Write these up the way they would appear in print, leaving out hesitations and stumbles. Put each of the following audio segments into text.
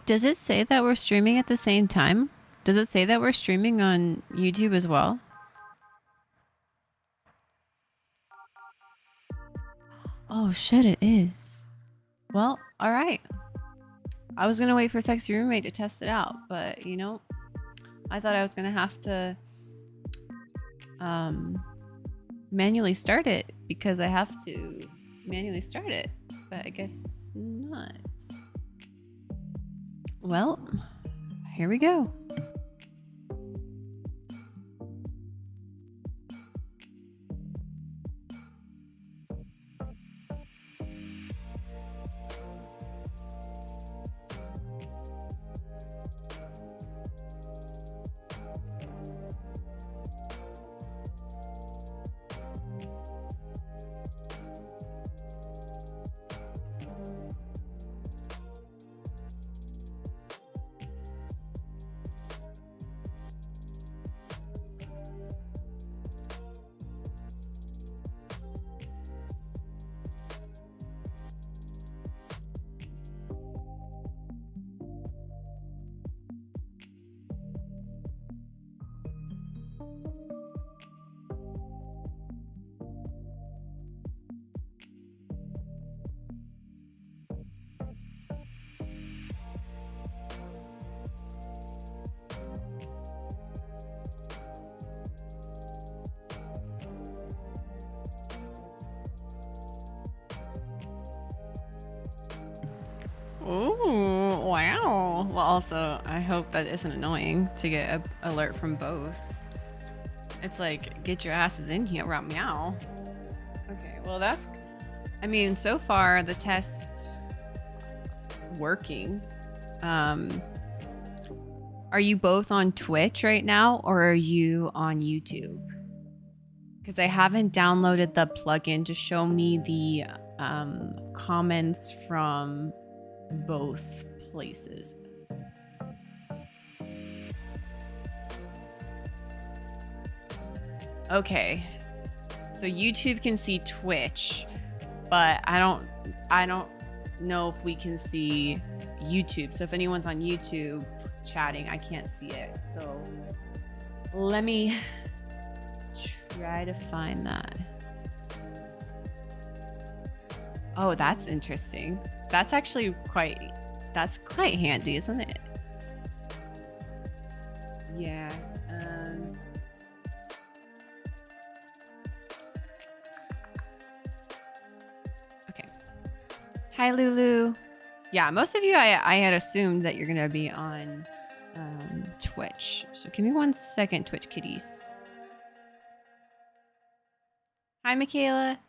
Does it say that we're streaming at the same time? Does it say that we're streaming on YouTube as well? Oh shit, it is. Well, all right. I was gonna wait for Sexy Roommate to test it out, but you know, I thought I was gonna have to manually start it because I have to manually start it, but I guess not. Well, here we go. Ooh, wow. Well, also, I hope that isn't annoying to get an alert from both. It's like, get your asses in here, right? Meow. Okay, well, that's. I mean, so far the test's working. Are you both on Twitch right now, or are you on YouTube? Because I haven't downloaded the plugin to show me the comments from both places. Okay, so YouTube can see Twitch, but I don't know if we can see YouTube. So if anyone's on YouTube chatting, I can't see it. So let me try to find that. Oh, that's interesting. That's actually quite handy, isn't it? Yeah. Okay. Hi, Lulu. Yeah, most of you, I had assumed that you're gonna be on Twitch. So give me 1 second, Twitch kitties. Hi, Michaela.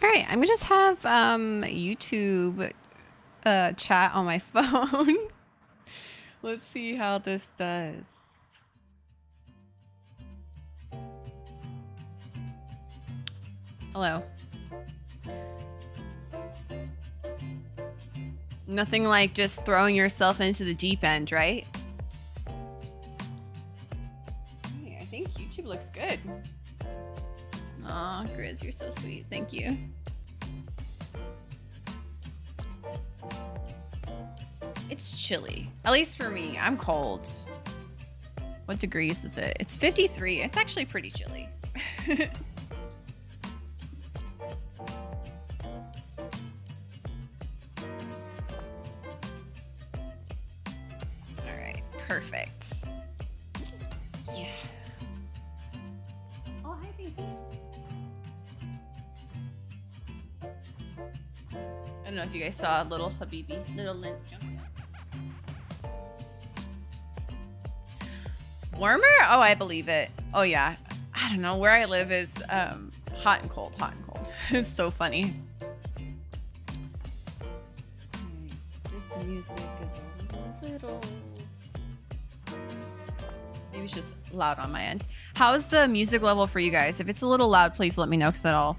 All right, I'm gonna just have YouTube chat on my phone. Let's see how this does. Hello. Nothing like just throwing yourself into the deep end, right? Hey, I think YouTube looks good. Aw, Grizz, you're so sweet. Thank you. It's chilly. At least for me. I'm cold. What degrees is it? It's 53. It's actually pretty chilly. Alright, perfect. Yeah. Oh, hi, baby. I don't know if you guys saw little Habibi, little Lint jump. Warmer? Oh, I believe it. Oh, yeah. I don't know. Where I live is hot and cold, hot and cold. It's so funny. This music is a little... Maybe it's just loud on my end. How's the music level for you guys? If it's a little loud, please let me know because I'll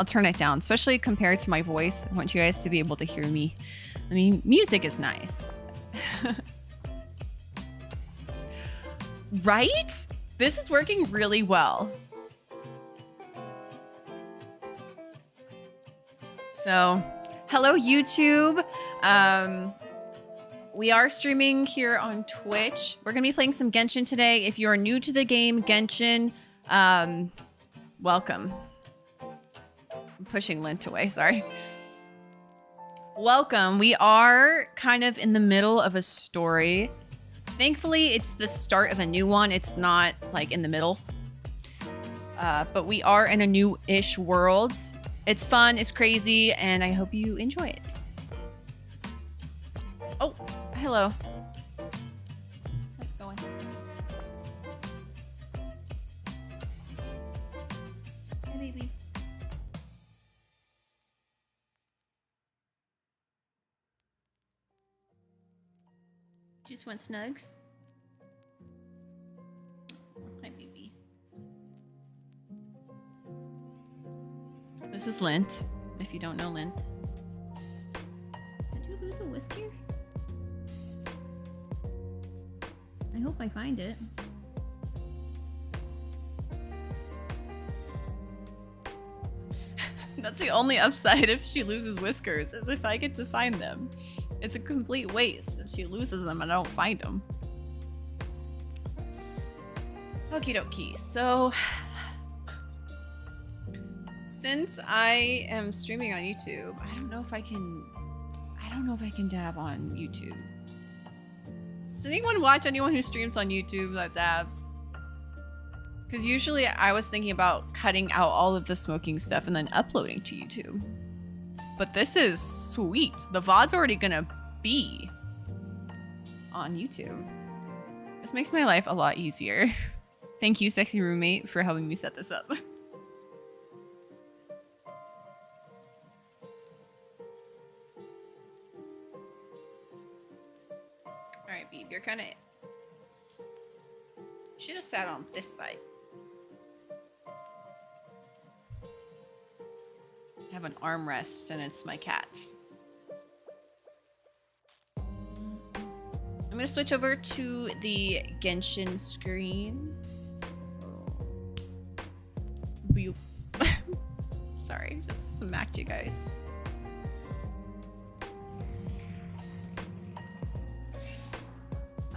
turn it down, especially compared to my voice. I want you guys to be able to hear me. I mean, music is nice. Right? This is working really well. So, hello YouTube. We are streaming here on Twitch. We're gonna be playing some Genshin today. If you're new to the game, Genshin, welcome. I'm pushing Lint away, sorry. Welcome. We are kind of in the middle of a story. Thankfully, it's the start of a new one. It's not like in the middle. But we are in a new-ish world. It's fun, it's crazy, and I hope you enjoy it. Oh, hello. How's it going? Hey, baby. Just want snugs? Hi, baby. This is Lint, if you don't know Lint. Did you lose a whisker? I hope I find it. That's the only upside if she loses whiskers, is if I get to find them. It's a complete waste if she loses them and I don't find them. Okie dokie. So, since I am streaming on YouTube, I don't know if I can dab on YouTube. Does anyone watch anyone who streams on YouTube that dabs? Because usually I was thinking about cutting out all of the smoking stuff and then uploading to YouTube. But this is sweet. The VOD's already gonna be on YouTube. This makes my life a lot easier. Thank you, sexy roommate, for helping me set this up. Alright, Beeb, you're kind of... Should have sat on this side. I have an armrest and it's my cat. I'm gonna switch over to the Genshin screen. So... Sorry, just smacked you guys.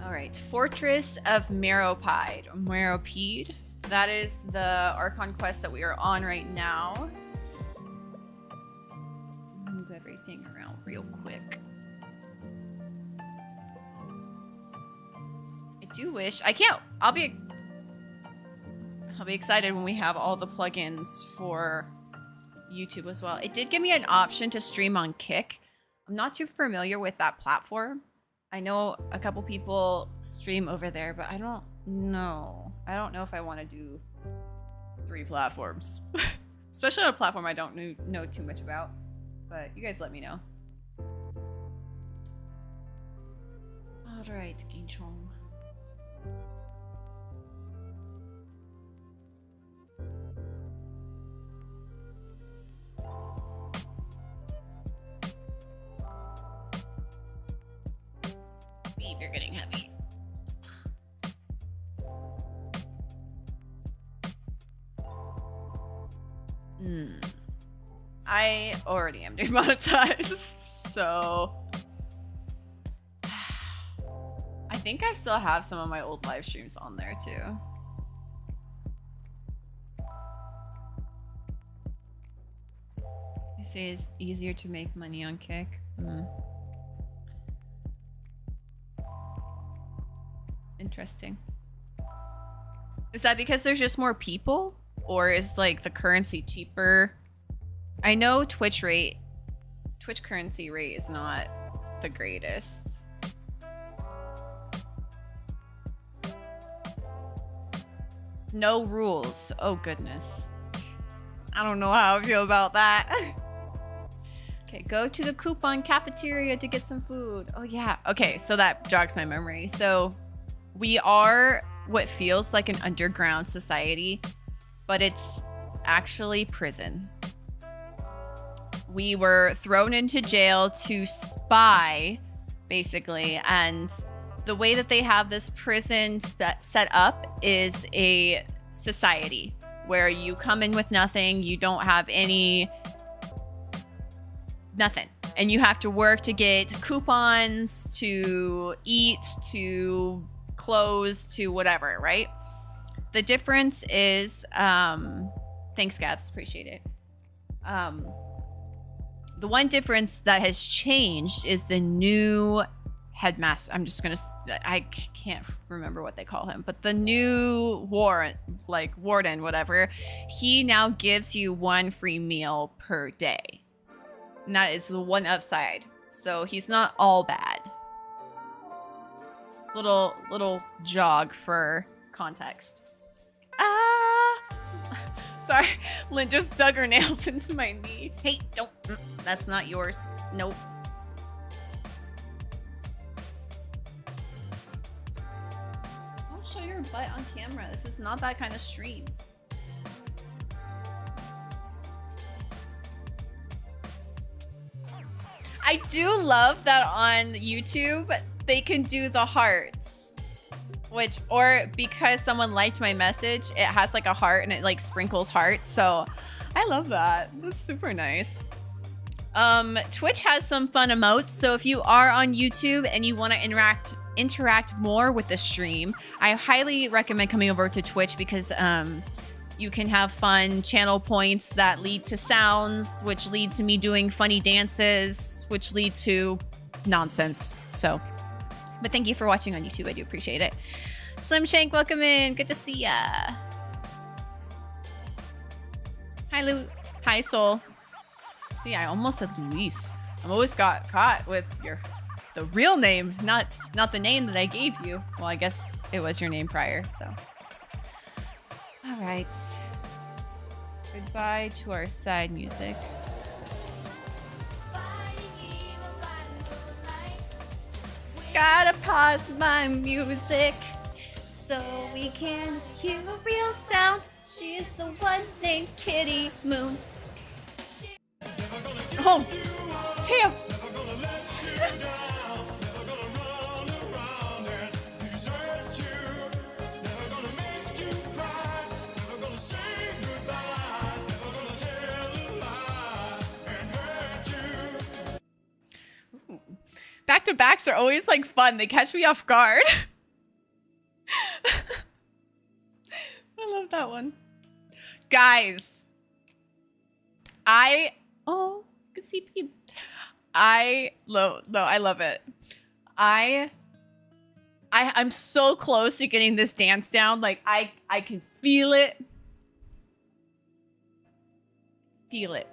All right, Fortress of Meropide, or Meropide. That is the Archon quest that we are on right now. Move everything around real quick. I do wish, I'll be excited when we have all the plugins for YouTube as well. It did give me an option to stream on Kick. I'm not too familiar with that platform. I know a couple people stream over there, but I don't know. I don't know if I want to do 3 platforms. Especially on a platform I don't know too much about. But you guys let me know. Alright, Ginchong. Babe, you're getting heavy. I already am demonetized, so I think I still have some of my old live streams on there too. They say it's easier to make money on Kick. Interesting. Is that because there's just more people? Or is like the currency cheaper? I know Twitch currency rate is not the greatest. No rules. Oh goodness. I don't know how I feel about that. Okay, go to the coupon cafeteria to get some food. Oh yeah. Okay, so that jogs my memory. So we are what feels like an underground society, but it's actually prison. We were thrown into jail to spy, basically, and the way that they have this prison set up is a society where you come in with nothing, you don't have nothing, and you have to work to get coupons, to eat, to clothes, to whatever, right? The difference is, thanks Gabs, appreciate it. The one difference that has changed is the new headmaster. I can't remember what they call him, but the new warden, whatever, he now gives you 1 free meal per day. And that is the one upside. So he's not all bad. Little jog for context. Sorry, Lynn just dug her nails into my knee. Hey, don't. That's not yours. Nope. Don't show your butt on camera. This is not that kind of stream. I do love that on YouTube they can do the hearts. Or because someone liked my message, it has like a heart and it like sprinkles hearts. So I love that. That's super nice. Twitch has some fun emotes. So if you are on YouTube and you want to interact more with the stream, I highly recommend coming over to Twitch because you can have fun channel points that lead to sounds, which lead to me doing funny dances, which lead to nonsense. So, but thank you for watching on YouTube. I do appreciate it. Slim Shank, welcome in. Good to see ya. Hi, Lou. Hi, Soul. See, I almost said Luis. I always got caught with the real name, not the name that I gave you. Well, I guess it was your name prior, so. All right. Goodbye to our side music. Gotta pause my music so we can hear a real sound. She is the one named Kitty Moon. Oh, damn. Back-to-backs are always like fun. They catch me off guard. I love that one. Guys, oh, good CP. I love it. I'm so close to getting this dance down. Like I can feel it. Feel it.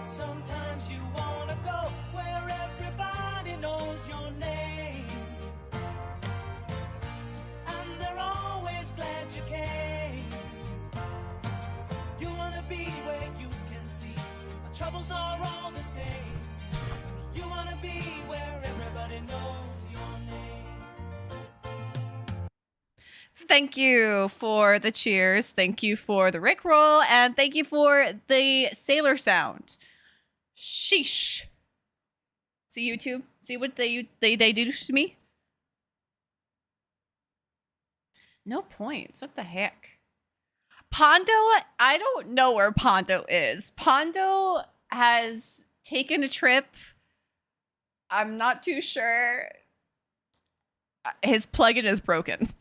Sometimes you wanna go where everybody knows your name, and they're always glad you came. troubles are all the same. You wanna be where everybody knows your name. Thank you for the cheers. Thank you for the Rickroll. And thank you for the sailor sound. Sheesh. See YouTube? See what they do to me? No points. What the heck? Pondo, I don't know where Pondo is. Pondo has taken a trip. I'm not too sure. His plugin is broken.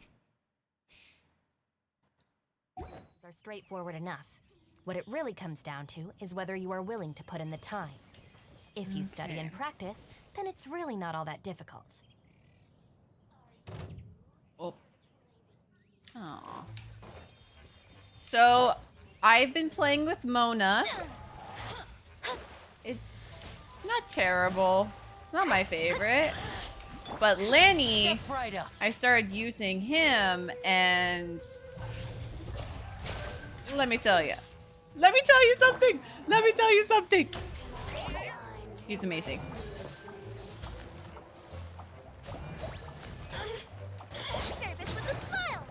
Are straightforward enough. What it really comes down to is whether you are willing to put in the time. If you study and practice, then it's really not all that difficult. Oh. Aw. So, I've been playing with Mona. It's not terrible. It's not my favorite. But Lenny, Right up. I started using him, and let me tell you. Let me tell you something. Let me tell you something. He's amazing. Service with a smile.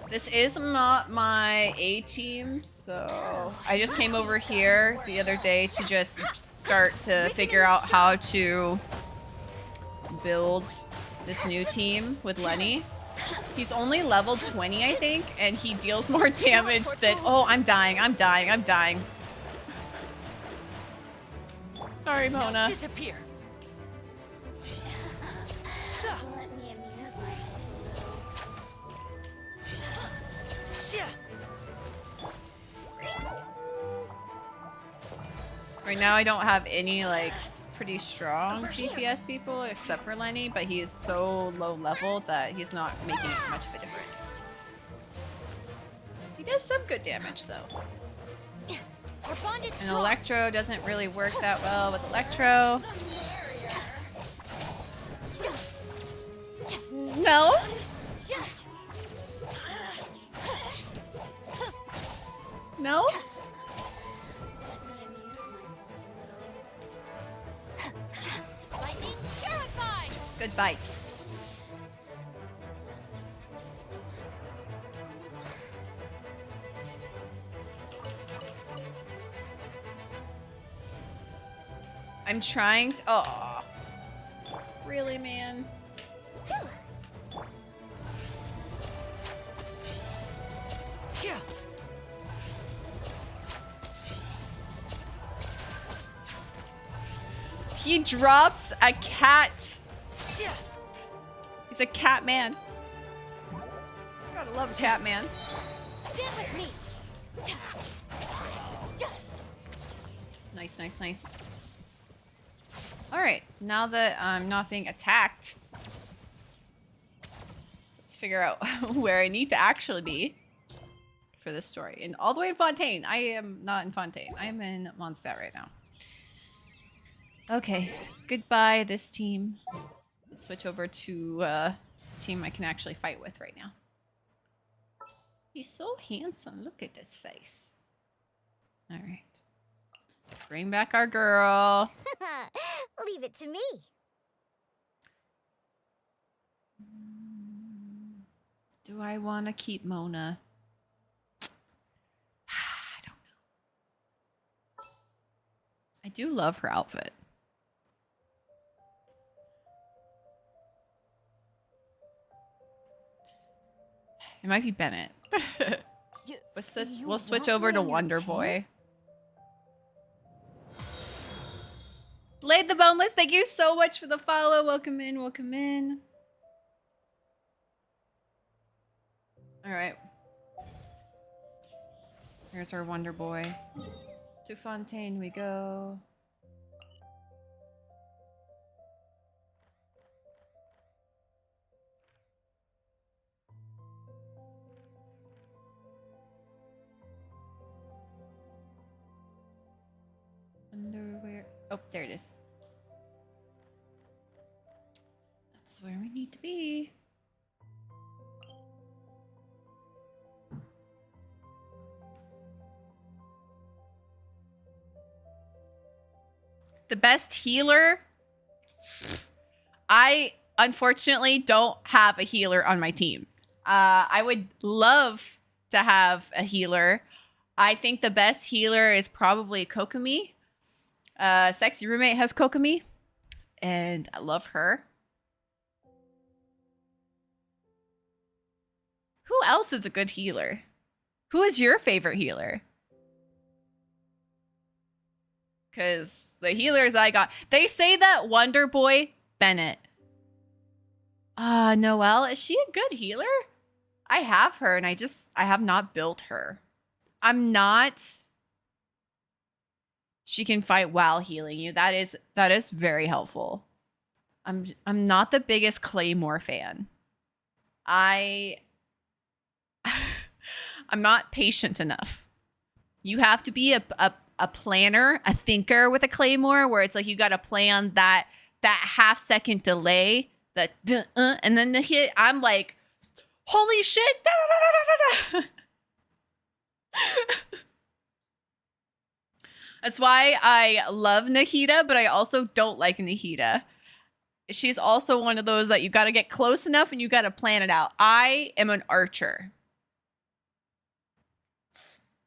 This is not my A team, so I just came over here the other day to just start to figure out how to build this new team with Lenny. He's only level 20, I think, and he deals more damage than... Oh, I'm dying, I'm dying, I'm dying. Sorry, Mona. Disappear. Let me amuse myself. Right now, I don't have any, like, pretty strong DPS people, except for Lenny, but he is so low level that he's not making much of a difference. He does some good damage, though. Our bond is And strong. Electro doesn't really work that well with Electro. No? No? Lightning terrified. Good bite. I'm trying to... Oh. Really, man? Yeah. He drops a cat. Yeah. He's a cat man. Gotta love a cat man. Stand with me. Nice, nice, nice. Alright, now that I'm not being attacked, let's figure out where I need to actually be for this story. And all the way in Fontaine. I am not in Fontaine. I am in Mondstadt right now. Okay, goodbye this team. Let's switch over to a team I can actually fight with right now. He's so handsome. Look at his face. Alright. Bring back our girl. Leave it to me. Do I want to keep Mona? I don't know. I do love her outfit. It might be Bennett. We'll switch over to Wonder Boy. Laid the Boneless, thank you so much for the follow. Welcome in, welcome in. Alright. Here's our Wonder Boy. To Fontaine we go. Underwear. Oh, there it is. That's where we need to be. The best healer? I unfortunately don't have a healer on my team. I would love to have a healer. I think the best healer is probably Kokomi. Sexy roommate has Kokomi, and I love her. Who else is a good healer? Who is your favorite healer? Because the healers I got, they say that Wonder Boy Bennett. Noelle, is she a good healer? I have her and I have not built her. I'm not. She can fight while healing you. That is very helpful. I'm not the biggest Claymore fan. I'm not patient enough. You have to be a planner, a thinker with a Claymore, where it's like you got to plan that half-second delay, and then the hit. I'm like, holy shit! That's why I love Nahida, but I also don't like Nahida. She's also one of those that you got to get close enough and you got to plan it out. I am an archer.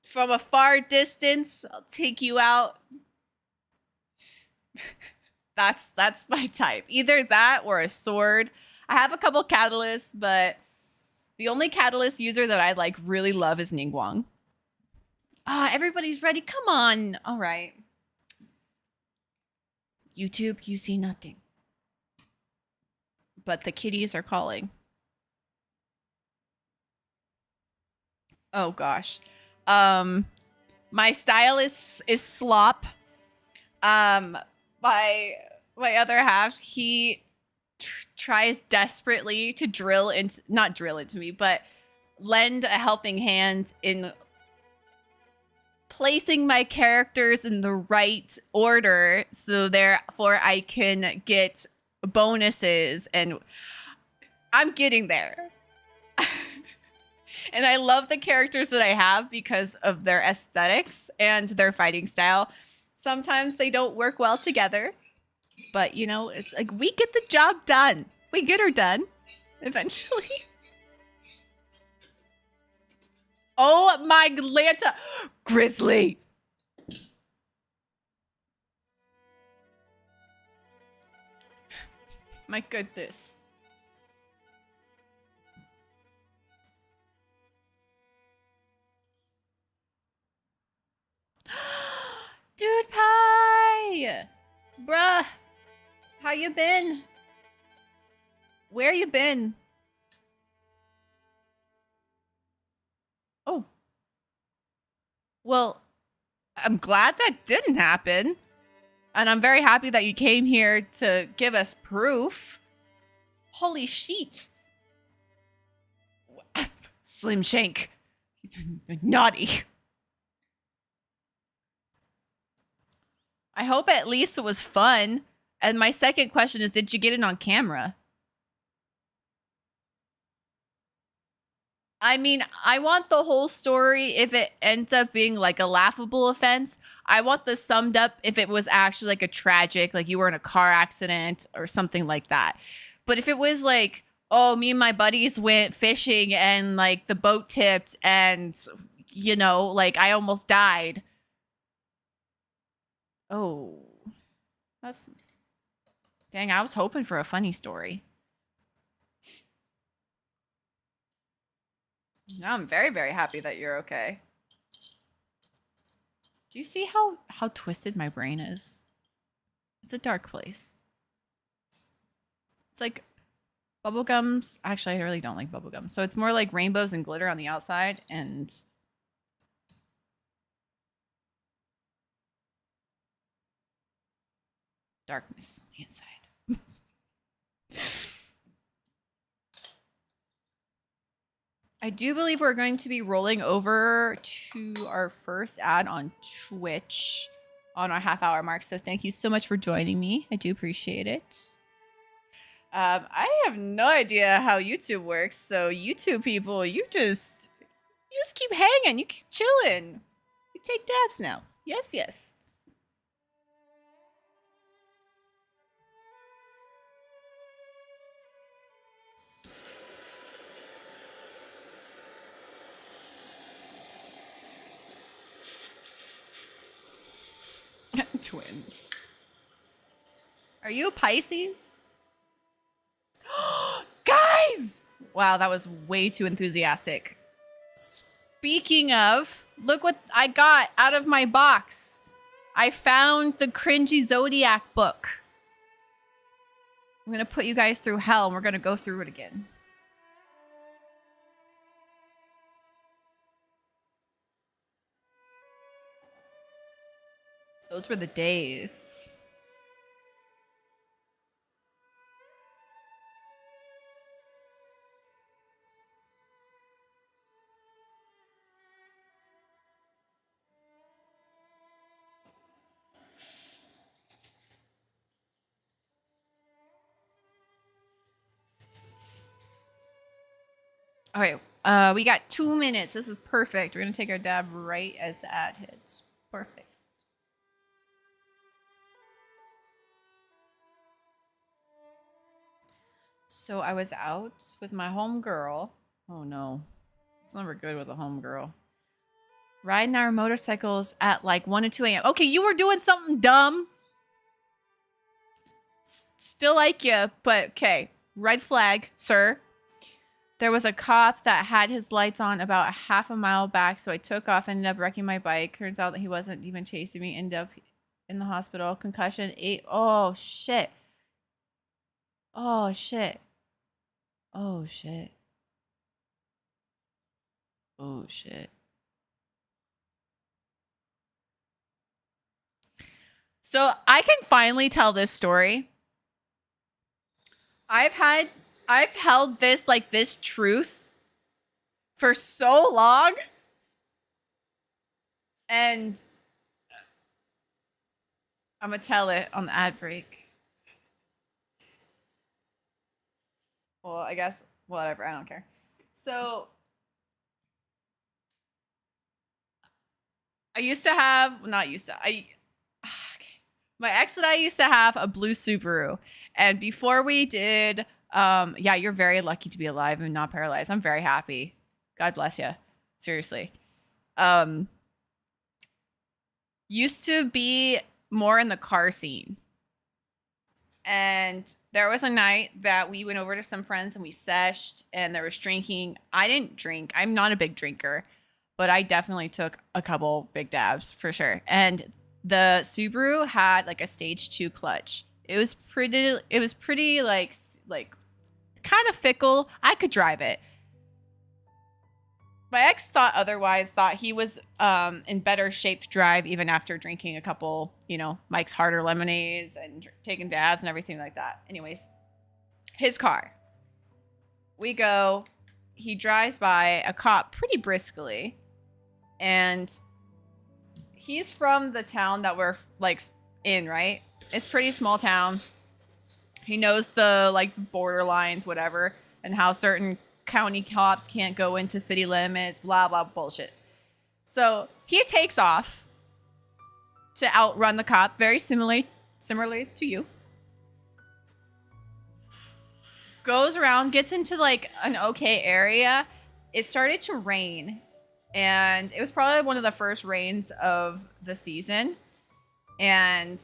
From a far distance, I'll take you out. That's my type. Either that or a sword. I have a couple catalysts, but the only catalyst user that I like really love is Ningguang. Everybody's ready. Come on. All right. YouTube, you see nothing. But the kitties are calling. Oh gosh. My style is slop. My other half, he tries desperately to not drill into me, but lend a helping hand in placing my characters in the right order, so therefore I can get bonuses, and I'm getting there. And I love the characters that I have because of their aesthetics and their fighting style. Sometimes they don't work well together, but you know, it's like we get the job done. We get her done eventually. Oh my Glanta. Grizzly. My goodness. Dude Pie! Bruh. How you been? Where you been? Oh. Well, I'm glad that didn't happen. And I'm very happy that you came here to give us proof. Holy shit. Slim Shank. Naughty. I hope at least it was fun. And my second question is, did you get it on camera? I mean, I want the whole story if it ends up being like a laughable offense. I want this summed up if it was actually like a tragic, like you were in a car accident or something like that. But if it was like, oh, me and my buddies went fishing and like the boat tipped and, you know, like I almost died. Oh, that's... Dang, I was hoping for a funny story. Now I'm very, very happy that you're okay. Do you see how twisted my brain is? It's a dark place. It's like bubblegums. Actually, I really don't like bubblegum. So it's more like rainbows and glitter on the outside and darkness on the inside. I do believe we're going to be rolling over to our first ad on Twitch on our half-hour mark. So thank you so much for joining me. I do appreciate it. I have no idea how YouTube works. So YouTube people, you just keep hanging. You keep chilling. You take dabs now. Yes, yes. Twins. Are you a Pisces? Guys! Wow, that was way too enthusiastic. Speaking of, look what I got out of my box. I found the cringy Zodiac book. I'm going to put you guys through hell and we're going to go through it again. Those were the days. All right, we got 2 minutes. This is perfect. We're gonna take our dab right as the ad hits. Perfect. So I was out with my homegirl. Oh no, it's never good with a homegirl. Riding our motorcycles at like 1 or 2 a.m. Okay, you were doing something dumb. Still like you, but okay. Red flag, sir. There was a cop that had his lights on about a half a mile back, so I took off, ended up wrecking my bike. Turns out that he wasn't even chasing me, ended up in the hospital. Concussion, 8. Oh, shit. Oh, shit. Oh, shit. Oh, shit. So I can finally tell this story. I've held this truth for so long. And I'm going to tell it on the ad break. Well, I guess, whatever. I don't care. So I used to have, not used to, my ex and I used to have a blue Subaru. And before we did, yeah, you're very lucky to be alive and not paralyzed. I'm very happy. God bless you. Seriously. Used to be more in the car scene. And there was a night that we went over to some friends and we seshed and there was drinking. I didn't drink. I'm not a big drinker, but I definitely took a couple big dabs for sure. And the Subaru had like a stage 2 clutch. It was pretty like kind of fickle. I could drive it. My ex thought otherwise, thought he was in better shape to drive even after drinking a couple, Mike's Harder lemonades and taking dabs and everything like that. Anyways, his car. We go. He drives by a cop pretty briskly. And he's from the town that we're like in, right? It's pretty small town. He knows the like border lines, whatever, and how certain county cops can't go into city limits, blah, blah, bullshit. So he takes off to outrun the cop, very similarly to you. Goes around, gets into like an okay area. It started to rain, and it was probably one of the first rains of the season. And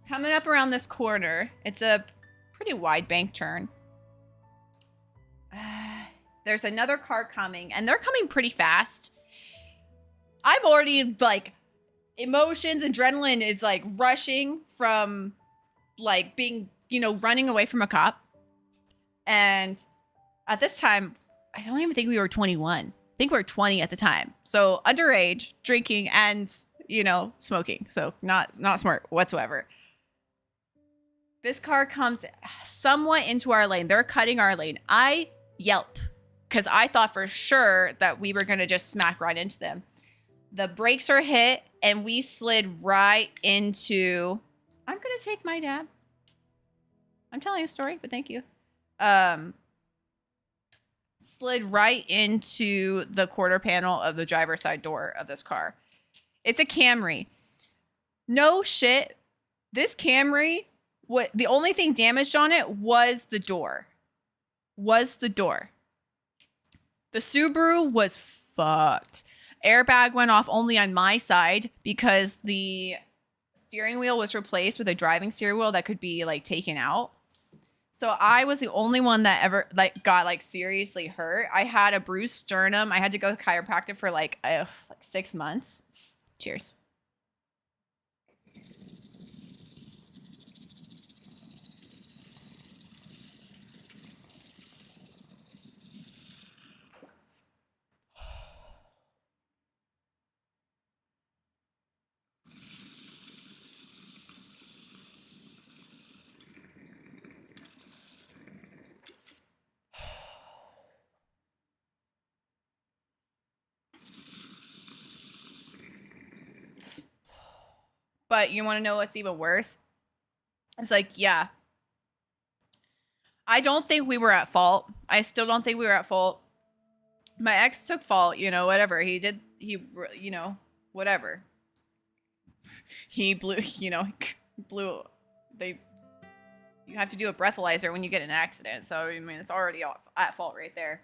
coming up around this corner, it's a pretty wide bank turn. There's another car coming, and they're coming pretty fast. I'm already like, emotions, adrenaline is like rushing from like being, running away from a cop. And at this time, I don't even think we were 21. I think we were 20 at the time. So underage, drinking, and, smoking. So not smart whatsoever. This car comes somewhat into our lane. They're cutting our lane. I yelp because I thought for sure that we were going to just smack right into them. The brakes are hit and we slid right into... I'm going to take my dab. I'm telling a story, but thank you. Slid right into the quarter panel of the driver's side door of this car. It's a Camry. No shit. This Camry, the only thing damaged on it was the door. The Subaru was fucked. Airbag went off only on my side because the steering wheel was replaced with a driving steering wheel that could be like taken out. So I was the only one that ever like got like seriously hurt. I had a bruised sternum. I had to go to chiropractic for like 6 months. Cheers. But you want to know what's even worse? It's like, yeah, I don't think we were at fault. I still don't think we were at fault. My ex took fault, you know, whatever. He did, you know, whatever. He blew, you know, you have to do a breathalyzer when you get in an accident. So, I mean, it's already at fault right there.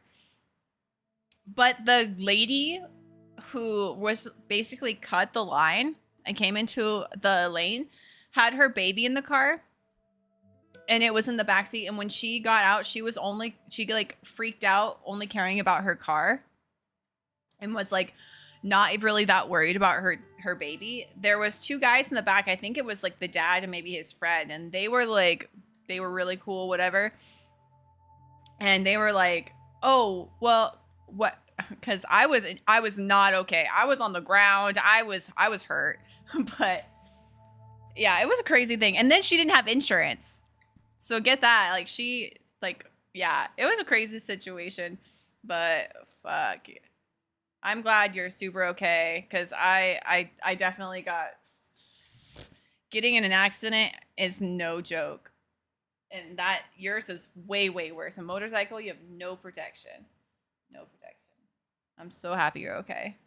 But the lady who was basically cut the line and came into the lane had her baby in the car. And it was in the backseat. And when she got out, she like freaked out, only caring about her car. And was like not really that worried about her baby. There was 2 guys in the back. I think it was like the dad and maybe his friend. And they were really cool, whatever. And they were like, oh, well, what? Because I was not okay. I was on the ground. I was hurt. But yeah, it was a crazy thing. And then she didn't have insurance. So get that. Like yeah, it was a crazy situation. But fuck. I'm glad you're super okay. Because I definitely getting in an accident is no joke. And that yours is way, way worse. A motorcycle, you have no protection. No protection. I'm so happy you're okay.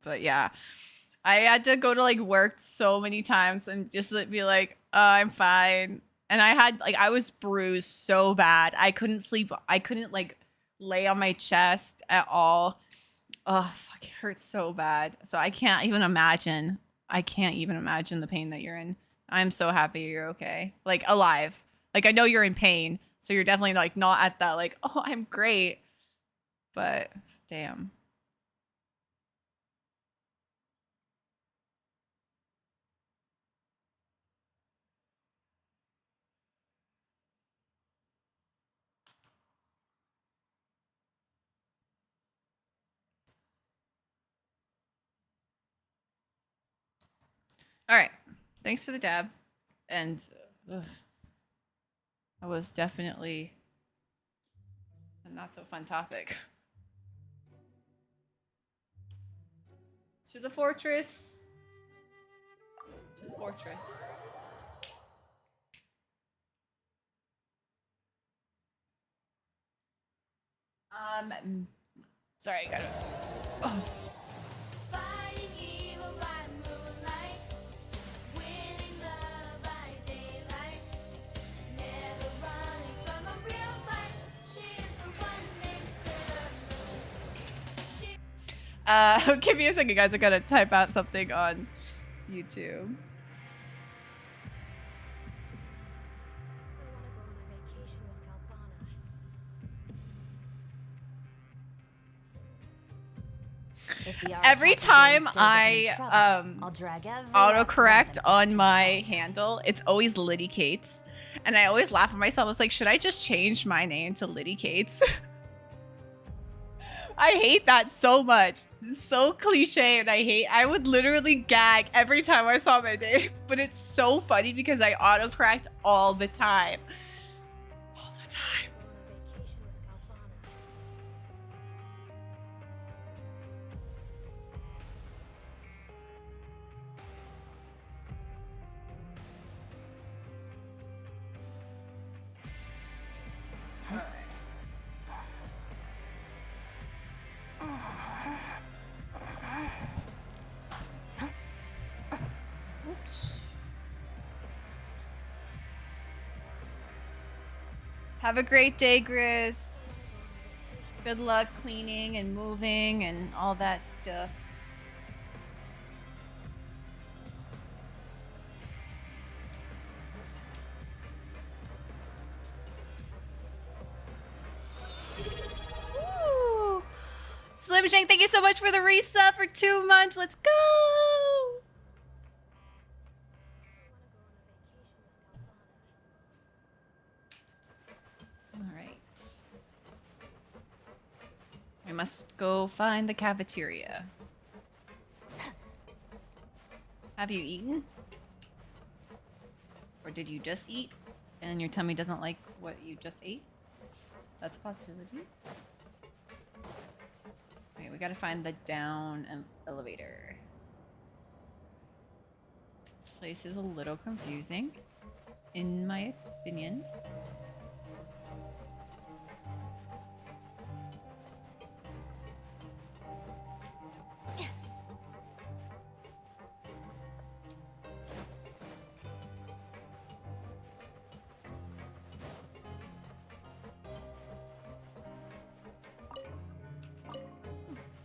But yeah, I had to go to like work so many times and just be like, oh, I'm fine. And I was bruised so bad. I couldn't sleep. I couldn't like lay on my chest at all. Oh, fuck, it hurts so bad. So I can't even imagine. I can't even imagine the pain that you're in. I'm so happy you're okay. Like alive. Like I know you're in pain. So you're definitely like not at that like, oh, I'm great. But damn. All right. Thanks for the dab. And that was definitely a not so fun topic. To the fortress. To the fortress. Sorry, I got it. Oh. Fighting evil by moonlight, winning love by daylight, never running from a real fight. She's the one named Sailor Moon. Give me a second, guys. I gotta type out something on YouTube. Every time I autocorrect on my handle, it's always Liddy Kates. And I always laugh at myself. I was like, should I just change my name to Liddy Kates? I hate that so much. It's so cliche and I would literally gag every time I saw my name. But it's so funny because I autocorrect all the time. All the time. Have a great day, Grizz. Good luck cleaning and moving and all that stuff. Woo! Slim Shank, thank you so much for the resub for 2 months. Let's go! All right. I must go find the cafeteria. Have you eaten? Or did you just eat and your tummy doesn't like what you just ate? That's a possibility. Okay, we gotta find the down elevator. This place is a little confusing, in my opinion.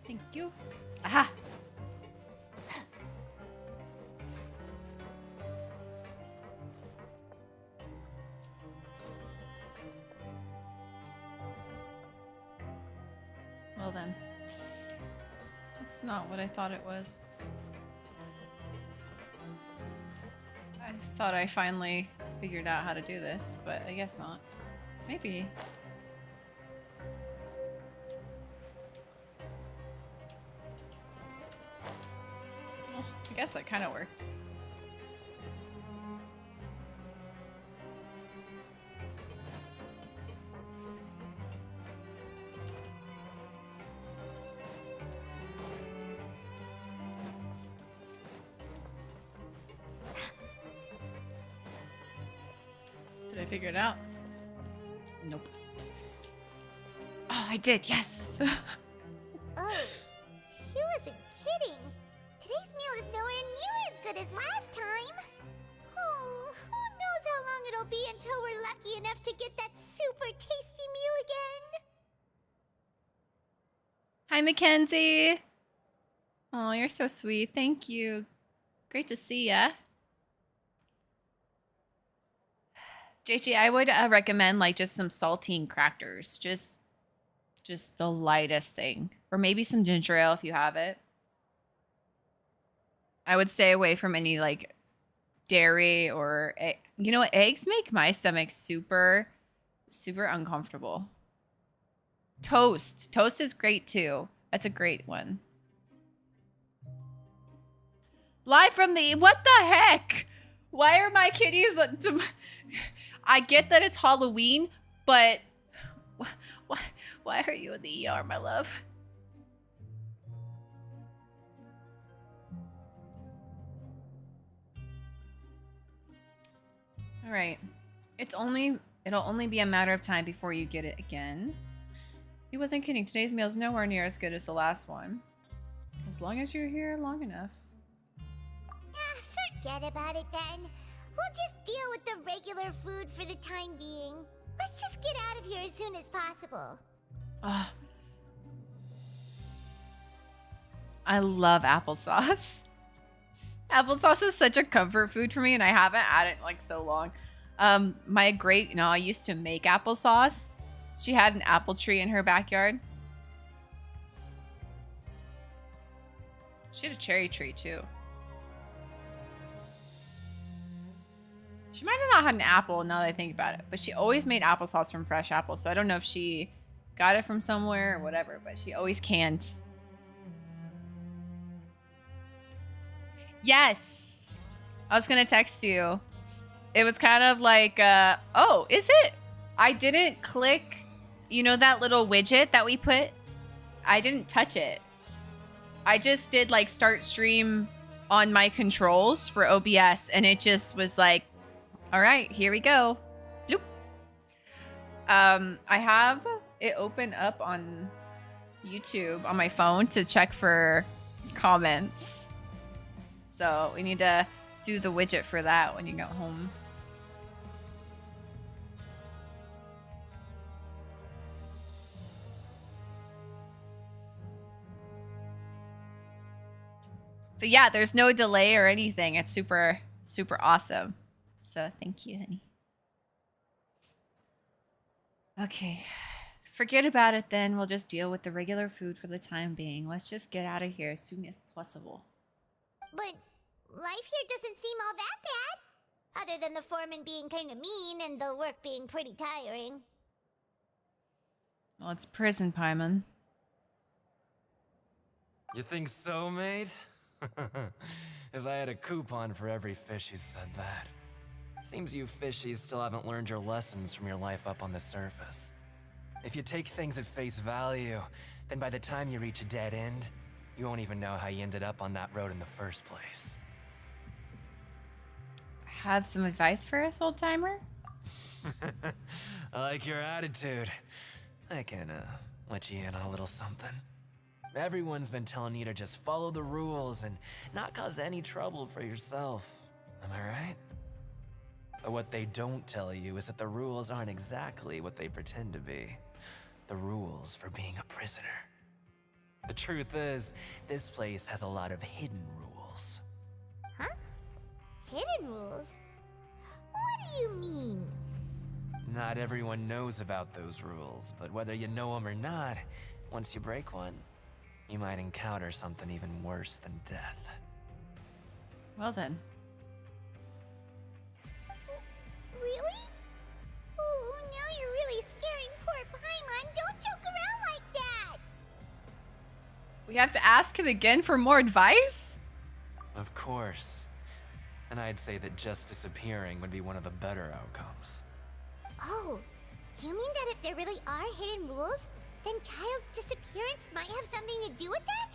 Thank you. Aha! Well then. That's not what I thought it was. I thought I finally figured out how to do this, but I guess not. Maybe. Well, I guess that kind of worked. Did I figure it out? Nope. Oh, I did, yes! Oh, he wasn't kidding. Today's meal is nowhere near as good as last time. Oh, who knows how long it'll be until we're lucky enough to get that super tasty meal again. Hi, Mackenzie! Oh, you're so sweet. Thank you. Great to see ya. JG, I would recommend like just some saltine crackers. Just the lightest thing. Or maybe some ginger ale if you have it. I would stay away from any like dairy or you know what? Eggs make my stomach super uncomfortable. Toast is great too. That's a great one. Live from the what the heck? Why are my kitties? I get that it's Halloween, but why are you in the ER, my love? All right. It'll only be a matter of time before you get it again. He wasn't kidding. Today's meal is nowhere near as good as the last one. As long as you're here long enough. Forget about it then. We'll just deal with the regular food for the time being. Let's just get out of here as soon as possible. Oh. I love applesauce. Applesauce is such a comfort food for me, and I haven't had it in like so long. My I used to make applesauce. She had an apple tree in her backyard. She had a cherry tree too. She might have not had an apple now that I think about it, but she always made applesauce from fresh apples. So I don't know if she got it from somewhere or whatever, but she always canned. Yes. I was going to text you. It was kind of like, oh, is it? I didn't click, you know, that little widget that we put? I didn't touch it. I just did like start stream on my controls for OBS, and it just was like, all right, here we go. Bloop. I have it open up on YouTube on my phone to check for comments. So we need to do the widget for that when you get home. But yeah, there's no delay or anything. It's super, super awesome. So thank you, honey. Okay. Forget about it then. We'll just deal with the regular food for the time being. Let's just get out of here as soon as possible. But life here doesn't seem all that bad. Other than the foreman being kind of mean and the work being pretty tiring. Well, it's prison, Paimon. You think so, mate? If I had a coupon for every fish who said that. Seems you fishies still haven't learned your lessons from your life up on the surface. If you take things at face value, then by the time you reach a dead end, you won't even know how you ended up on that road in the first place. Have some advice for us, old timer? I like your attitude. I can, let you in on a little something. Everyone's been telling you to just follow the rules and not cause any trouble for yourself. Am I right? But what they don't tell you is that the rules aren't exactly what they pretend to be. The rules for being a prisoner. The truth is, this place has a lot of hidden rules. Huh? Hidden rules? What do you mean? Not everyone knows about those rules, but whether you know them or not, once you break one, you might encounter something even worse than death. Well then. Really? Oh, now you're really scaring poor Paimon. Don't joke around like that! We have to ask him again for more advice? Of course. And I'd say that just disappearing would be one of the better outcomes. Oh, you mean that if there really are hidden rules, then Child's disappearance might have something to do with that?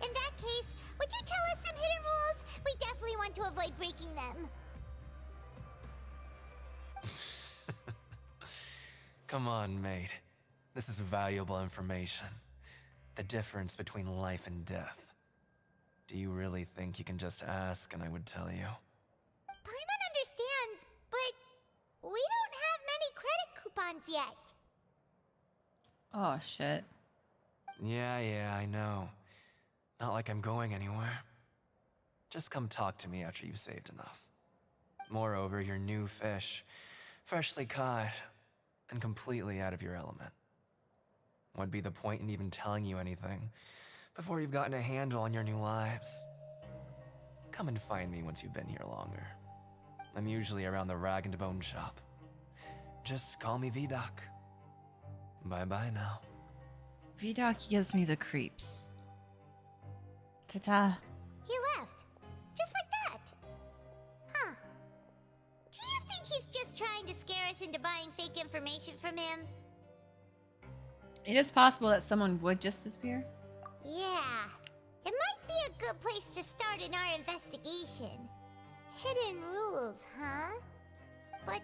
In that case, would you tell us some hidden rules? We definitely want to avoid breaking them. Come on, mate. This is valuable information. The difference between life and death. Do you really think you can just ask and I would tell you? Paimon understands, but we don't have many credit coupons yet. Oh, shit. Yeah, I know. Not like I'm going anywhere. Just come talk to me after you've saved enough. Moreover, you're new fish, freshly caught, and completely out of your element. What'd be the point in even telling you anything before you've gotten a handle on your new lives? Come and find me once you've been here longer. I'm usually around the rag and bone shop. Just call me Vidoc. Bye-bye now. Vidoc gives me the creeps. Ta-ta. He left. Just like that. Huh. Do you think he's just trying to scare us into buying fake information from him? It is possible that someone would just disappear. Yeah. It might be a good place to start in our investigation. Hidden rules, huh? But,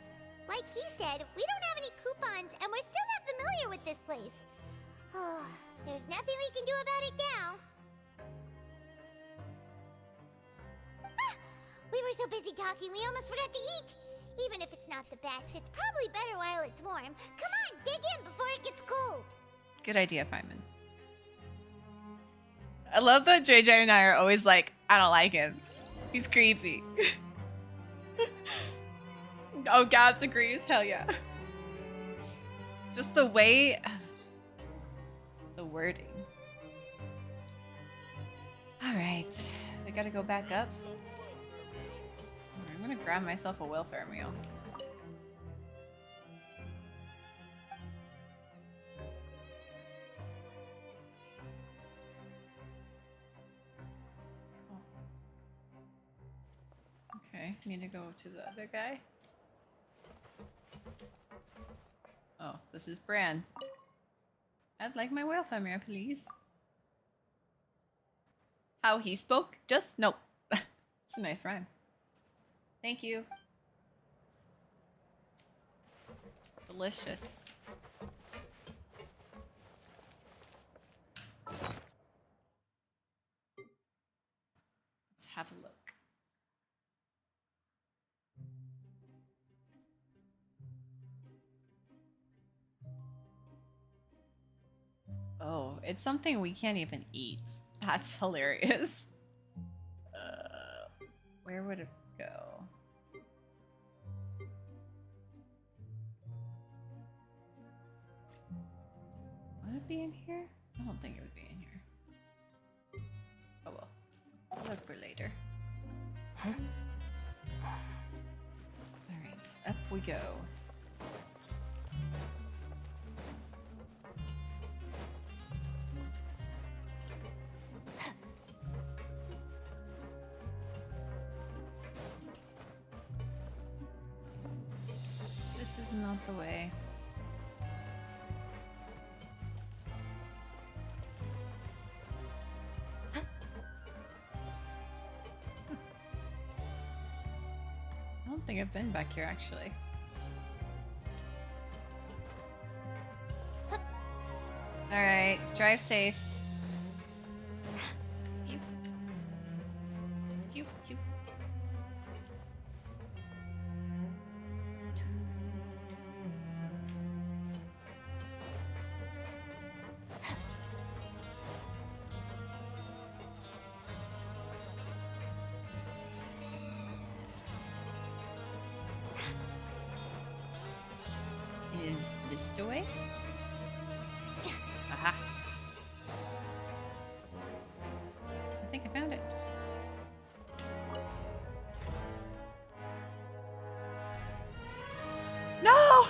like he said, we don't have any coupons and we're still not familiar with this place. Oh, there's nothing we can do about it now. Ah, we were so busy talking, we almost forgot to eat. Even if it's not the best, it's probably better while it's warm. Come on, dig in before it gets cold. Good idea, Paimon. I love that JJ and I are always like, I don't like him. He's creepy. Oh, Gabs agrees. Hell yeah. Just the way... The wording. Alright. I gotta go back up. I'm gonna grab myself a welfare meal. Okay, need to go to the other guy. Oh, this is Bran. I'd like my welfare meal, please. How he spoke? Just no. It's a nice rhyme. Thank you. Delicious. Let's have a look. Oh, it's something we can't even eat. That's hilarious. Where would it go? Would it be in here? I don't think it would be in here. Oh well. I'll look for later. Alright, up we go. This is not the way. I don't think I've been back here actually. Alright, drive safe. Pew. Pew, pew. Is this the way? Aha. I think I found it. No!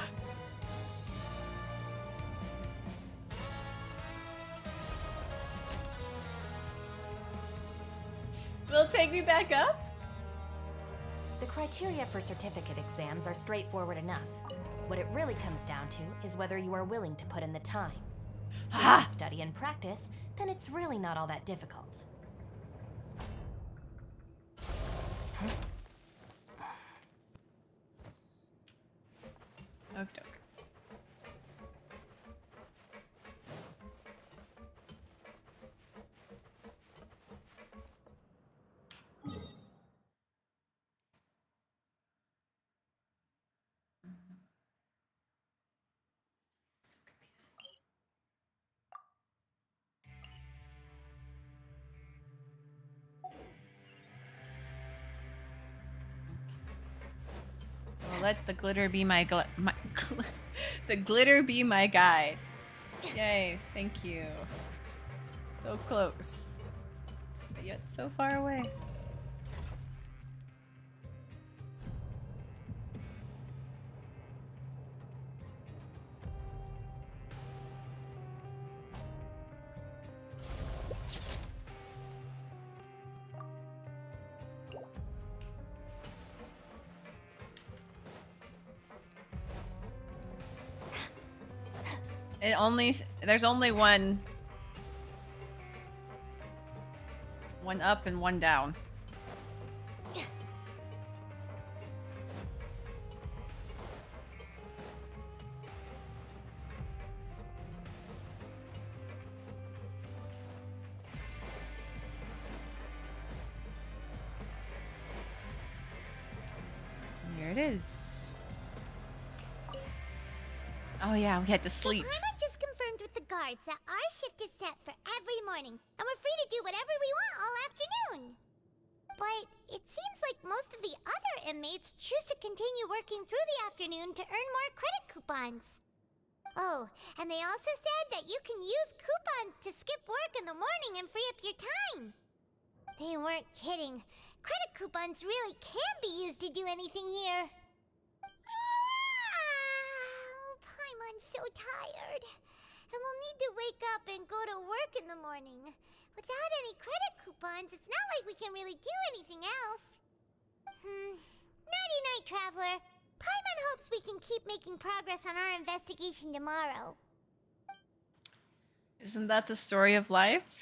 Will it take me back up? The criteria for certificate exams are straightforward enough. What it really comes down to is whether you are willing to put in the time. If you study and practice, then it's really not all that difficult. Okey-doke. So confusing. Well, let the glitter be my the glitter be my guide. Yay, thank you. So close. But yet so far away. There's only one up and one down. Here it is. Oh yeah, we had to sleep. So Paimon just confirmed with the guards that our shift is set for every morning, and we're free to do whatever we want all afternoon. But it seems like most of the other inmates choose to continue working through the afternoon to earn more credit coupons. Oh, and they also said that you can use coupons to skip work in the morning and free up your time. They weren't kidding. Credit coupons really can be used to do anything here. Paimon's so tired. And we'll need to wake up and go to work in the morning. Without any credit coupons, it's not like we can really do anything else. Nighty-night, Traveler. Paimon hopes we can keep making progress on our investigation tomorrow. Isn't that the story of life?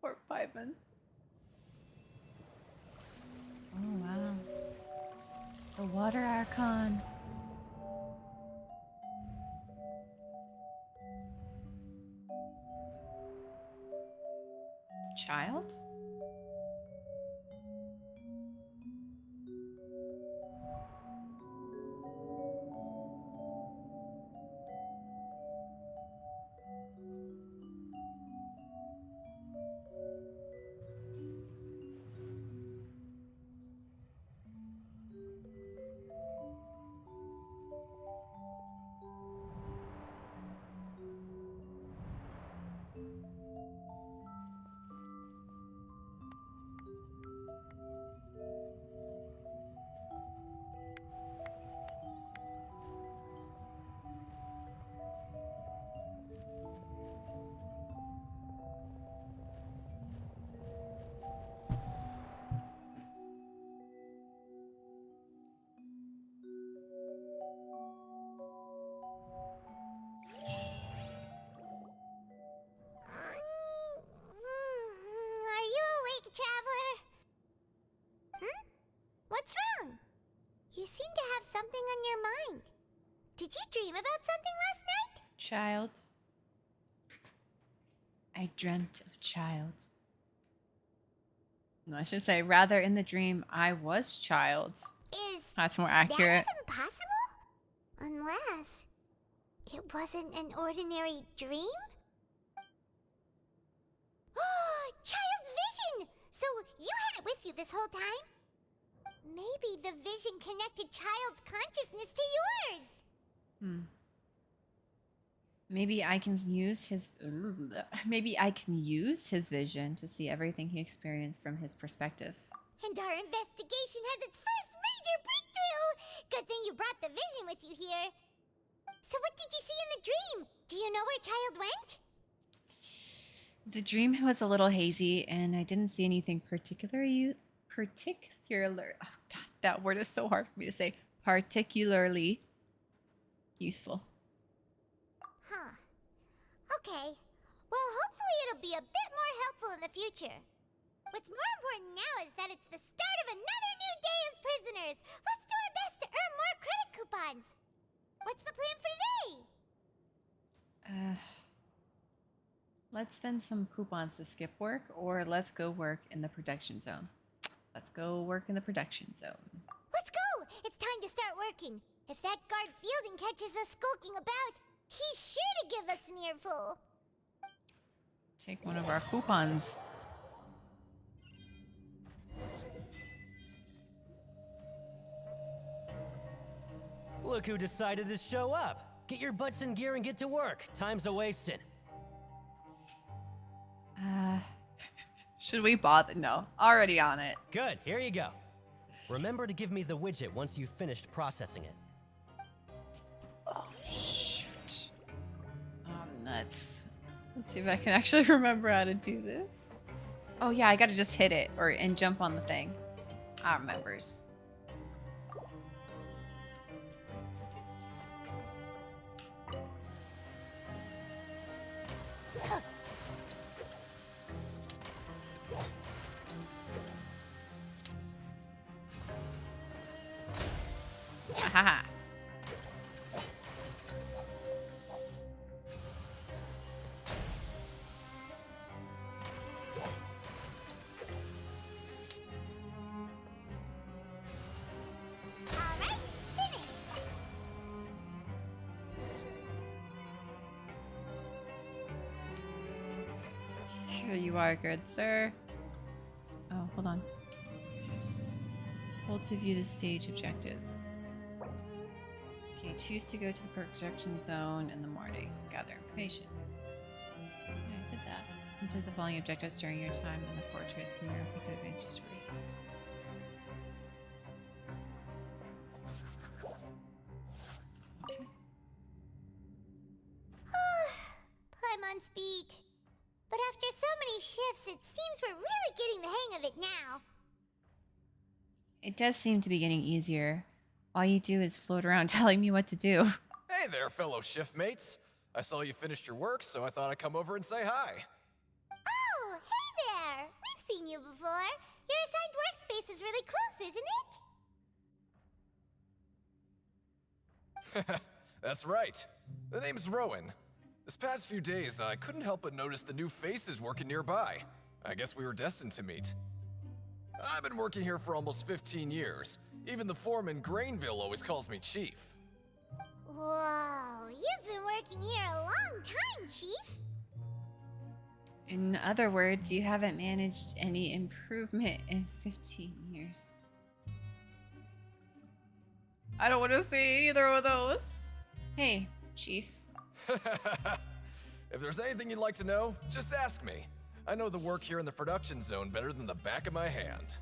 Poor Paimon. Oh wow. The water archon. Child? What's wrong? You seem to have something on your mind. Did you dream about something last night? Child. I dreamt of child. No, I should say, rather in the dream, I was child. Is That's more that accurate. even possible? Unless it wasn't an ordinary dream? Child's vision! So you had it with you this whole time? Maybe the vision connected Child's consciousness to yours. Maybe I can use his vision to see everything he experienced from his perspective. And our investigation has its first major breakthrough! Good thing you brought the vision with you here. So what did you see in the dream? Do you know where Child went? The dream was a little hazy, and I didn't see anything particular. Oh God, that word is so hard for me to say. Particularly useful. Huh. Okay. Well, hopefully it'll be a bit more helpful in the future. What's more important now is that it's the start of another new day as prisoners. Let's do our best to earn more credit coupons. What's the plan for today? Let's spend some coupons to skip work, or let's go work in the production zone. Let's go work in the production zone. Let's go! It's time to start working. If that guard Fielding catches us skulking about, he's sure to give us an earful. Take one of our coupons. Look who decided to show up. Get your butts in gear and get to work. Time's a-wasting. Should we bother? No, already on it. Good, here you go. Remember to give me the widget once you've finished processing it. Oh, shoot. Oh, nuts. Let's see if I can actually remember how to do this. Oh, yeah, I gotta just hit it and jump on the thing. I remembers. Haha. Alright, finished. Here you are, good sir. Oh, hold on. Hold to view the stage objectives. Okay, choose to go to the projection zone in the morning. Gather information. Yeah, I did that. Complete the following objectives during your time in the fortress. And you're quick to advance your stories. Okay. Paimon's beat. But after so many shifts, it seems we're really getting the hang of it now. It does seem to be getting easier. All you do is float around telling me what to do. Hey there, fellow shift mates. I saw you finished your work, so I thought I'd come over and say hi. Oh, hey there! We've seen you before. Your assigned workspace is really close, isn't it? That's right. The name's Rowan. This past few days, I couldn't help but notice the new faces working nearby. I guess we were destined to meet. I've been working here for almost 15 years. Even the foreman, Grainville, always calls me Chief. Whoa, you've been working here a long time, Chief. In other words, you haven't managed any improvement in 15 years. I don't want to say either of those. Hey, Chief. If there's anything you'd like to know, just ask me. I know the work here in the production zone better than the back of my hand.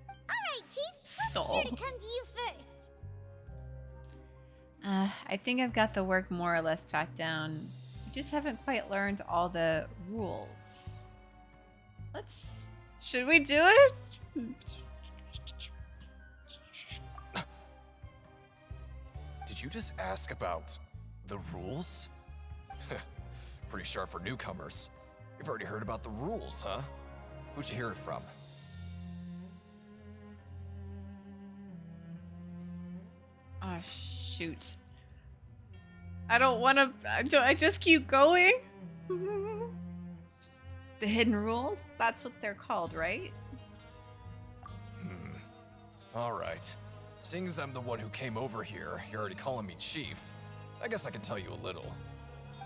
Alright, Chief. We'll be sure to So. come to you first. I think I've got the work more or less packed down. We just haven't quite learned all the rules. Should we do it? Did you just ask about the rules? Pretty sharp for newcomers. You've already heard about the rules, huh? Who'd you hear it from? shoot. I don't want to. I just keep going. The hidden rules? That's what they're called, right? Alright. Seeing as I'm the one who came over here, you're already calling me Chief. I guess I can tell you a little.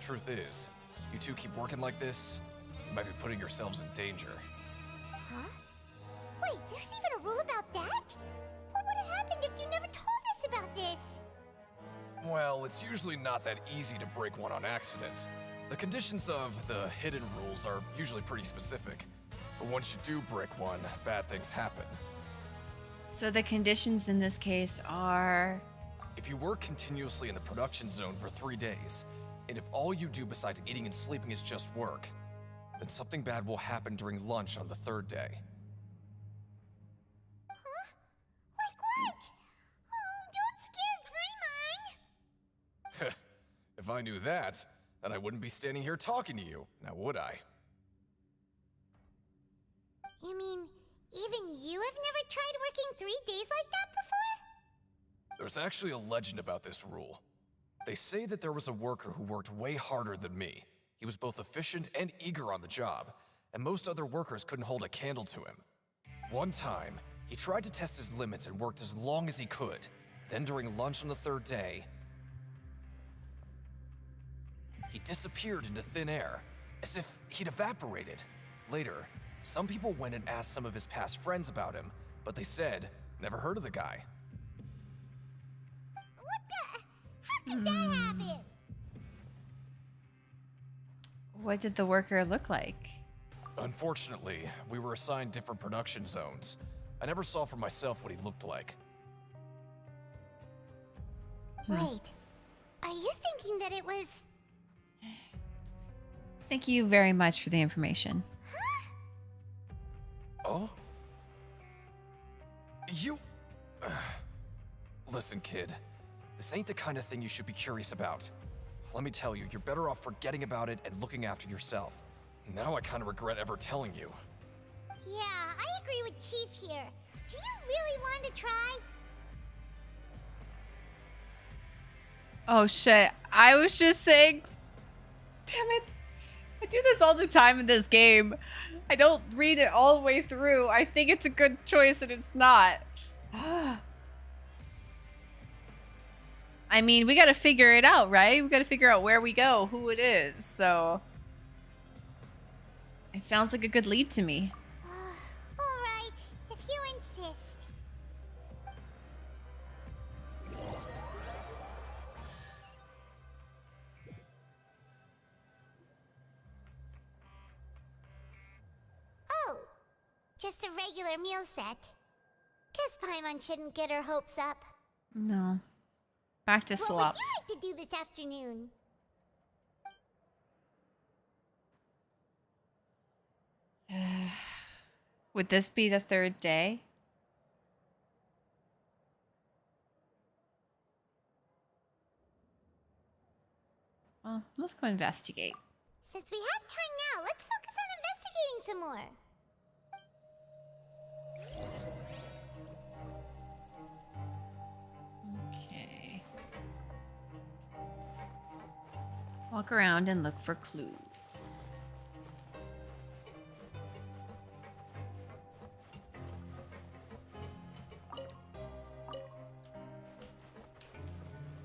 Truth is, you two keep working like this, you might be putting yourselves in danger. Huh? Wait, there's even a rule about that? What would have happened if you never told us about this? Well, it's usually not that easy to break one on accident. The conditions of the hidden rules are usually pretty specific. But once you do break one, bad things happen. So the conditions in this case are... If you work continuously in the production zone for 3 days, and if all you do besides eating and sleeping is just work, then something bad will happen during lunch on the 3rd day. Huh? Like what? Oh, don't scare Paimon! If I knew that, then I wouldn't be standing here talking to you, now would I? You mean, even you have never tried working 3 days like that before? There's actually a legend about this rule. They say that there was a worker who worked way harder than me. He was both efficient and eager on the job, and most other workers couldn't hold a candle to him. One time, he tried to test his limits and worked as long as he could. Then during lunch on the 3rd day, he disappeared into thin air, as if he'd evaporated. Later, some people went and asked some of his past friends about him, but they said, never heard of the guy. What the? How could that happen? What did the worker look like? Unfortunately, we were assigned different production zones. I never saw for myself what he looked like. Wait, are you thinking that it was... Thank you very much for the information. Oh? You... Listen, kid. This ain't the kind of thing you should be curious about. Let me tell you, you're better off forgetting about it and looking after yourself. Now I kind of regret ever telling you. Yeah, I agree with Chief here. Do you really want to try? Oh shit. I was just saying... Damn it. I do this all the time in this game. I don't read it all the way through. I think it's a good choice and it's not. I mean, we gotta figure it out, right? We gotta figure out where we go, who it is, so... It sounds like a good lead to me. Alright, if you insist. Oh, just a regular meal set. Guess Paimon shouldn't get her hopes up. No. Back to What slop. would you like to do this afternoon? Would this be the 3rd day? Well, let's go investigate. Since we have time now, let's focus on investigating some more. Okay. Walk around and look for clues.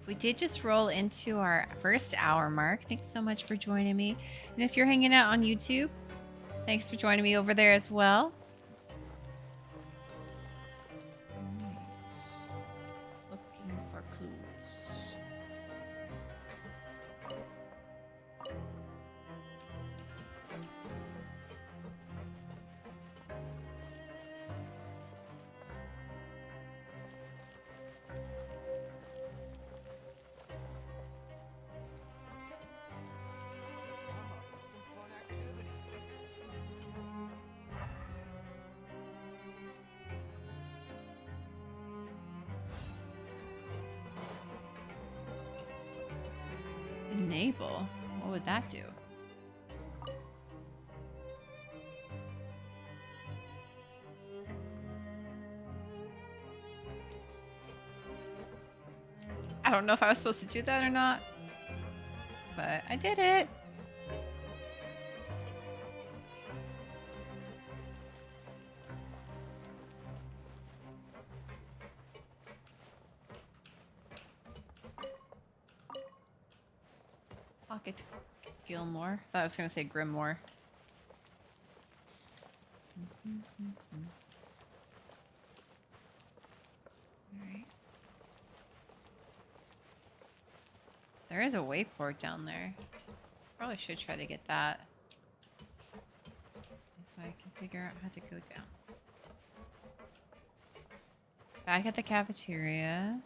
We did just roll into our first hour mark. Thanks so much for joining me. And if you're hanging out on YouTube, thanks for joining me over there as well. Looking for clues. Enable? What would that do? I don't know if I was supposed to do that or not, but I did it. Pocket Gilmore. Thought I was gonna say Grimmore. Alright. There is a wayport down there. Probably should try to get that. If I can figure out how to go down. Back at the cafeteria.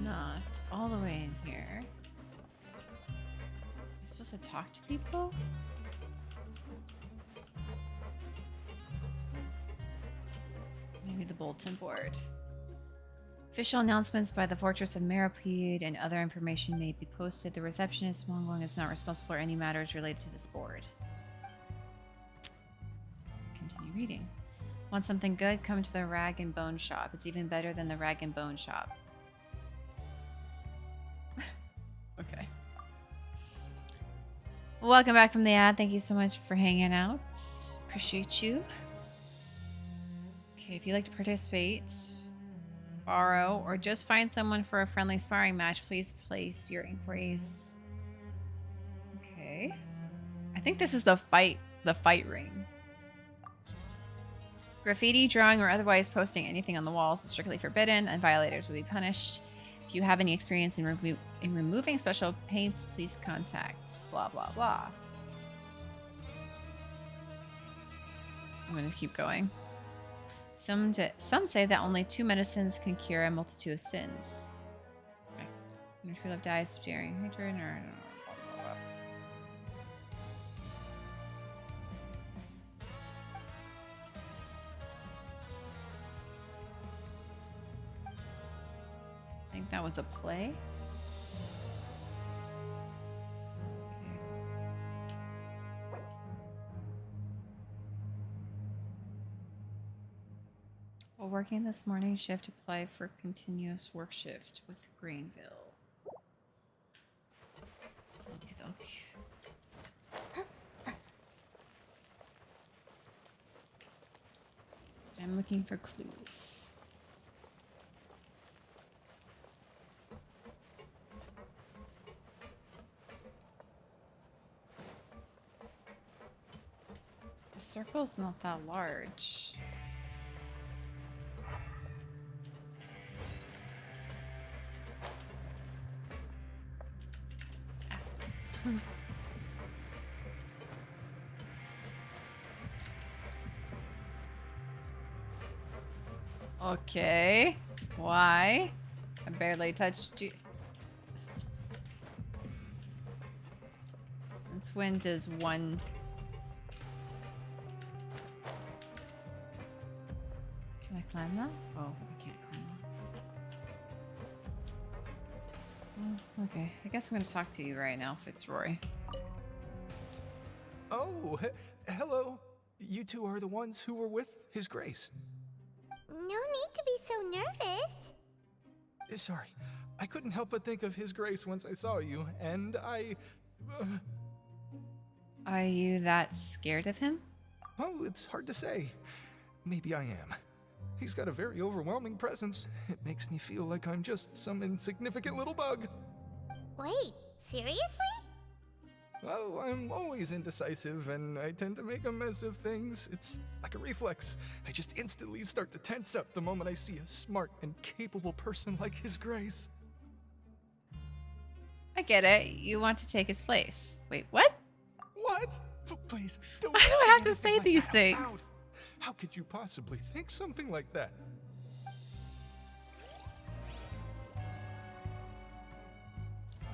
Not all the way in here. Am I supposed to talk to people? Maybe the bulletin board. Official announcements by the Fortress of Meropide and other information may be posted. The receptionist Mongwang is not responsible for any matters related to this board. Continue reading. Want something good? Come to the Rag and Bone Shop. It's even better than the Rag and Bone Shop. Okay. Welcome back from the ad. Thank you so much for hanging out. Appreciate you. Okay, if you'd like to participate, borrow, or just find someone for a friendly sparring match, please place your inquiries. Okay. I think this is the fight ring. Graffiti, drawing, or otherwise posting anything on the walls is strictly forbidden, and violators will be punished. If you have any experience in removing special paints, please contact blah, blah, blah. I'm going to keep going. Some say that only 2 medicines can cure a multitude of sins. Okay. If you love dies, staring hatred, or I don't know. I think that was a play. Okay. While working this morning shift, apply for continuous work shift with Greenville. Okey-doke. I'm looking for clues. The circle's not that large. Okay. Why? I barely touched you. Since when does one... Can I climb that? Oh, I can't climb that. Well, okay. I guess I'm going to talk to you right now, Fitzroy. Oh, hello. You two are the ones who were with His Grace. No need to be so nervous. Sorry, I couldn't help but think of His Grace once I saw you, and I... Are you that scared of him? Well, it's hard to say. Maybe I am. He's got a very overwhelming presence. It makes me feel like I'm just some insignificant little bug. Wait, seriously? Oh, I'm always indecisive, and I tend to make a mess of things. It's like a reflex. I just instantly start to tense up the moment I see a smart and capable person like His Grace. I get it. You want to take his place. Wait, what? What? Please, don't Why do I have to say anything like these that things? aloud. How could you possibly think something like that?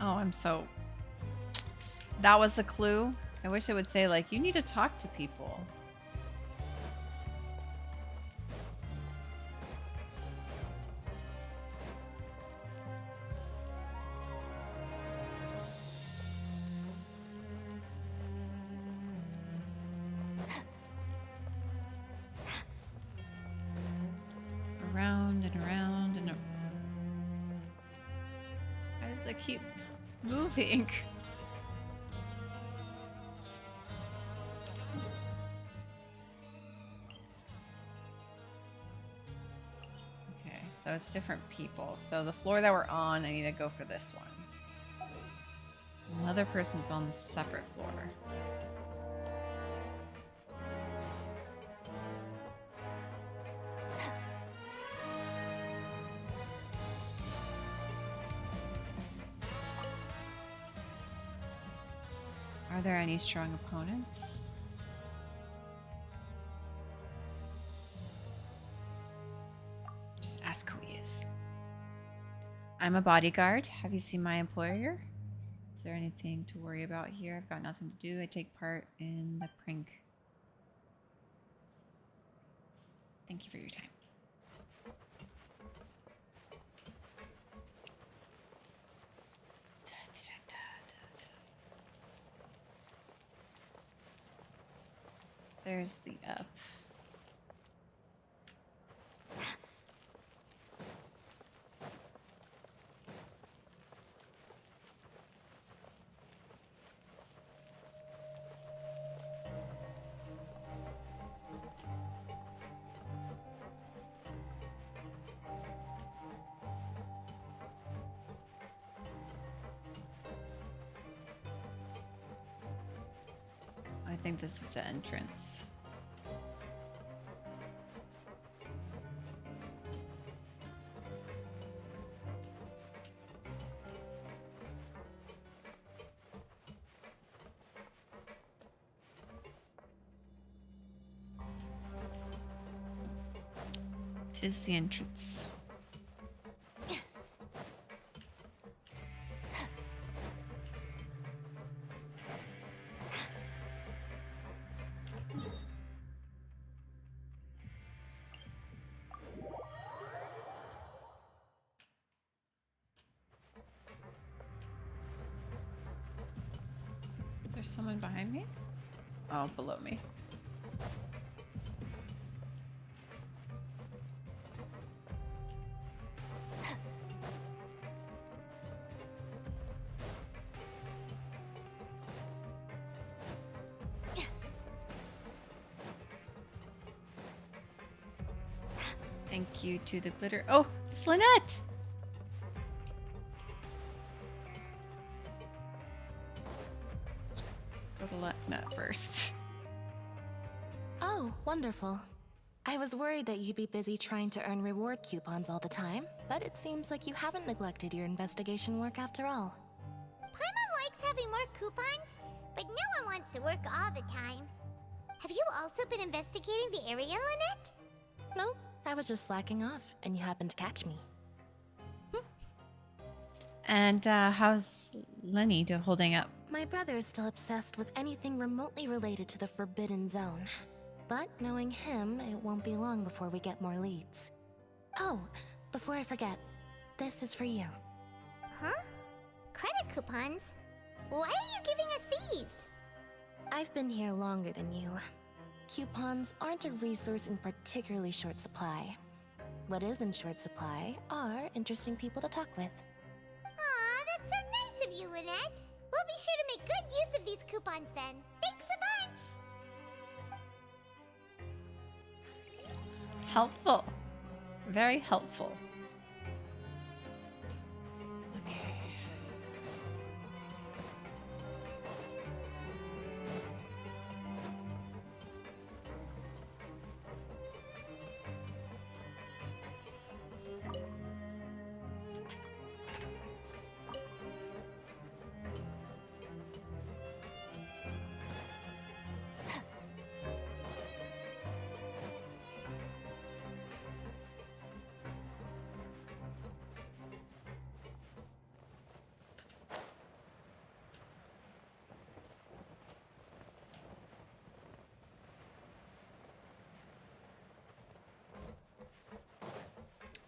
Oh, I'm so That was a clue. I wish it would say, like, you need to talk to people. Around and around and why does it keep moving? Okay, so it's different people. So the floor that we're on, I need to go for this one. Another person's on the separate floor. Are there any strong opponents? Just ask who he is. I'm a bodyguard. Have you seen my employer? Is there anything to worry about here? I've got nothing to do. I take part in the prank. Thank you for your time. There's the up. I think this is the entrance. Tis the entrance. There's someone behind me? Oh, below me. Thank you to the glitter. Oh, it's Lynette! Let's go to Lynette first. Oh, wonderful. I was worried that you'd be busy trying to earn reward coupons all the time, but it seems like you haven't neglected your investigation work after all. Paimon likes having more coupons, but no one wants to work all the time. Have you also been investigating the area, Lynette? No, I was just slacking off, and you happened to catch me. And how's Lenny holding up? My brother is still obsessed with anything remotely related to the Forbidden Zone. But knowing him, it won't be long before we get more leads. Oh, before I forget, this is for you. Huh? Credit coupons? Why are you giving us these? I've been here longer than you. Coupons aren't a resource in particularly short supply. What is in short supply are interesting people to talk with. Aw, that's so nice of you, Lynette. We'll be sure to make good use of these coupons then. Thanks a bunch! Helpful. Very helpful. Okay.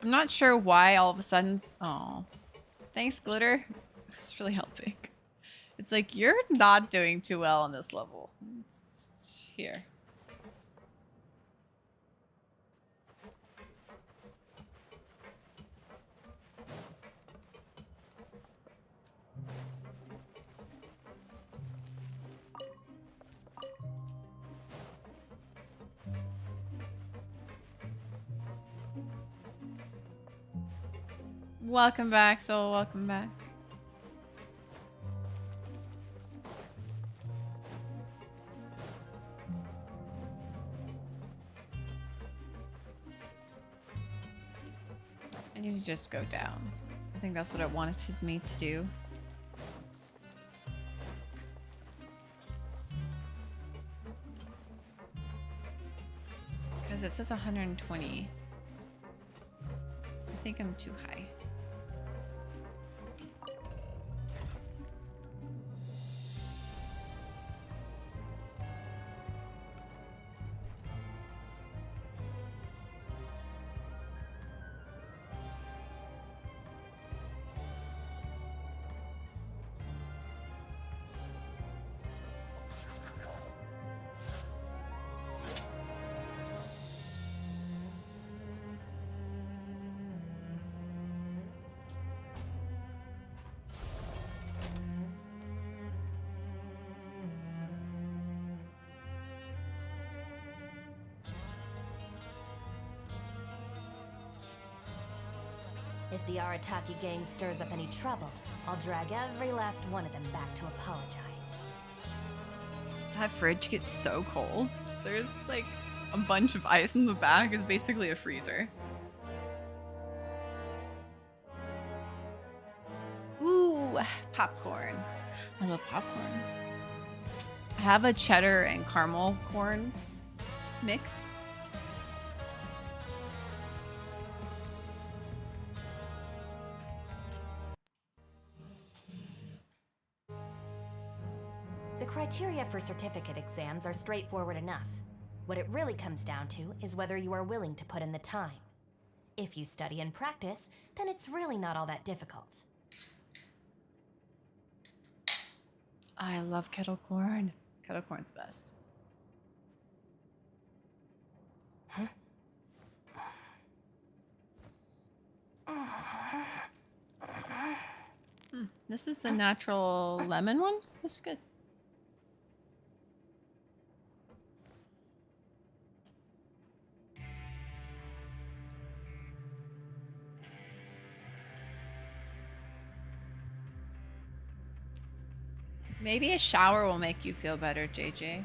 I'm not sure why all of a sudden. Oh, thanks, Glitter. It's really helping. It's like you're not doing too well on this level. It's here. Welcome back, Soul. Welcome back. I need to just go down. I think that's what it wanted me to do. Because it says 120. I think I'm too high. If the Arataki gang stirs up any trouble, I'll drag every last one of them back to apologize. That fridge gets so cold. There's like a bunch of ice in the back. It's basically a freezer. Ooh, popcorn. I love popcorn. I have a cheddar and caramel corn mix. The criteria for certificate exams are straightforward enough. What it really comes down to is whether you are willing to put in the time. If you study and practice, then it's really not all that difficult. I love kettle corn. Kettle corn's best. This is the natural lemon one. This is good. Maybe a shower will make you feel better, JJ.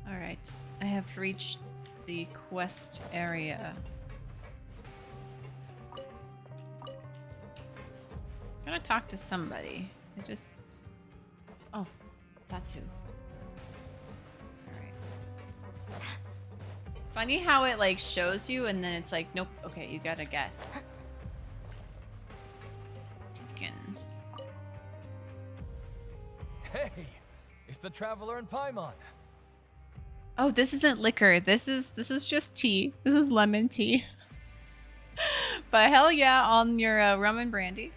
All right, I have reached the quest area. Gotta talk to somebody. I just... Oh, that's who. Alright. Funny how it like shows you and then it's like, nope, okay, you gotta guess. Chicken. Hey, it's the Traveler and Paimon. Oh, this isn't liquor. This is just tea. This is lemon tea. But hell yeah, on your rum and brandy.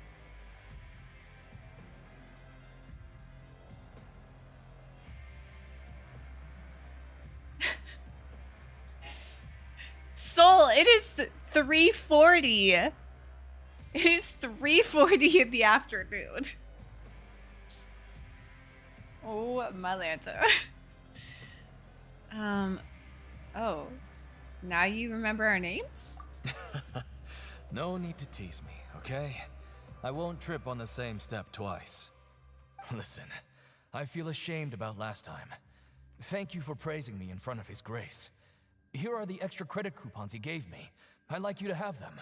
Soul, it is 3:40. It is 3:40 in the afternoon. Oh, my Lanta. Oh. Now you remember our names? No need to tease me, okay? I won't trip on the same step twice. Listen, I feel ashamed about last time. Thank you for praising me in front of His Grace. Here are the extra credit coupons he gave me. I'd like you to have them.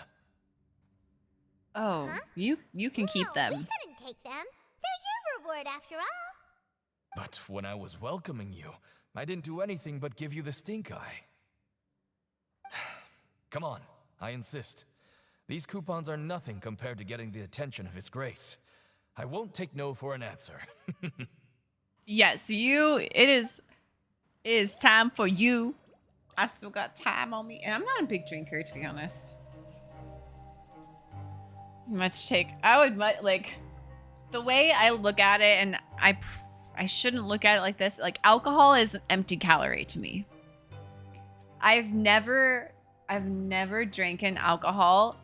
Oh, you can keep No, them. we couldn't take them. They're your reward after all. But when I was welcoming you, I didn't do anything but give you the stink eye. Come on, I insist. These coupons are nothing compared to getting the attention of His Grace. I won't take no for an answer. Yes, it is time for you. I still got time on me. And I'm not a big drinker, to be honest. I would like, the way I look at it, and I shouldn't look at it like this. Like, alcohol is empty calorie to me. I've never drinking alcohol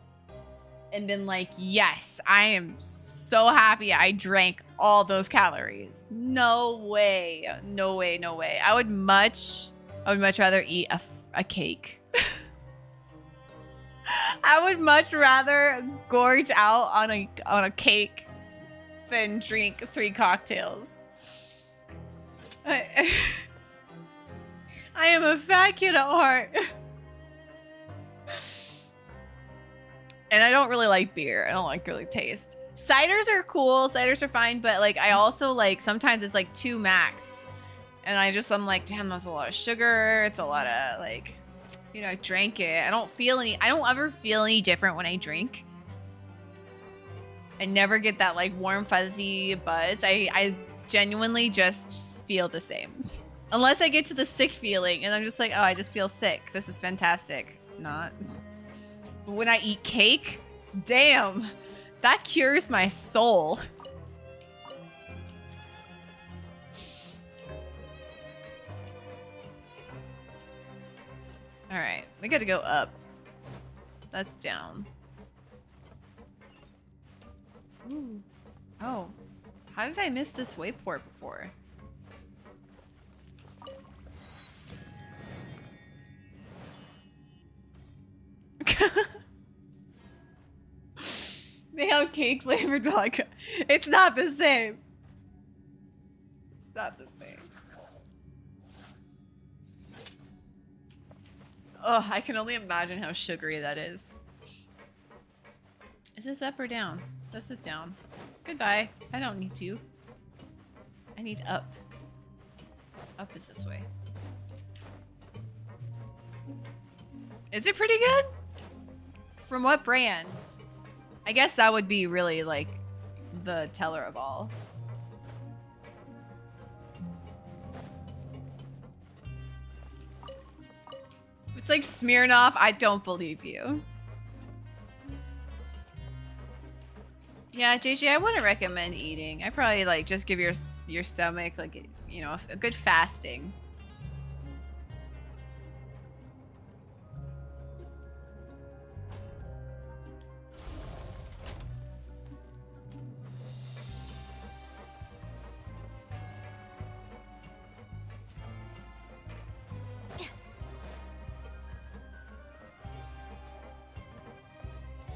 and been like, yes, I am so happy I drank all those calories. No way. No way, no way. I would much rather eat a cake. I would much rather gorge out on a cake than drink 3 cocktails. I am a fat kid at heart. And I don't really like beer. I don't like really taste. Ciders are cool. Ciders are fine. But like, I also like, sometimes it's like 2 max. And I'm like, damn, that's a lot of sugar. It's a lot of like, you know, I drank it. I don't ever feel any different when I drink. I never get that like warm, fuzzy buzz. I genuinely just feel the same. Unless I get to the sick feeling and I'm just like, oh, I just feel sick. This is fantastic. Not. But when I eat cake, damn, that cures my soul. All right, we gotta go up. That's down. Ooh. Oh, how did I miss this wayport before? They have cake flavored vodka. It's not the same. It's not the same. Oh, I can only imagine how sugary that is. Is this up or down? This is down. Goodbye. I don't need you. I need up. Up is this way. Is it pretty good? From what brands? I guess that would be really like the teller of all. It's like Smirnoff. I don't believe you. Yeah, JJ, I wouldn't recommend eating. I probably like just give your stomach like, you know, a good fasting.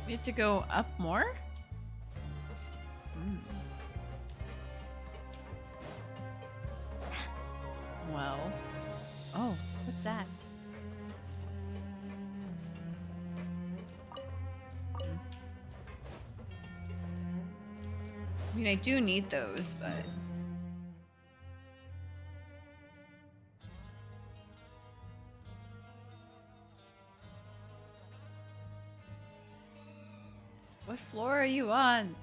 We have to go up more? Well. Oh, what's that? I mean, I do need those, but... What floor are you on?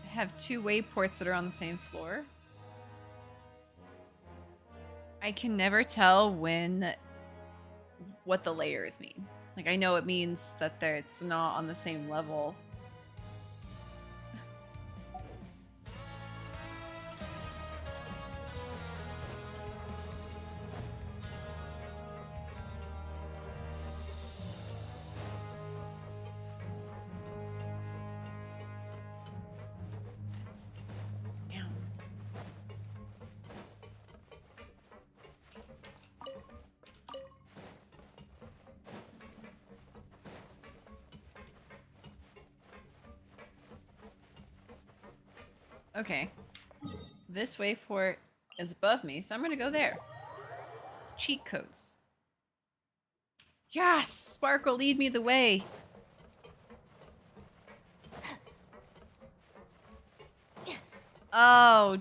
I have 2 wayports that are on the same floor. I can never tell what the layers mean. Like, I know it means that it's not on the same level. Down. Okay. This wayport is above me, so I'm gonna go there. Cheat codes. Yes! Sparkle, lead me the way. Oh,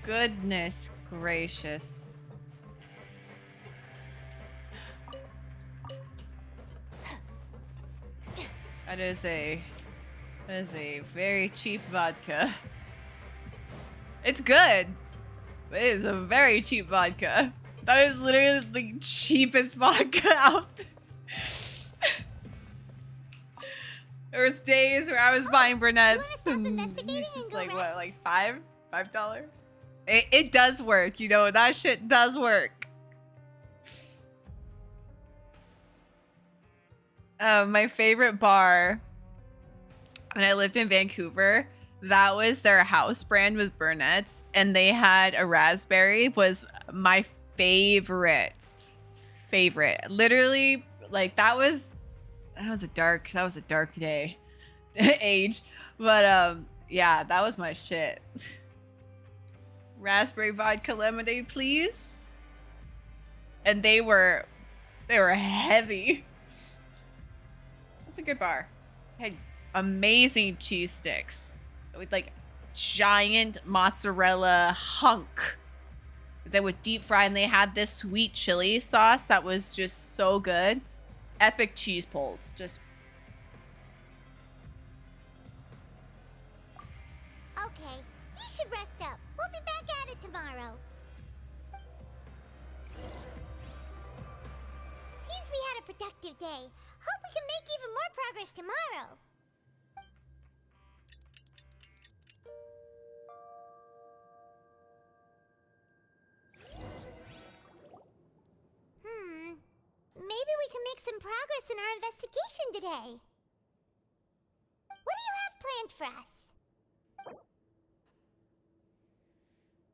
goodness gracious. That is a very cheap vodka. It's good. But it is a very cheap vodka. That is literally the cheapest vodka out there. There was days where I was buying brunettes and it's just like what, like $5? It does work, you know, that shit does work. My favorite bar when I lived in Vancouver, that was their house brand was Burnett's, and they had a raspberry was my favorite. Literally, like that was a dark day age, but yeah, that was my shit. Raspberry vodka lemonade, please. And they were heavy. That's a good bar. Had amazing cheese sticks with like giant mozzarella hunk that was deep fried, and they had this sweet chili sauce that was just so good. Epic cheese pulls. Just Okay, you should rest up. We'll be back at it tomorrow. Seems we had a productive day. Hope we can make even more progress tomorrow. Maybe we can make some progress in our investigation today. What do you have planned for us?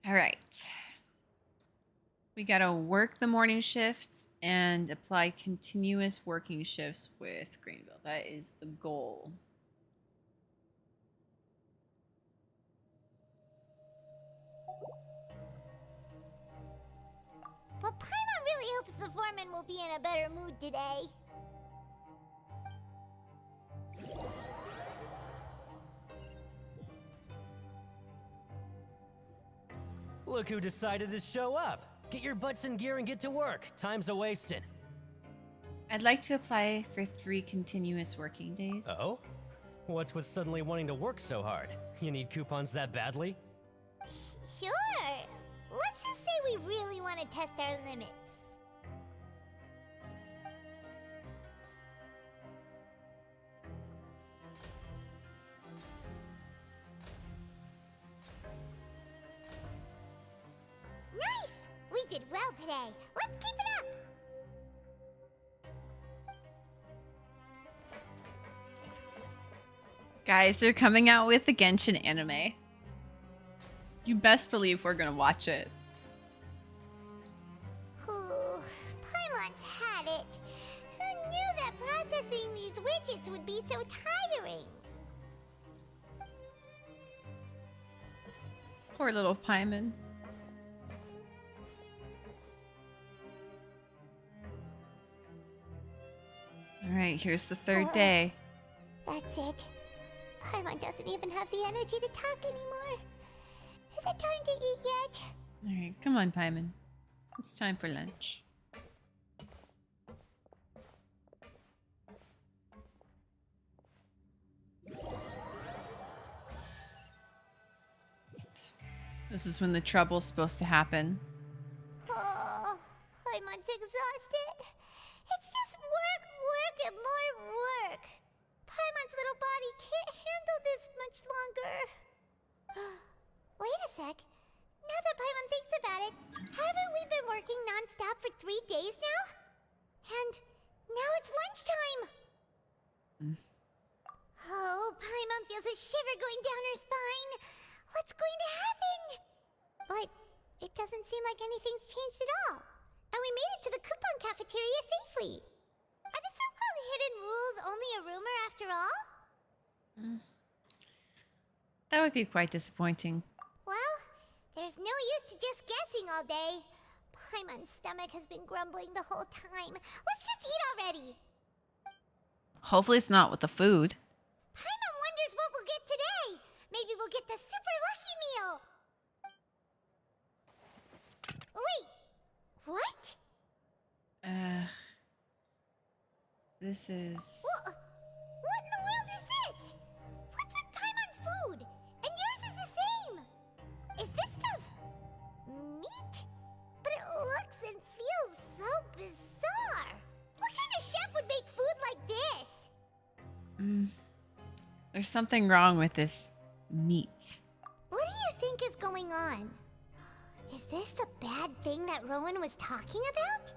all right. We gotta work the morning shifts and apply continuous working shifts with Greenville. That is the goal. Well, Paimon really hopes the foreman will be in a better mood today. Look who decided to show up. Get your butts in gear and get to work. Time's a wasting. I'd like to apply for 3 continuous working days. Oh? What's with suddenly wanting to work so hard? You need coupons that badly? Sure. Let's just say we really want to test our limits. Nice! We did well today. Let's keep it up! Guys, they're coming out with the Genshin anime. You best believe we're gonna watch it. Paimon's had it. Who knew that processing these widgets would be so tiring? Poor little Paimon. Alright, here's the 3rd day. That's it. Paimon doesn't even have the energy to talk anymore. Is it time to eat yet? Alright, come on, Paimon. It's time for lunch. This is when the trouble's supposed to happen. Oh, Paimon's exhausted. It's just work, work, and more work. Paimon's little body can't handle this much longer. Wait a sec. Now that Paimon thinks about it, haven't we been working non-stop for 3 days now? And now it's lunchtime. Oh, Paimon feels a shiver going down her spine. What's going to happen? But it doesn't seem like anything's changed at all. And we made it to the coupon cafeteria safely. Are the so-called hidden rules only a rumor after all? That would be quite disappointing. Well, there's no use to just guessing all day. Paimon's stomach has been grumbling the whole time. Let's just eat already. Hopefully it's not with the food. Paimon wonders what we'll get today. Maybe we'll get the super lucky meal. Wait, what? This is... What in the There's something wrong with this meat. What do you think is going on? Is this the bad thing that Rowan was talking about?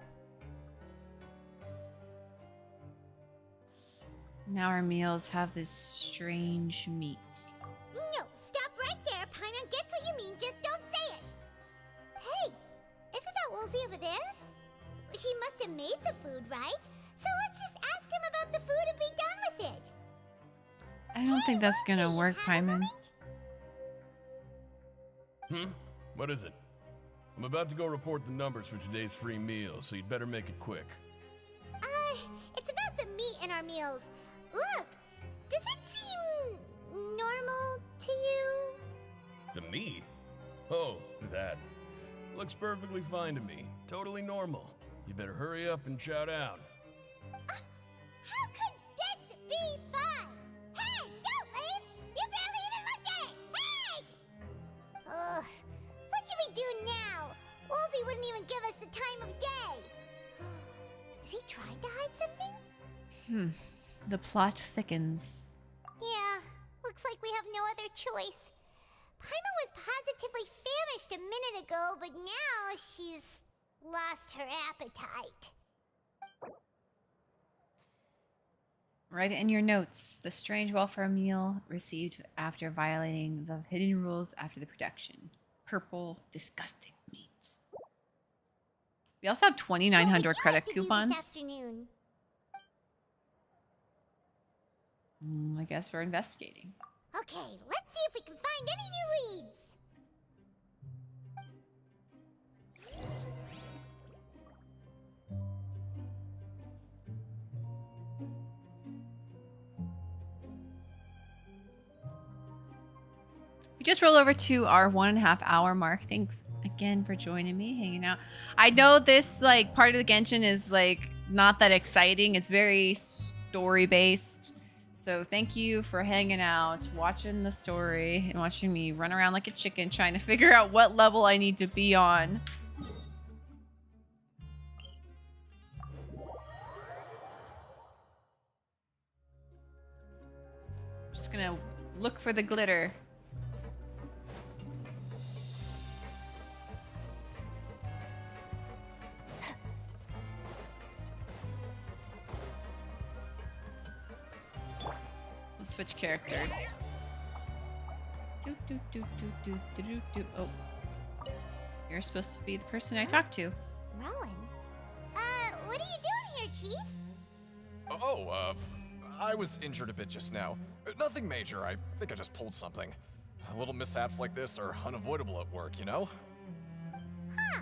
Now our meals have this strange meat. No, stop right there. Paimon gets what you mean, just don't say it. Hey, isn't that Woolsey over there? He must have made the food, right? So let's just ask him about the food and be done with it. I don't think that's gonna Woolsey, work, have a Paimon. moment? What is it? I'm about to go report the numbers for today's free meal, so you'd better make it quick. It's about the meat in our meals. Look, does it seem normal to you? The meat? Oh, that. Looks perfectly fine to me. Totally normal. You better hurry up and chow down. How could this be fun? Hey, don't leave! You barely even looked at it! Hey! Ugh, what should we do now? Woolsey wouldn't even give us the time of day. Is he trying to hide something? The plot thickens. Yeah, looks like we have no other choice. Paimon was positively famished a minute ago, but now she's lost her appetite. Write it in your notes. The strange welfare meal received after violating the hidden rules after the production. Purple, disgusting meat. We also have 2,900 credit coupons. This afternoon. I guess we're investigating. Okay, let's see if we can find any new leads. We just roll over to our 1.5 hour mark. Thanks again for joining me, hanging out. I know this like part of the Genshin is like not that exciting. It's very story based. So thank you for hanging out, watching the story, and watching me run around like a chicken trying to figure out what level I need to be on. Just gonna look for the glitter. Let's switch characters. Oh. You're supposed to be the person I talked to. Rowan? What are you doing here, Chief? I was injured a bit just now. Nothing major, I think I just pulled something. Little mishaps like this are unavoidable at work, you know? Huh.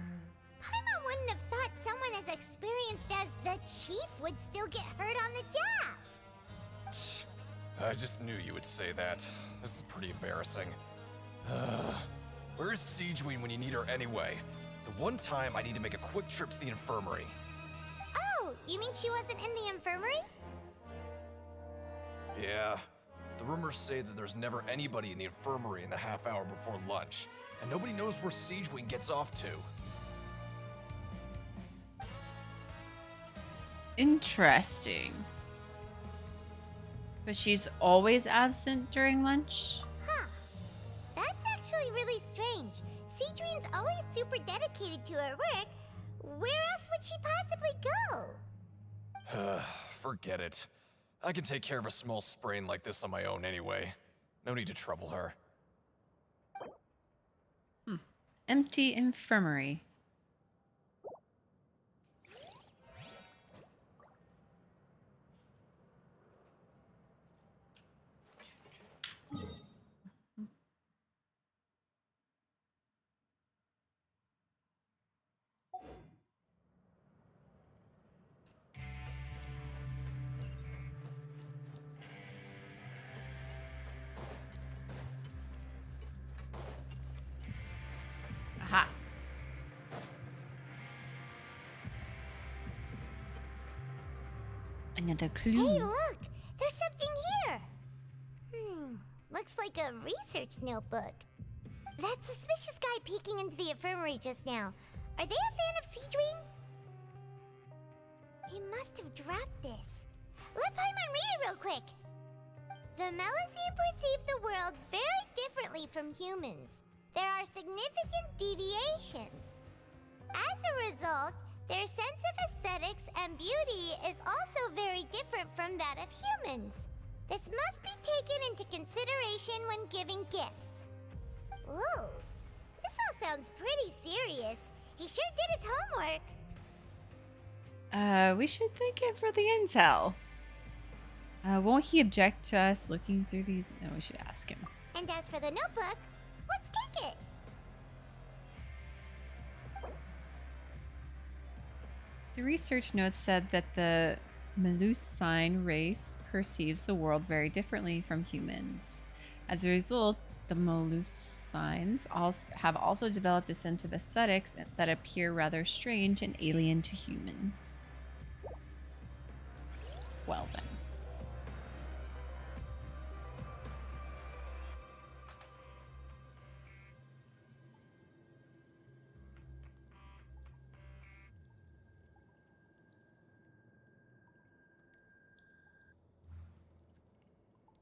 Paimon wouldn't have thought someone as experienced as the Chief would still get hurt on the job. I just knew you would say that. This is pretty embarrassing. Where's Siegeween when you need her anyway? The one time I need to make a quick trip to the infirmary. Oh, you mean she wasn't in the infirmary? Yeah. The rumors say that there's never anybody in the infirmary in the half hour before lunch, and nobody knows where Siegeween gets off to. Interesting. But she's always absent during lunch? Huh. That's actually really strange. Siegeween's always super dedicated to her work. Where else would she possibly go? Forget it. I can take care of a small sprain like this on my own anyway. No need to trouble her. Empty infirmary. Aha. Another clue. Hey, look! There's something here! Looks like a research notebook. That suspicious guy peeking into the infirmary just now. Are they a fan of Siegeween? He must have dropped this. Let Paimon read it real quick. The Melusine perceive the world very differently from humans. There are significant deviations. As a result, their sense of aesthetics and beauty is also very different from that of humans. This must be taken into consideration when giving gifts. Ooh, this all sounds pretty serious. He sure did his homework. We should thank him for the intel. Won't he object to us looking through these? No, we should ask him. And as for the notebook, let's take it. The research notes said that the Melusine race perceives the world very differently from humans. As a result, the Melusines have also developed a sense of aesthetics that appear rather strange and alien to human. Well then.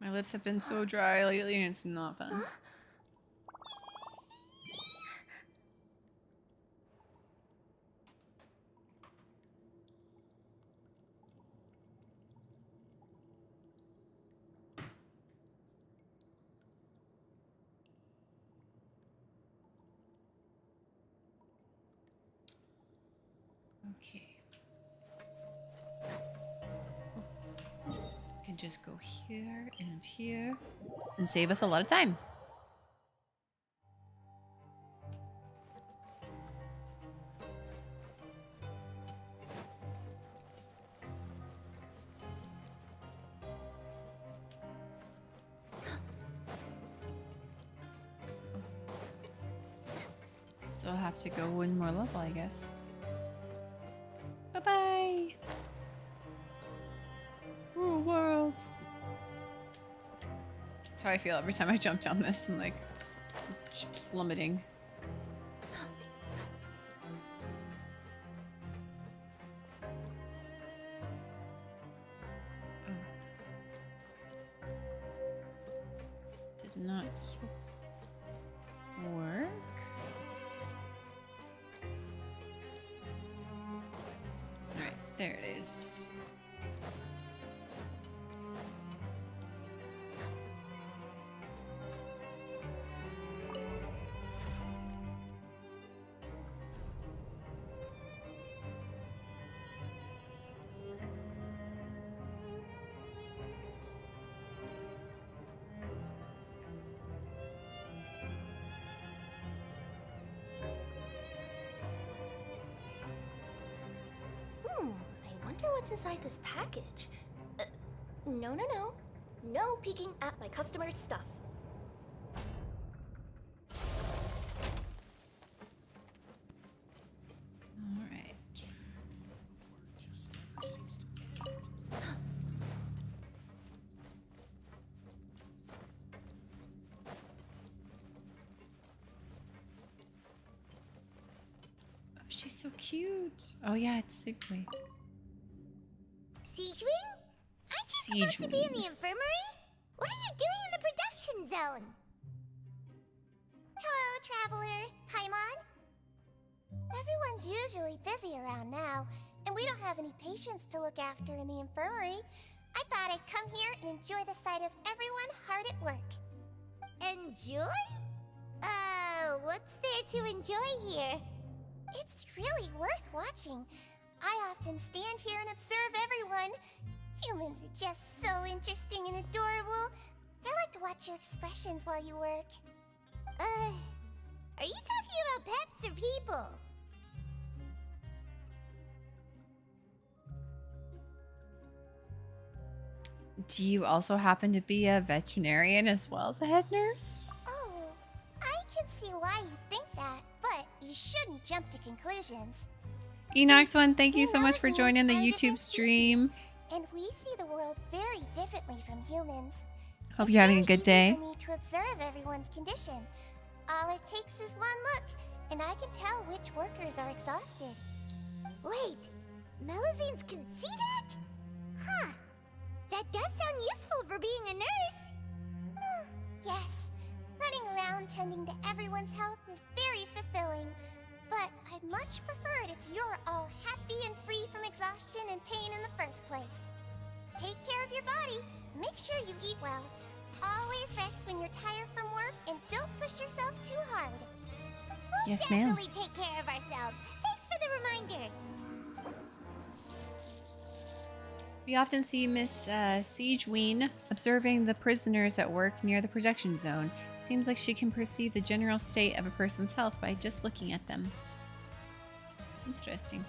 My lips have been so dry lately and it's not fun. Okay. Can just go here and save us a lot of time. Still have to go one more level, I guess. Bye-bye. Ooh, world. That's how I feel every time I jump down this. I'm like, just plummeting. Oh. Did not work. Alright, there it is. I wonder what's inside this package. No. No peeking at my customer's stuff. All right. Oh, she's so cute. Oh yeah, it's Sigley. Siegewing? Aren't you supposed to be in the infirmary? What are you doing in the production zone? Hello, traveler. Paimon? Everyone's usually busy around now, and we don't have any patients to look after in the infirmary. I thought I'd come here and enjoy the sight of everyone hard at work. Enjoy? What's there to enjoy here? It's really worth watching. I often stand here and observe everyone. Humans are just so interesting and adorable. I like to watch your expressions while you work. Are you talking about pets or people? Do you also happen to be a veterinarian as well as a head nurse? Oh, I can see why you think that, but you shouldn't jump to conclusions. Enox1, thank you so much for joining the YouTube stream. And we see the world very differently from humans. Hope you're having a good day. It's very easy for me to observe everyone's condition. All it takes is one look, and I can tell which workers are exhausted. Wait, Melusines can see that? Huh. That does sound useful for being a nurse. tending to everyone's health is very fulfilling. But I'd much prefer it if you're all happy and free from exhaustion and pain in the first place. Take care of your body, make sure you eat well. Always rest when you're tired from work, and don't push yourself too hard. We'll Yes, ma'am. definitely take care of ourselves. Thanks for the reminder. We often see Miss Siegeween observing the prisoners at work near the projection zone. It seems like she can perceive the general state of a person's health by just looking at them. Interesting.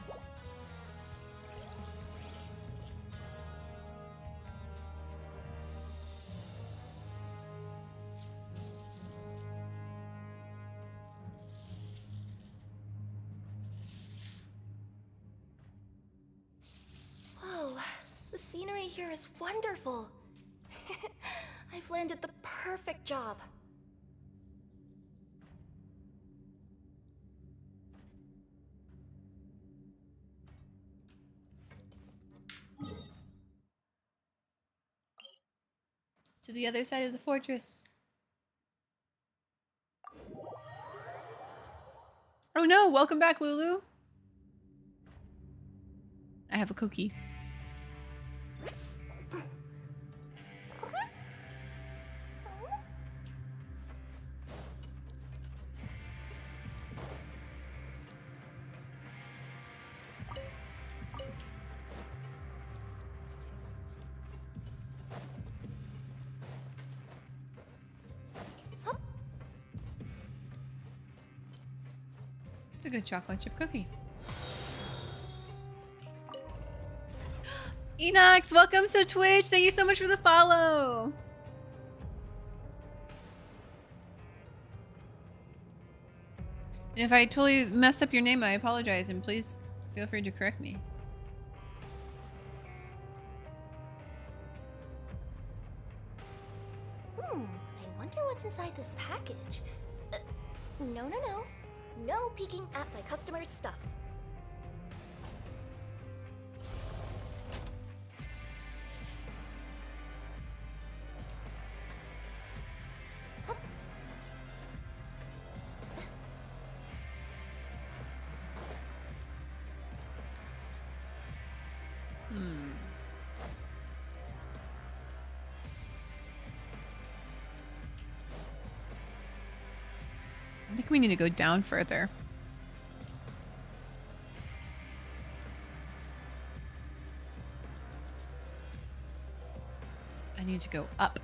Whoa, the scenery here is wonderful. I've landed the perfect job. To the other side of the fortress. Oh no, welcome back, Lulu. I have a cookie. It's a good chocolate chip cookie. Enox, welcome to Twitch. Thank you so much for the follow. And if I totally messed up your name, I apologize, and please feel free to correct me. I wonder what's inside this package. No. No peeking at my customers' stuff. I think we need to go down further. I need to go up.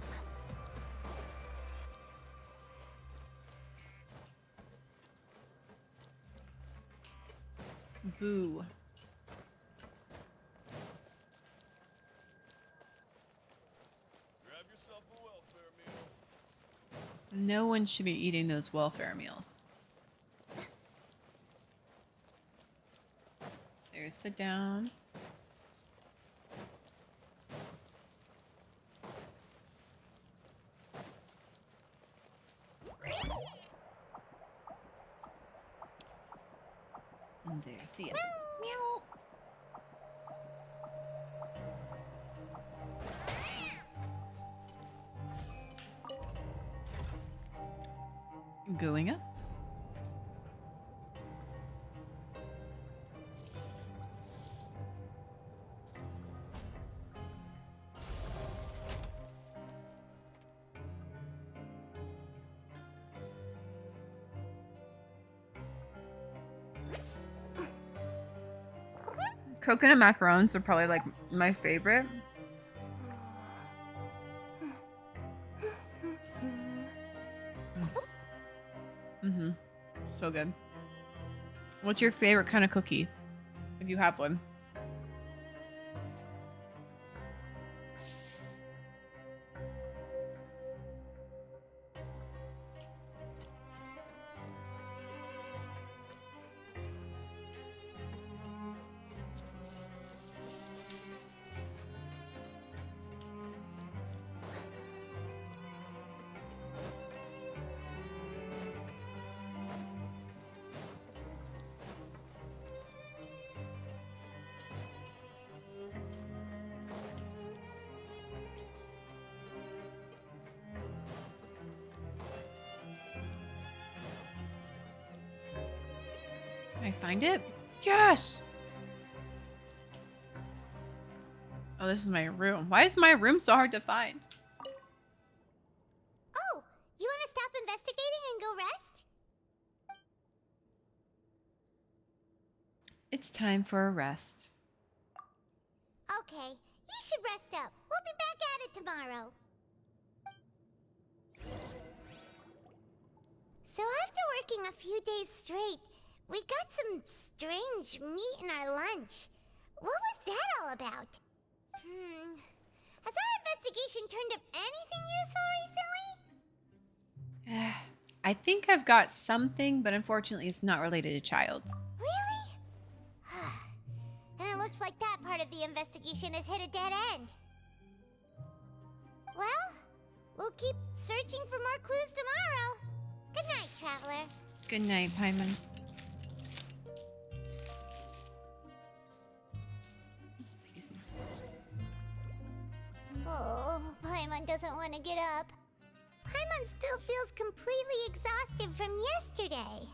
Boo. Grab yourself a welfare meal. No one should be eating those welfare meals. There's the down. And there's the other. Meow. Going up. Coconut macarons are probably like my favorite. Mm-hmm. So good. What's your favorite kind of cookie? If you have one. Can I find it? Yes! Oh, this is my room. Why is my room so hard to find? Oh, you want to stop investigating and go rest? It's time for a rest. Okay, you should rest up. We'll be back at it tomorrow. So after working a few days straight, we got some strange meat in our lunch. What was that all about? Has our investigation turned up anything useful recently? I think I've got something, but unfortunately it's not related to child. Really? Then it looks like that part of the investigation has hit a dead end. Well, we'll keep searching for more clues tomorrow. Good night, Traveler. Good night, Paimon. Excuse me. Oh, Paimon doesn't want to get up. Paimon still feels completely exhausted from yesterday.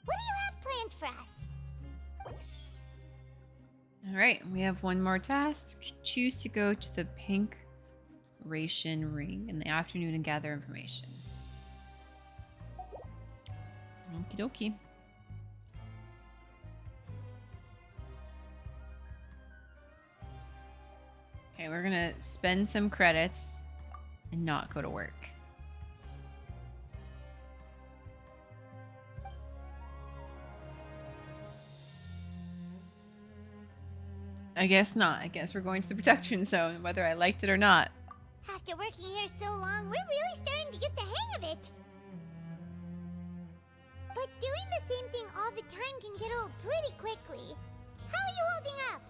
What do you have planned for us? All right, we have one more task. Choose to go to the pink ration ring in the afternoon and gather information. Okie dokie. Okay, we're gonna spend some credits and not go to work. I guess not. I guess we're going to the protection zone, whether I liked it or not. After working here so long, we're really starting to get the hang of it. But doing the same thing all the time can get old pretty quickly. How are you holding up?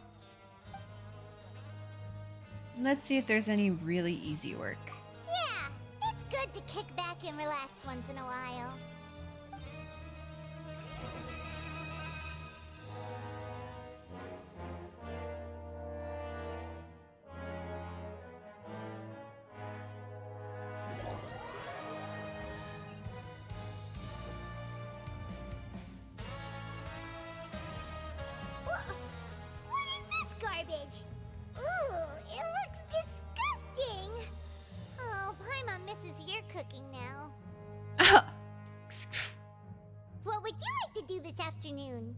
Let's see if there's any really easy work. Yeah, it's good to kick back and relax once in a while. What is this garbage? Ooh, it looks disgusting. Oh, Paimon misses your cooking now. What would you like to do this afternoon?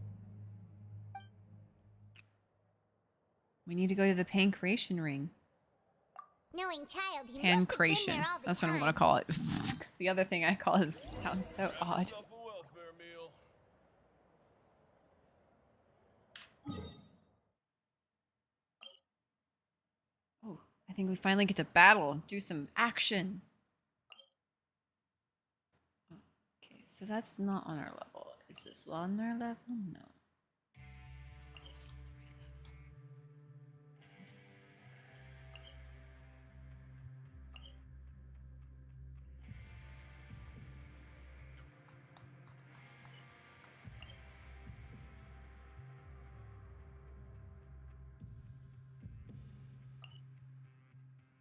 We need to go to the pancration ring. Knowing child, he must have been Pancration. there all the That's what time. I'm gonna call it. 'Cause the other thing I call it sounds so odd. Yourself a welfare meal. Oh, I think we finally get to battle. Do some action. Okay, so that's not on our level. Is this on our level? No. Is this on the right level?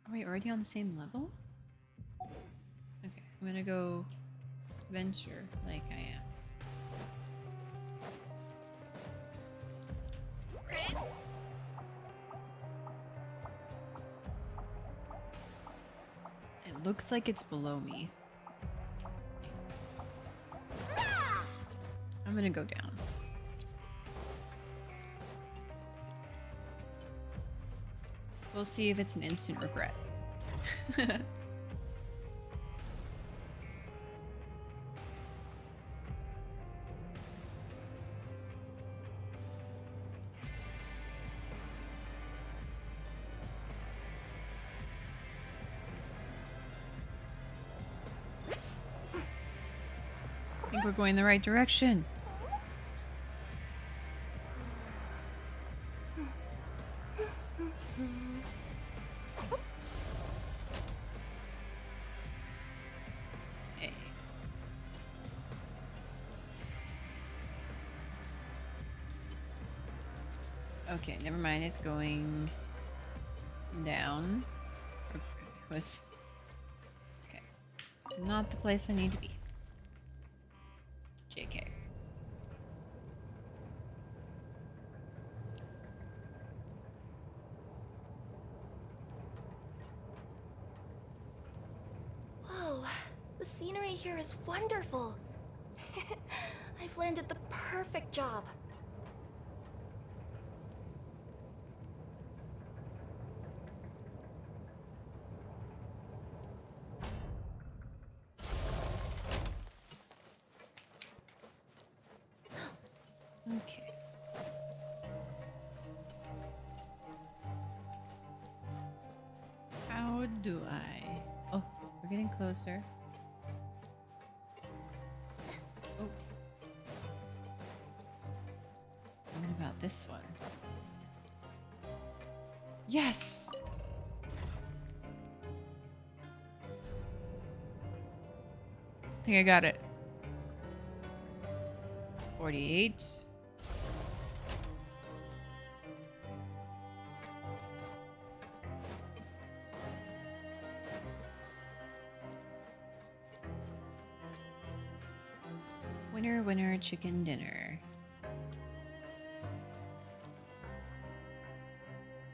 Are we already on the same level? Okay, I'm gonna go venture like I am. It looks like it's below me. I'm gonna go down. We'll see if it's an instant regret. I think we're going the right direction. Hey. Okay, never mind. It's going down. It was okay. It's not the place I need to be. JK. The scenery here is wonderful. I've landed the perfect job. Okay. How do I? Oh, we're getting closer. Oh. What about this one? Yes! I think I got it. 48. Winner, winner, chicken dinner.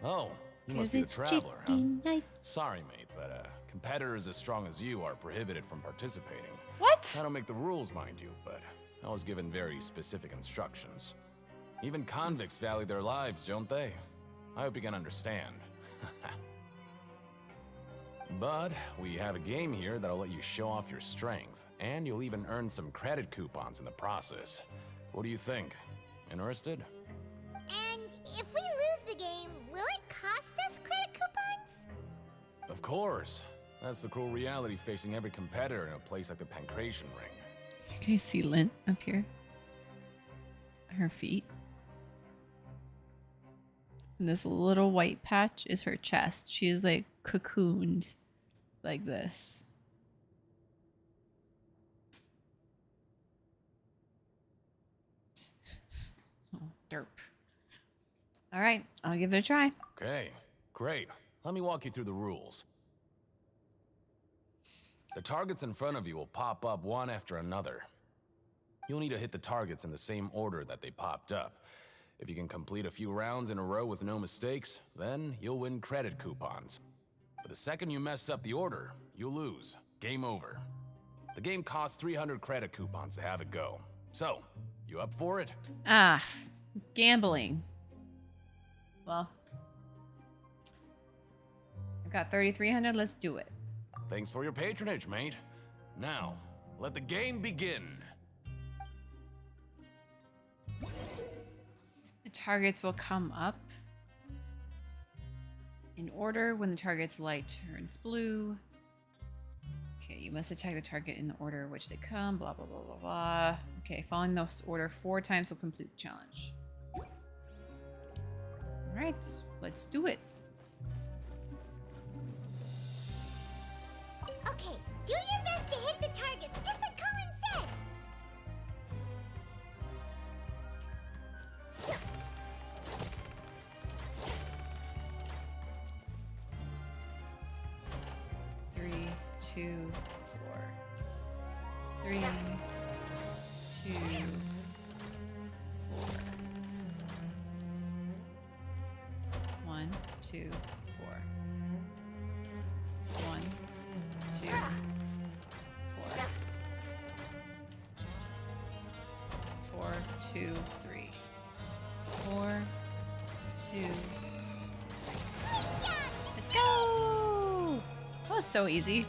Oh, you 'Cause must be the it's traveler, huh? chicken night. Sorry, mate, but competitors as strong as you are prohibited from participating. What? I don't make the rules, mind you, but I was given very specific instructions. Even convicts value their lives, don't they? I hope you can understand. But we have a game here that'll let you show off your strength, and you'll even earn some credit coupons in the process. What do you think? Interested? And if we lose the game, will it cost us credit coupons? Of course. That's the cruel reality facing every competitor in a place like the Pancration Ring. You guys see Lint up here? Her feet. And this little white patch is her chest. She is like cocooned like this. Oh, derp. All right, I'll give it a try. Okay, great. Let me walk you through the rules. The targets in front of you will pop up one after another. You'll need to hit the targets in the same order that they popped up. If you can complete a few rounds in a row with no mistakes, then you'll win credit coupons. But the second you mess up the order, you'll lose. Game over. The game costs 300 credit coupons to have it go. So, you up for it? Ah, it's gambling. Well, I've got 3,300. Let's do it. Thanks for your patronage, mate. Now, let the game begin. The targets will come up in order. When the target's light turns blue. Okay, you must attack the target in the order in which they come. Blah, blah, blah, blah, blah. Okay, following this order 4 times will complete the challenge. All right, let's do it. Okay, do your best to hit the targets, just like Colin said. Three, 2, 4. 3, 2, 4. 1, 2, 4. 1, 2, 4. 4, 2, 3. 4, 2. Let's go! That was so easy.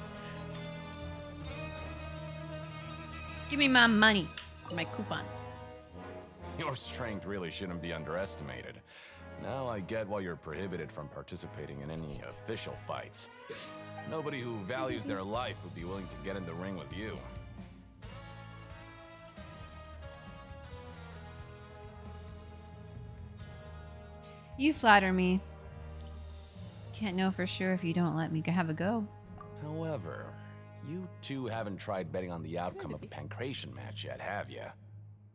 Give me my money, my coupons. Your strength really shouldn't be underestimated. Now I get why you're prohibited from participating in any official fights. Nobody who values their life would be willing to get in the ring with you. You flatter me. Can't know for sure if you don't let me have a go. However, you two haven't tried betting on the outcome of a Pancration match yet, have you?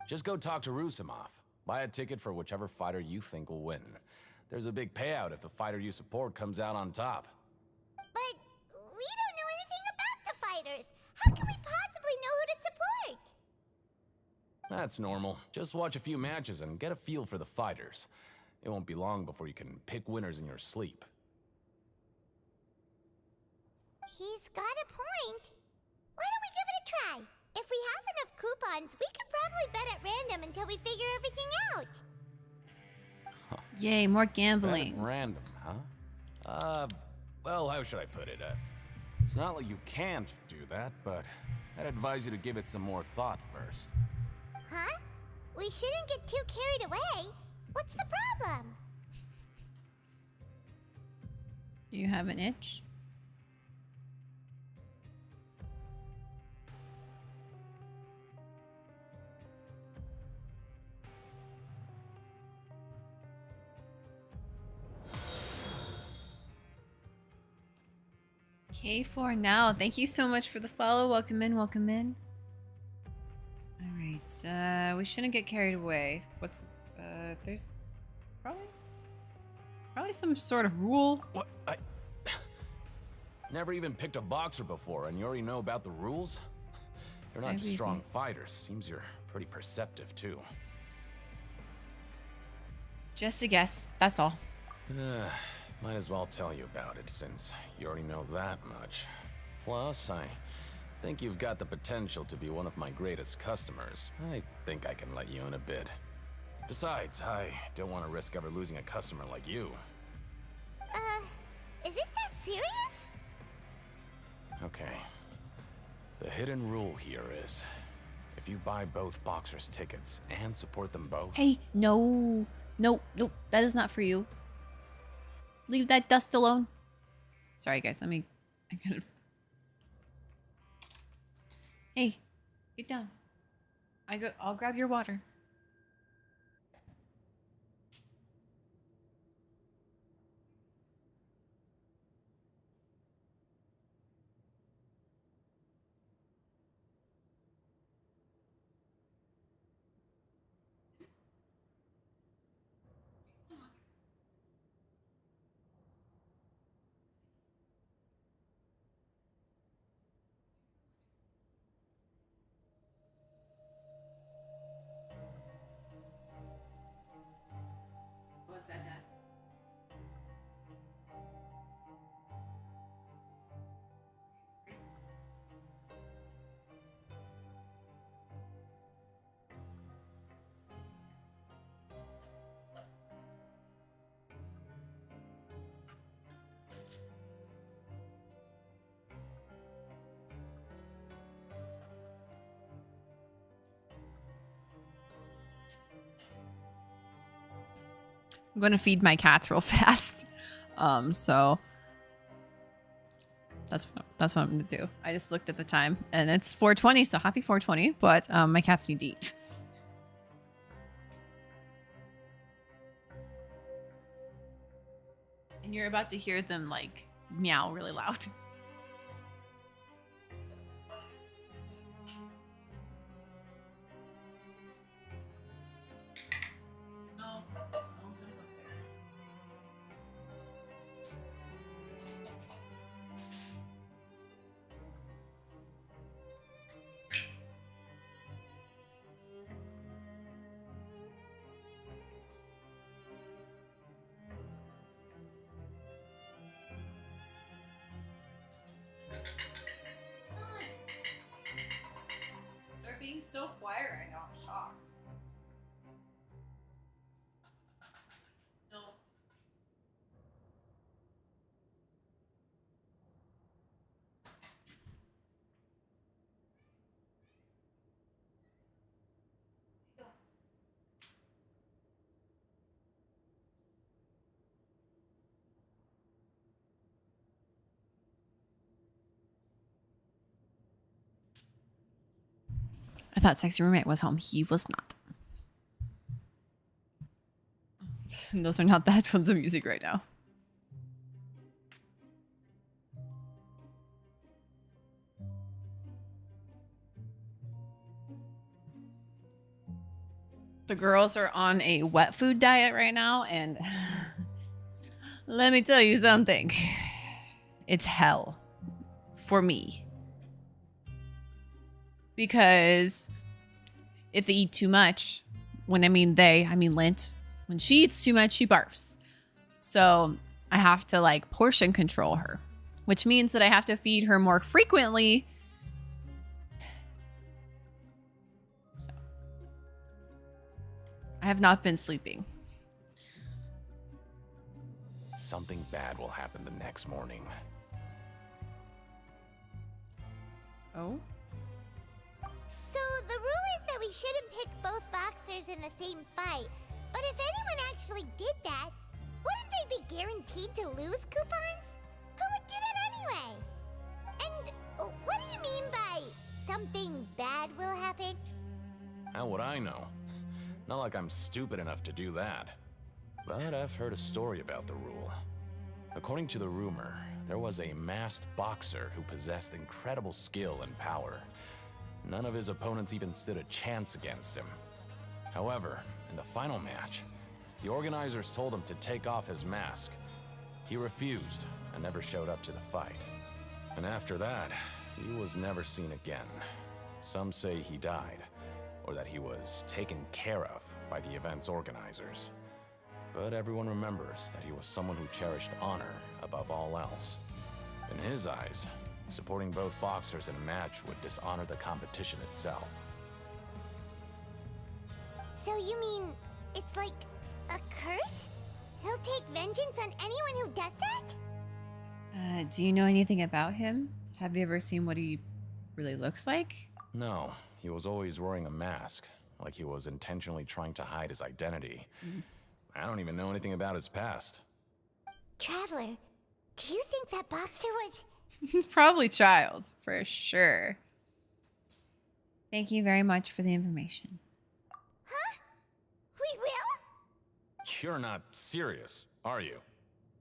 Just go talk to Rusimov. Buy a ticket for whichever fighter you think will win. There's a big payout if the fighter you support comes out on top. But we don't know anything about the fighters. How can we possibly know who to support? That's normal. Just watch a few matches and get a feel for the fighters. It won't be long before you can pick winners in your sleep. He's got a point. Why don't we give it a try? If we have enough coupons, we could probably bet at random until we figure everything out. Yay, more Bet at gambling. random, huh? Well, how should I put it? It's not like you can't do that, but I'd advise you to give it some more thought first. Huh? We shouldn't get too carried away. What's the problem? You have an itch? K4 now. Thank you so much for the follow. Welcome in, welcome in. Alright, we shouldn't get carried away. What's there's probably some sort of rule. What? I never even picked a boxer before, and you already know about the rules? You're not just strong fighters. Seems you're pretty perceptive, too. Just a guess, that's all. Might as well tell you about it, since you already know that much. Plus, I think you've got the potential to be one of my greatest customers. I think I can let you in a bit. Besides, I don't want to risk ever losing a customer like you. Is it that serious? Okay. The hidden rule here is, if you buy both boxers' tickets and support them both... Hey, no, that is not for you. Leave that dust alone. Sorry, guys. I gotta... Hey, get down. I'll grab your water. What's that, Dad? I'm gonna feed my cats real fast. So that's what I'm gonna do. I just looked at the time and it's 4:20, so happy 4:20. But my cats need to eat. And you're about to hear them like meow really loud. No. They're being so quiet right now. I'm shocked. No. I thought Sexy Roommate was home. He was not. Those are not the headphones of music right now. The girls are on a wet food diet right now, and let me tell you something. It's hell for me. Because if they eat too much, when I mean they, I mean Lint, when she eats too much, she barfs. So I have to like portion control her, which means that I have to feed her more frequently I have not been sleeping. Something bad will happen the next morning. Oh? So the rule is that we shouldn't pick both boxers in the same fight. But if anyone actually did that, wouldn't they be guaranteed to lose coupons? Who would do that anyway? And what do you mean by something bad will happen? How would I know? Not like I'm stupid enough to do that. But I've heard a story about the rule. According to the rumor, there was a masked boxer who possessed incredible skill and power. None of his opponents even stood a chance against him. However, in the final match, the organizers told him to take off his mask. He refused and never showed up to the fight. And after that, he was never seen again. Some say he died, or that he was taken care of by the event's organizers. But everyone remembers that he was someone who cherished honor above all else. In his eyes, supporting both boxers in a match would dishonor the competition itself. So you mean it's like a curse? He'll take vengeance on anyone who does that? Do you know anything about him? Have you ever seen what he really looks like? No, he was always wearing a mask, like he was intentionally trying to hide his identity. I don't even know anything about his past. Traveler, do you think that boxer was... He's probably child, for sure. Thank you very much for the information. Huh? We will? You're not serious, are you?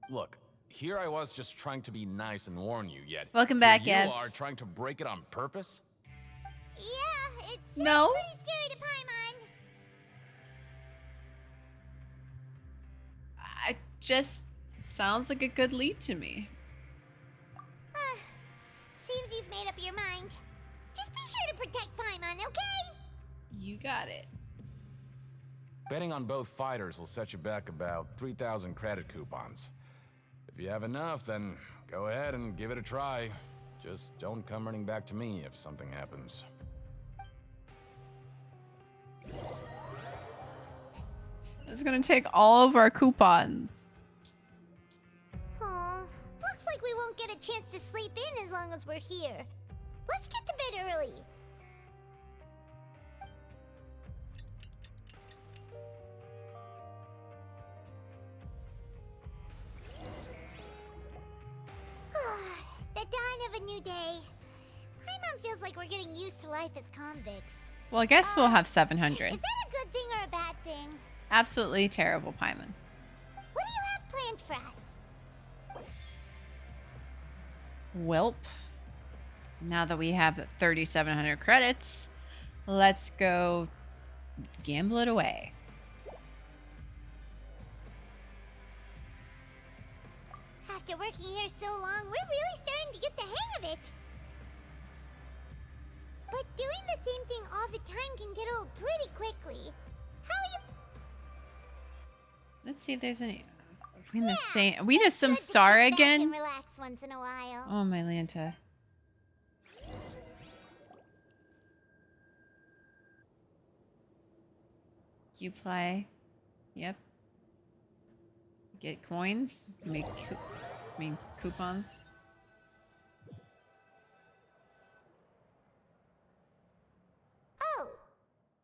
Look, here I was just trying to be nice and warn you, yet Welcome back, here you Ebbs. are trying to break it on purpose? Yeah, it's No. pretty scary to Paimon. It just sounds like a good lead to me. Seems you've made up your mind. Just be sure to protect Paimon, okay? You got it. Betting on both fighters will set you back about 3,000 credit coupons. If you have enough, then go ahead and give it a try. Just don't come running back to me if something happens. It's gonna take all of our coupons. Aw, looks like we won't get a chance to sleep in as long as we're here. Let's get to bed early. The dawn of a new day. Paimon feels like we're getting used to life as convicts. Well, I guess we'll have 700. Is that a good thing or a bad thing? Absolutely terrible, Paimon. What do you have planned for us? Welp. Now that we have 3,700 credits, let's go gamble it away. After working here so long, we're really starting to get the hang of it. But doing the same thing all the time can get old pretty quickly. How are you? Let's see if there's any. We in the same. We just Good to samsara kick back and again. relax once in a while. Oh my Lanta. Qplay. Yep. Get coins. Make coupons. Oh,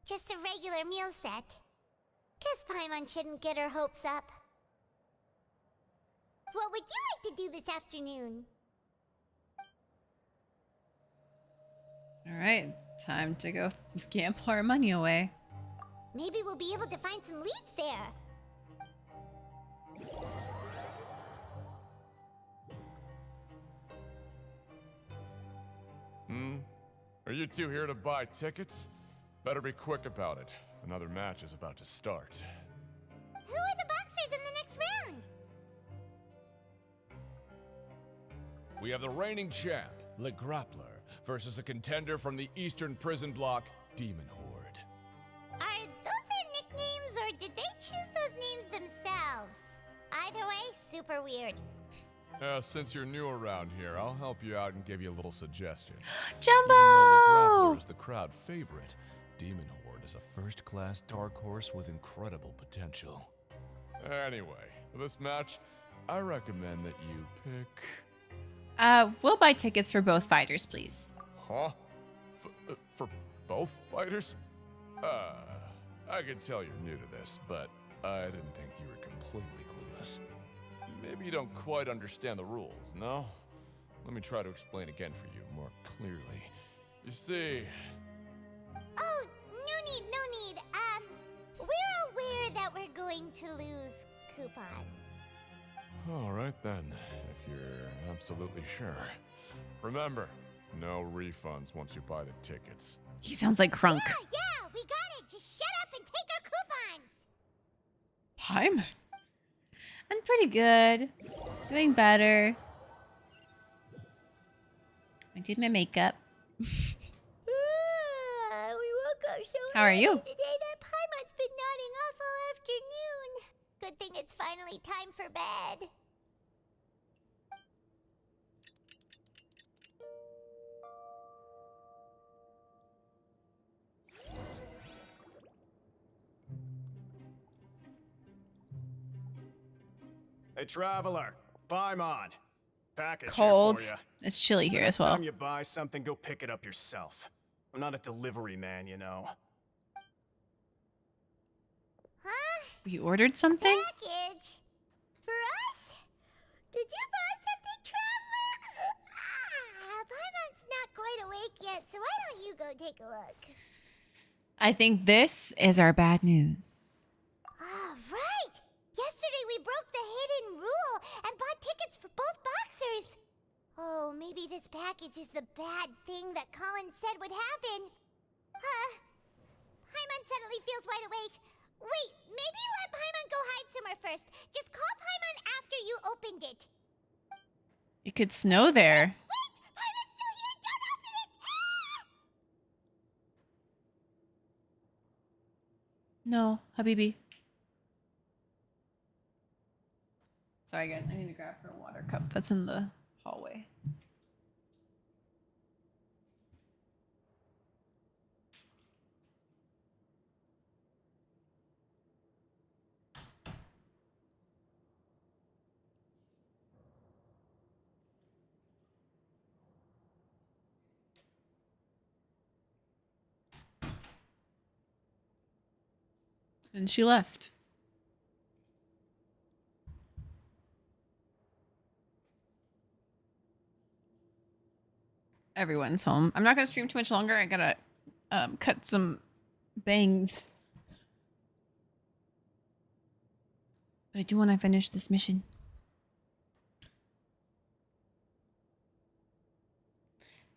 just a regular meal set. Guess Paimon shouldn't get her hopes up. What would you like to do this afternoon? All right, time to go gamble our money away. Maybe we'll be able to find some leads there. Are you two here to buy tickets? Better be quick about it. Another match is about to start. Who are the boxers in the next round? We have the reigning champ, Le Grappler, versus a contender from the Eastern Prison Block, Demon Horde. Are those their nicknames, or did they choose those names themselves? Either way, super weird. Since you're new around here, I'll help you out and give you a little suggestion. Jumbo! Even though Le Grappler is the crowd favorite, demon horde is a first-class dark horse with incredible potential. Anyway, for this match, I recommend that you pick... We'll buy tickets for both fighters, please. Huh? For both fighters? I can tell you're new to this, but I didn't think you were completely clueless. Maybe you don't quite understand the rules, no? Let me try to explain again for you more clearly. You see... Oh, no need. We're aware that we're going to lose coupons. All right then, if you're absolutely sure. Remember, no refunds once you buy the tickets. He sounds like Crunk. Yeah, we got it. Just shut up and take our coupons. I'm pretty good. Doing better. I did my makeup. We woke up so How are you? early today that Paimon's been nodding off all afternoon. Good thing it's finally time for bed. Hey, traveler, Paimon. Package Cold. here for ya. It's chilly here Next as well. time you buy something, go pick it up yourself. I'm not a delivery man, you know. Huh? You ordered something? Package? For us? Did you buy something, traveler? Paimon's not quite awake yet, so why don't you go take a look? I think this is our bad news. Ah, right! Yesterday we broke the hidden rule and bought tickets for both boxers. Oh, maybe this package is the bad thing that Colin said would happen. Paimon suddenly feels wide awake. Wait, maybe let Paimon go hide somewhere first. Just call Paimon after you opened it. It could snow there. Wait! Paimon's still here! Don't open it! No, Habibi. Sorry, guys. I need to grab her water cup. That's in the hallway. And she left. Everyone's home. I'm not gonna stream too much longer. I gotta cut some bangs. But I do want to finish this mission.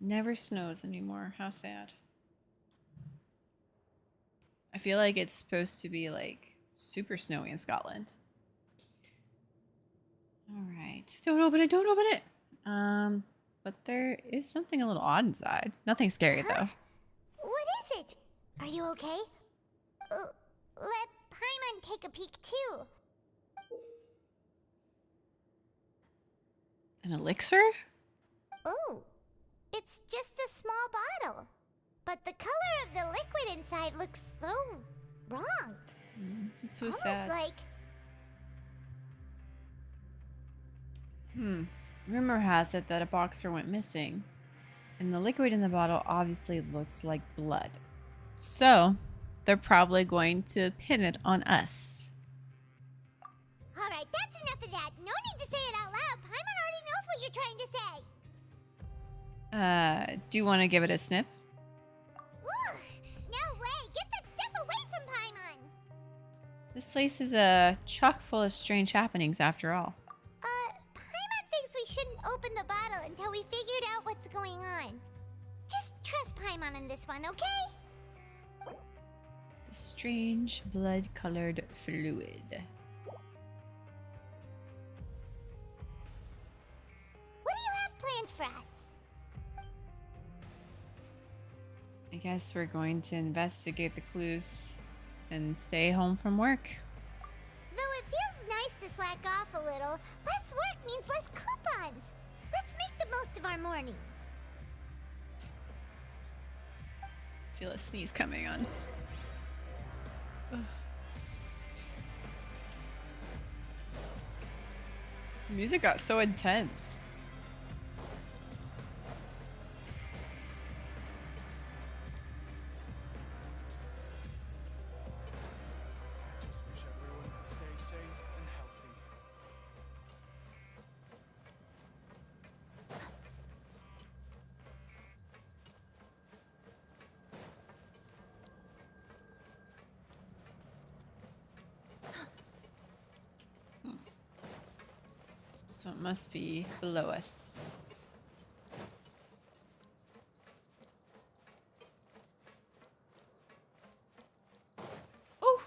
Never snows anymore. How sad. I feel like it's supposed to be like super snowy in Scotland. All right. Don't open it. Don't open it. But there is something a little odd inside. Nothing scary though. What is it? Are you okay? Let Paimon take a peek too. An elixir? Oh, it's just a small bottle. But the color of the liquid inside looks so wrong. It's so Almost sad. like... Rumor has it that a boxer went missing, and the liquid in the bottle obviously looks like blood. So, they're probably going to pin it on us. Alright, that's enough of that. No need to say it out loud. Paimon already knows what you're trying to say. Do you want to give it a sniff? Ugh, no way. Get that stuff away from Paimon. This place is chock full of strange happenings after all. Paimon thinks we shouldn't open the bottle until we figured out what's going on. Just trust Paimon on this one, okay? The strange blood-colored fluid. What do you have planned for us? I guess we're going to investigate the clues and stay home from work. Though it feels nice to slack off a little, less work means less coupons. Let's make the most of our morning. feel a sneeze coming on. Ugh. Music got so intense. Wish everyone could stay safe and healthy. So it must be below us. Oh!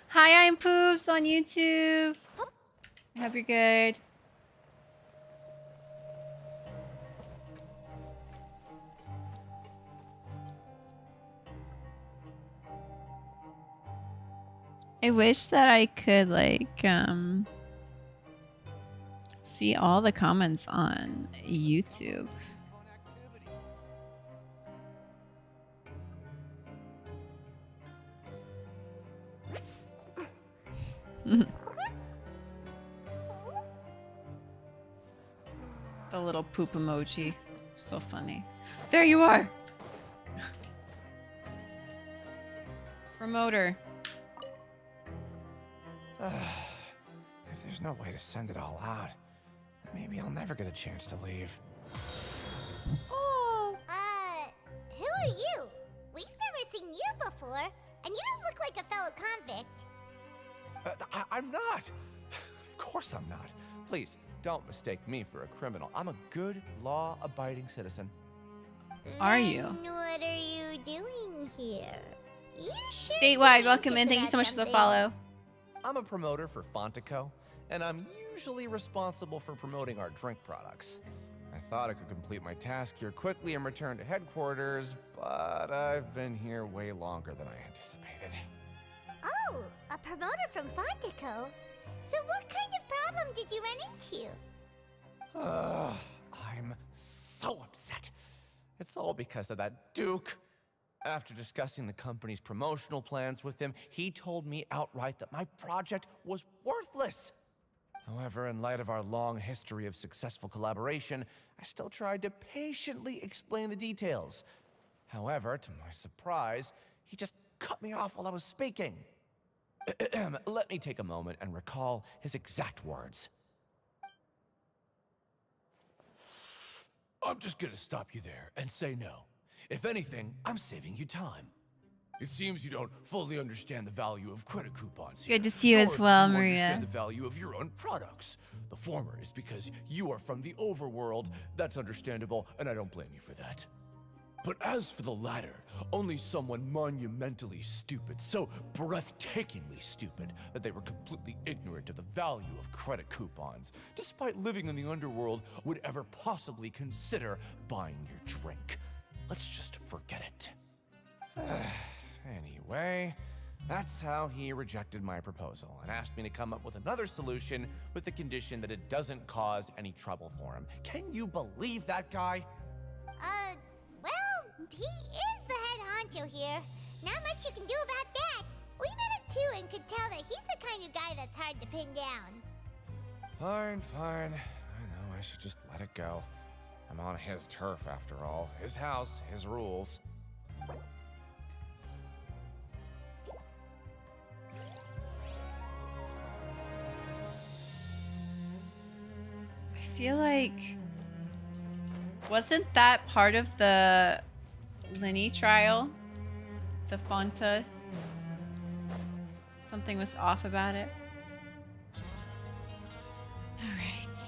Hi, I'm Poops on YouTube. I hope you're good. I wish that I could like see all the comments on YouTube. The little poop emoji. So funny. There you are. Promoter. If there's no way to send it all out, maybe I'll never get a chance to leave. Oh. Who are you? We've never seen you before, and you don't look like a fellow convict. I'm not! Of course I'm not. Please, don't mistake me for a criminal. I'm a good, law-abiding citizen. Are you? Then what are you doing here? You sure Statewide, seem welcome in. anxious Thank you so about much for the something. follow. I'm a promoter for Fontico, and I'm usually responsible for promoting our drink products. I thought I could complete my task here quickly and return to headquarters, but I've been here way longer than I anticipated. Oh, a promoter from Fontico? So what kind of problem did you run into? I'm so upset. It's all because of that Duke. After discussing the company's promotional plans with him, he told me outright that my project was worthless. However, in light of our long history of successful collaboration, I still tried to patiently explain the details. However, to my surprise, he just cut me off while I was speaking. Let me take a moment and recall his exact words. I'm just gonna stop you there and say no. If anything, I'm saving you time. It seems you don't fully understand the value of credit coupons here, Good to see you as nor well, do you Maria. understand the value of your own products. The former is because you are from the overworld. That's understandable, and I don't blame you for that. But as for the latter, only someone monumentally stupid, so breathtakingly stupid that they were completely ignorant of the value of credit coupons, despite living in the underworld, would ever possibly consider buying your drink. Let's just forget it. Anyway, that's how he rejected my proposal and asked me to come up with another solution with the condition that it doesn't cause any trouble for him. Can you believe that guy? Well, he is the head honcho here. Not much you can do about that. We met him too and could tell that he's the kind of guy that's hard to pin down. Fine. I know I should just let it go. I'm on his turf after all. His house, his rules. I feel like... Wasn't that part of the Lenny trial? The Fonta? Something was off about it. Alright.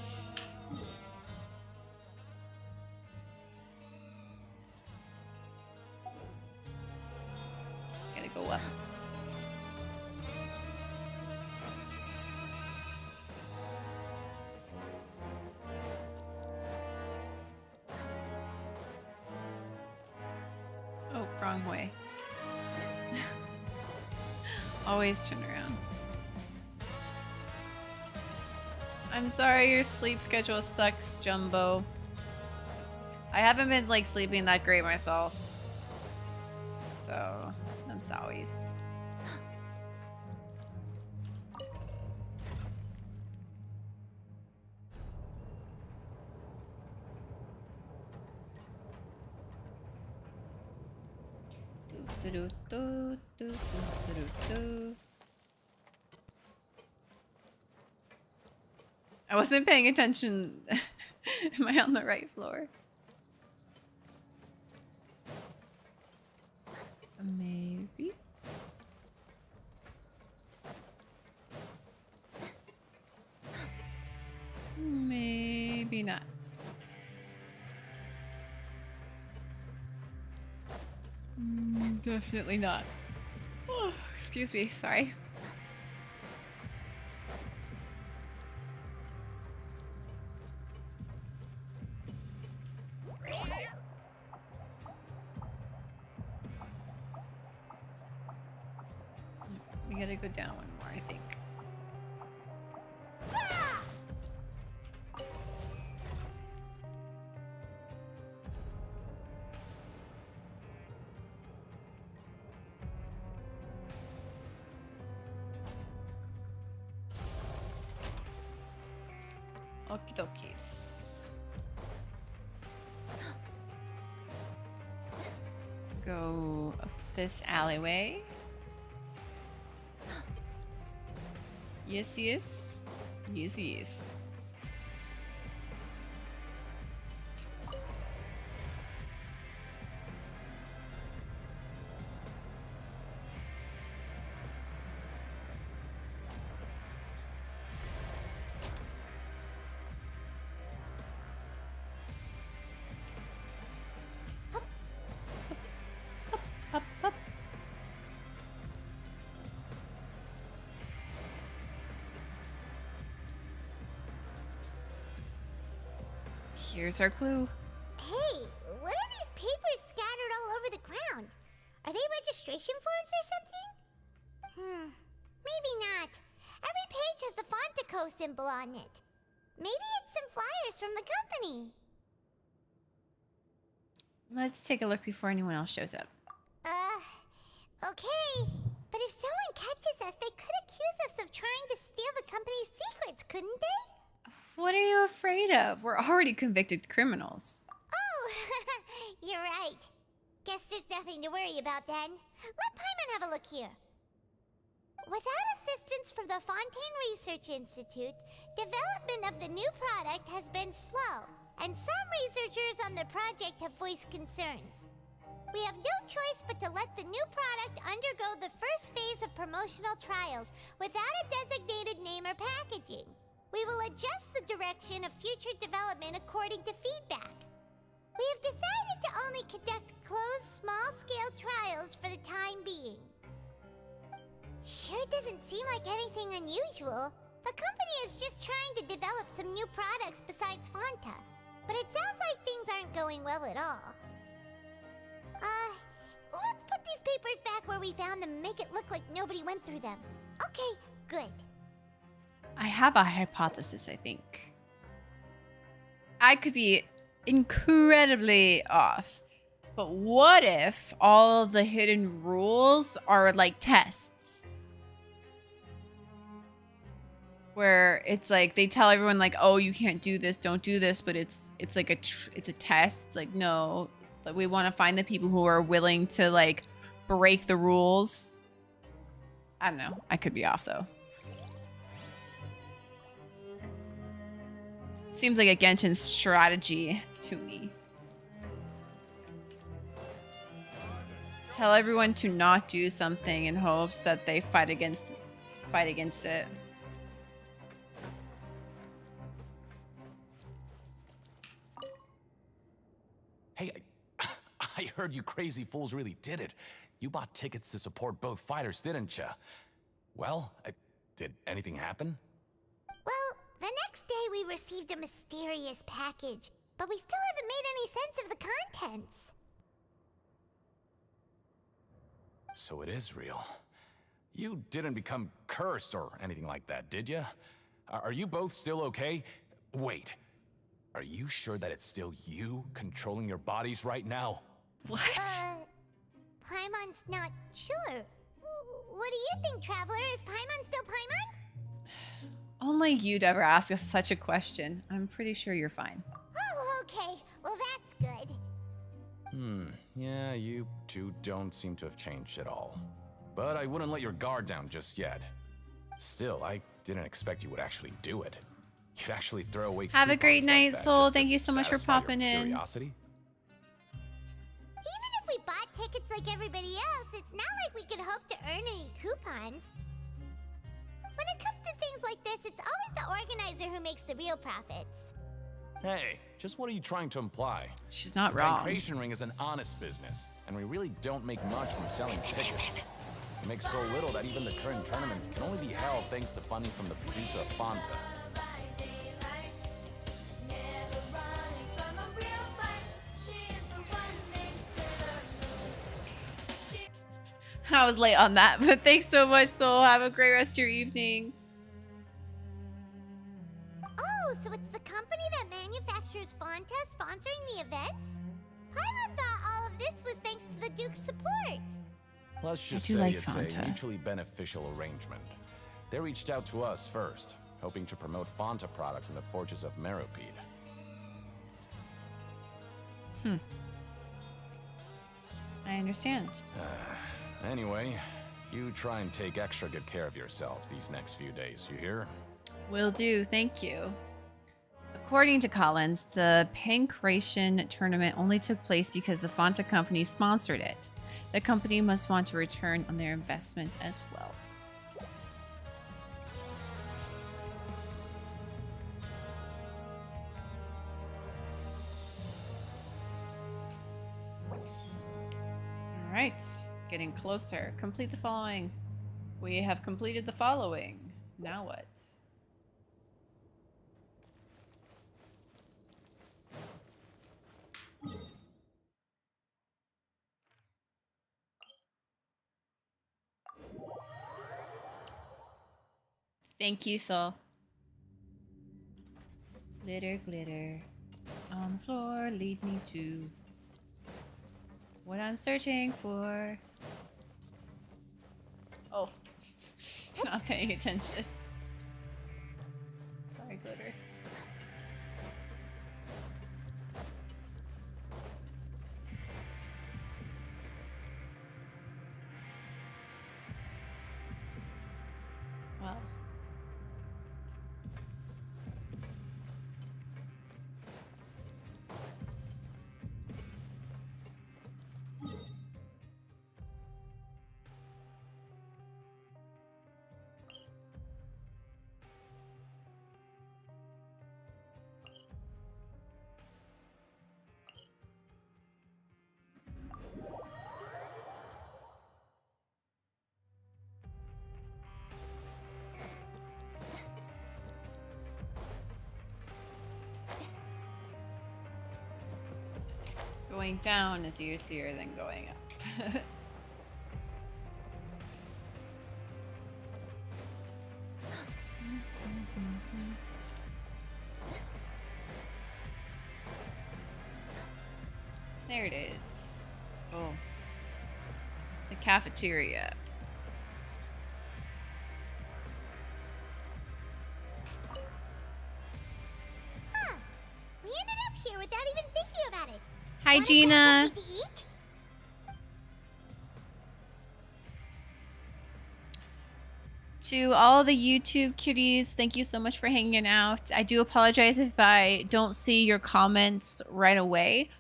Gotta go up. Oh, wrong way. Always turn around. I'm sorry your sleep schedule sucks, Jumbo. I haven't been like sleeping that great myself. So, I'm sorry. I wasn't paying attention. Am I on the right floor? Maybe. Maybe not. Definitely not. Oh, excuse me, sorry. We gotta go down one more, I think. Okie dokies. Go up this alleyway. Yes, yes. Yes, yes. Up, up. Here's our clue. Hey, what are these papers scattered all over the ground? Are they registration forms or something? Maybe not. Every page has the Fontico symbol on it. Maybe it's some flyers from the company. Let's take a look before anyone else shows up. Okay. But if someone catches us, they could accuse us of trying to steal the company's secrets, couldn't they? What are you afraid of? We're already convicted criminals. Oh, you're right. Guess there's nothing to worry about then. Let Paimon have a look here. Without assistance from the Fontaine Research Institute, development of the new product has been slow, and some researchers on the project have voiced concerns. We have no choice but to let the new product undergo the first phase of promotional trials without a designated name or packaging. We will adjust the direction of future development according to feedback. We have decided to only conduct closed, small-scale trials for the time being. Sure doesn't seem like anything unusual. The company is just trying to develop some new products besides Fanta. But it sounds like things aren't going well at all. Let's put these papers back where we found them and make it look like nobody went through them. Okay, good. I have a hypothesis, I think. I could be incredibly off. But what if all the hidden rules are like tests? Where it's like they tell everyone like, oh, you can't do this, don't do this, but it's like it's a test. It's like, no, but we want to find the people who are willing to like break the rules. I don't know. I could be off though. Seems like a Genshin strategy to me. Tell everyone to not do something in hopes that they fight against it. Hey, I heard you crazy fools really did it. You bought tickets to support both fighters, didn't ya? Well, did anything happen? Well, the next day we received a mysterious package, but we still haven't made any sense of the contents. So it is real. You didn't become cursed or anything like that, did ya? Are you both still okay? Wait. Are you sure that it's still you controlling your bodies right now? What? Paimon's not sure. What do you think, Traveler? Is Paimon still Paimon? Only you'd ever ask us such a question. I'm pretty sure you're fine. Oh, okay. Well, that's good. Yeah, you two don't seem to have changed at all. But I wouldn't let your guard down just yet. Still, I didn't expect you would actually do it. You'd actually throw away Have a great coupons like night, that Soul. just to Thank you so much for satisfy your popping in. Curiosity? Even if we bought tickets like everybody else, it's not like we could hope to earn any coupons. When it comes to things like this, it's always the organizer who makes the real profits. Hey, just what are you trying to imply? She's not The wrong. Creation Ring is an honest business, and we really don't make much from selling tickets. We make so little that even the current tournaments can only be held thanks to funding from the producer of Fanta. I was late on that, but thanks so much, Soul. Have a great rest of your evening. Oh, so it's the company that manufactures Fanta sponsoring the events? Paimon thought all of this was thanks to the Duke's support. Let's just do say like it's Fanta. a mutually beneficial arrangement. They reached out to us first, hoping to promote Fanta products in the forges of Meropide. I understand. Anyway, you try and take extra good care of yourselves these next few days, you hear? Will do. Thank you. According to Collins, the Pancration tournament only took place because the Fanta company sponsored it. The company must want to return on their investment as well. All right, getting closer. Complete the following. We have completed the following. Now what? Thank you, Soul. Glitter, glitter. On the floor, lead me to what I'm searching for. Oh, not paying attention. Sorry, glitter. Well. Going down is easier than going up. There it is. Oh. The cafeteria. Huh. We ended up here without even thinking about it. Hi, Wanna Gina. grab something to eat? To all the YouTube kitties, thank you so much for hanging out. I do apologize if I don't see your comments right away.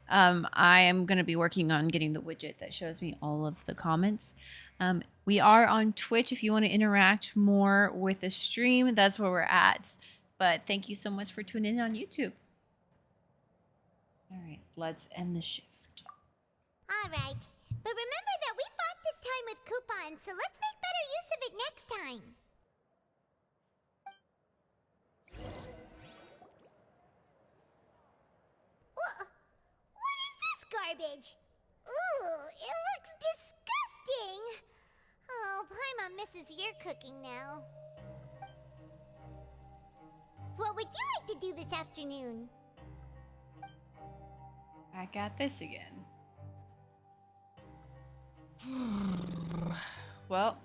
I am going to be working on getting the widget that shows me all of the comments. We are on Twitch if you want to interact more with the stream. That's where we're at. But thank you so much for tuning in on YouTube. All right, let's end the shift. All right. But remember that we bought this time with coupons, so let's make better use of it next time. What is this garbage? Ooh, it looks disgusting. Oh, Paimon misses your cooking now. What would you like to do this afternoon? I got this again. Well,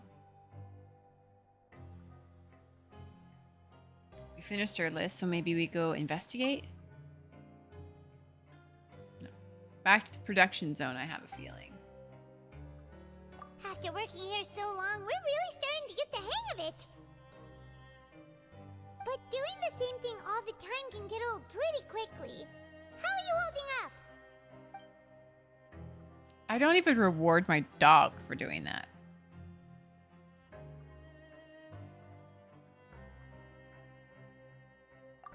we finished our list, so maybe we go investigate? No. Back to the production zone, I have a feeling. After working here so long, we're really starting to get the hang of it. But doing the same thing all the time can get old pretty quickly. How are you holding up? I don't even reward my dog for doing that.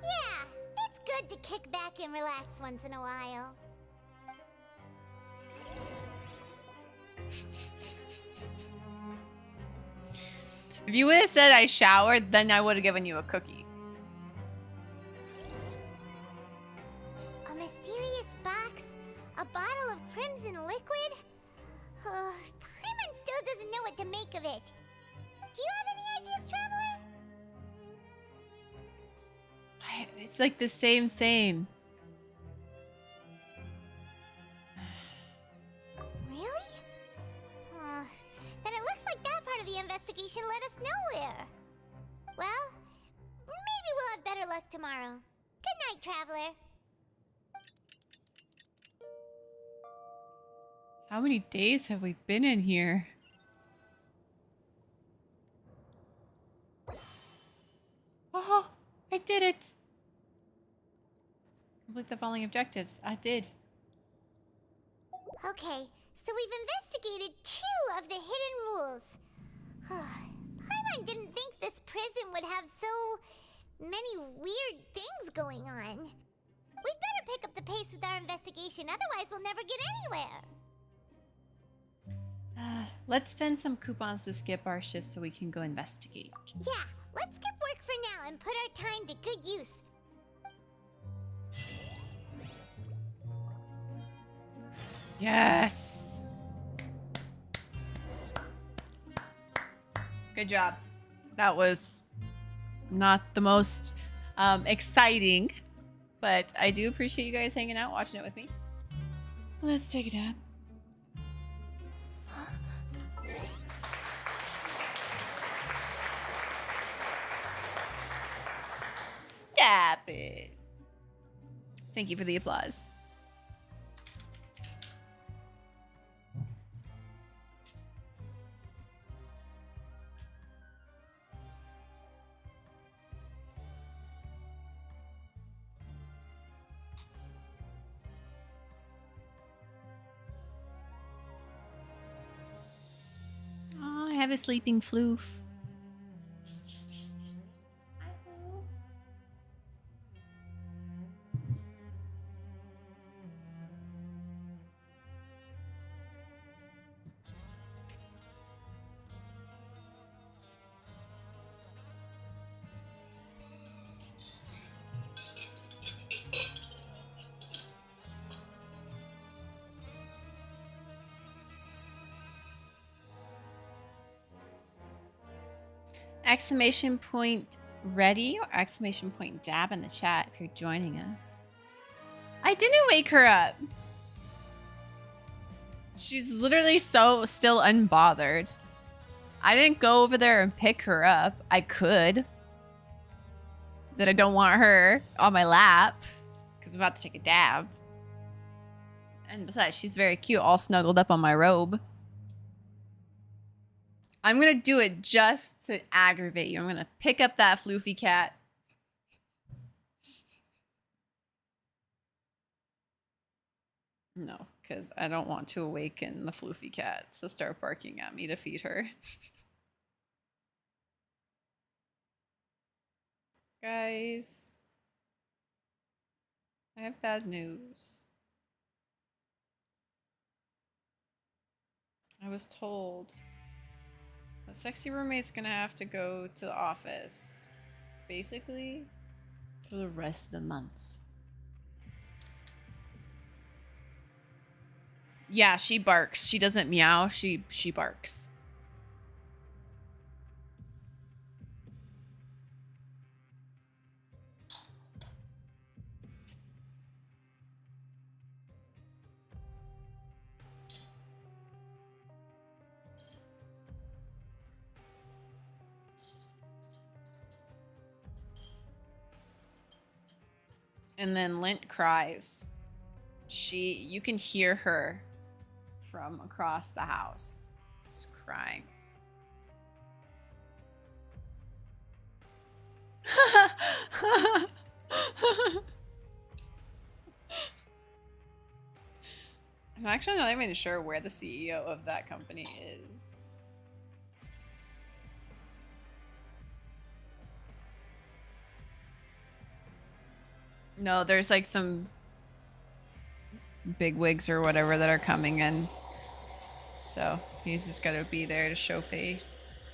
Yeah, it's good to kick back and relax once in a while. If you would have said I showered, then I would have given you a cookie. A mysterious box? A bottle of crimson liquid? Paimon still doesn't know what to make of it. Do you have any ideas, Traveler? It's like the same. Really? Then it looks like that part of the investigation led us nowhere. Well, maybe we'll have better luck tomorrow. Good night, Traveler. How many days have we been in here? Oh, I did it. Complete the following objectives. I did. Okay, so we've investigated 2 of the hidden rules. Paimon didn't think this prison would have so many weird things going on. We'd better pick up the pace with our investigation, otherwise we'll never get anywhere. Let's spend some coupons to skip our shift so we can go investigate. Yeah, let's skip work for now and put our time to good use. Yes. Good job. That was not the most exciting, but I do appreciate you guys hanging out, watching it with me. Let's take a dab. Stop it. Thank you for the applause. Oh, I have a sleeping floof. Exclamation point ready or exclamation point dab in the chat if you're joining us. I didn't wake her up. She's literally so still unbothered. I didn't go over there and pick her up. I could. But I don't want her on my lap because I'm about to take a dab. And besides, she's very cute, all snuggled up on my robe. I'm going to do it just to aggravate you. I'm going to pick up that floofy cat. No, because I don't want to awaken the floofy cat to start barking at me to feed her. Guys, I have bad news. I was told the sexy roommate's gonna have to go to the office, basically, for the rest of the month. Yeah, she barks. She doesn't meow. She barks. And then Lint cries. You can hear her from across the house. Just crying. I'm actually not even sure where the CEO of that company is. No, there's like some big wigs or whatever that are coming in. So he's just gotta be there to show face.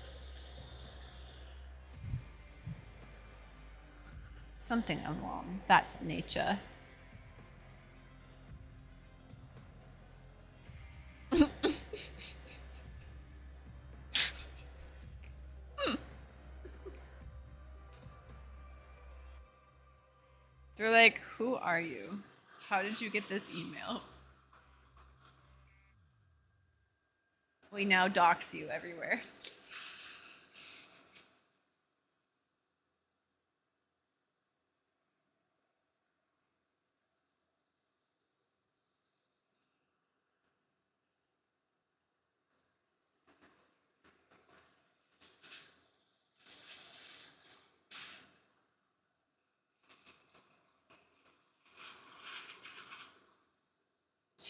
Something along that nature. They're like, who are you? How did you get this email? We now dox you everywhere.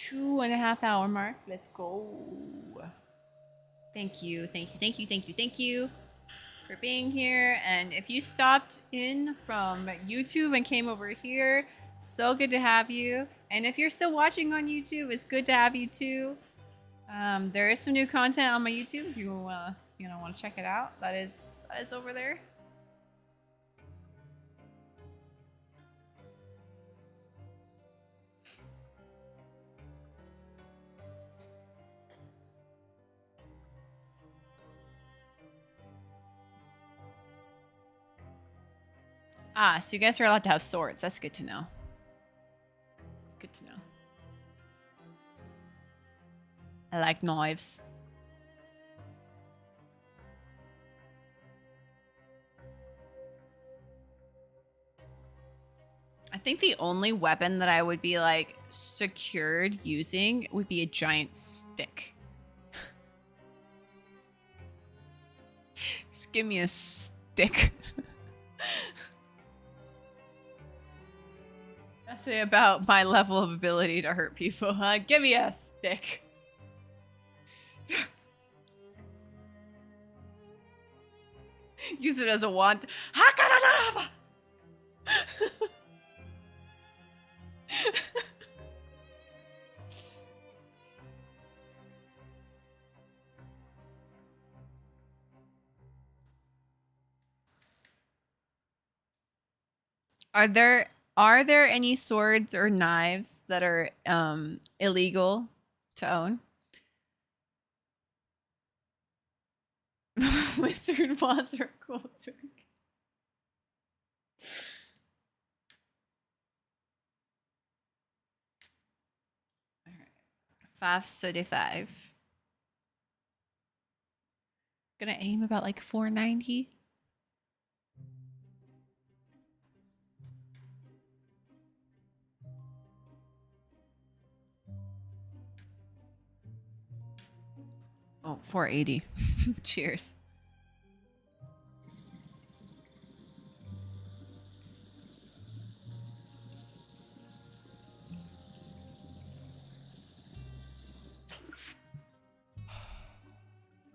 Two-and-a-half-hour mark. Let's go. Thank you, thank you, thank you, thank you, thank you for being here. And if you stopped in from YouTube and came over here, so good to have you. And if you're still watching on YouTube, it's good to have you too. There is some new content on my YouTube if you want to check it out. That is over there. Ah, so you guys are allowed to have swords. That's good to know. Good to know. I like knives. I think the only weapon that I would be like secured using would be a giant stick. Just give me a stick. That's about my level of ability to hurt people. Give me a stick. Use it as a wand. Are there any swords or knives that are illegal to own? Wizard wands are cool drink. Alright. 535. Gonna aim about like 490. Oh, 480. Cheers.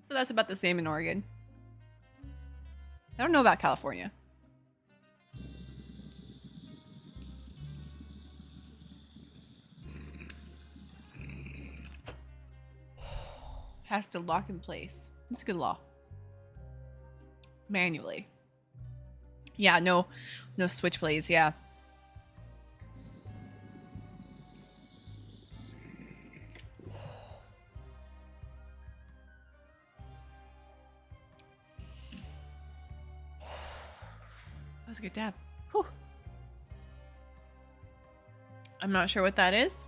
So that's about the same in Oregon. I don't know about California. Has to lock in place. That's a good law. Manually. Yeah, no switchblades, yeah. That was a good dab. Whew. I'm not sure what that is,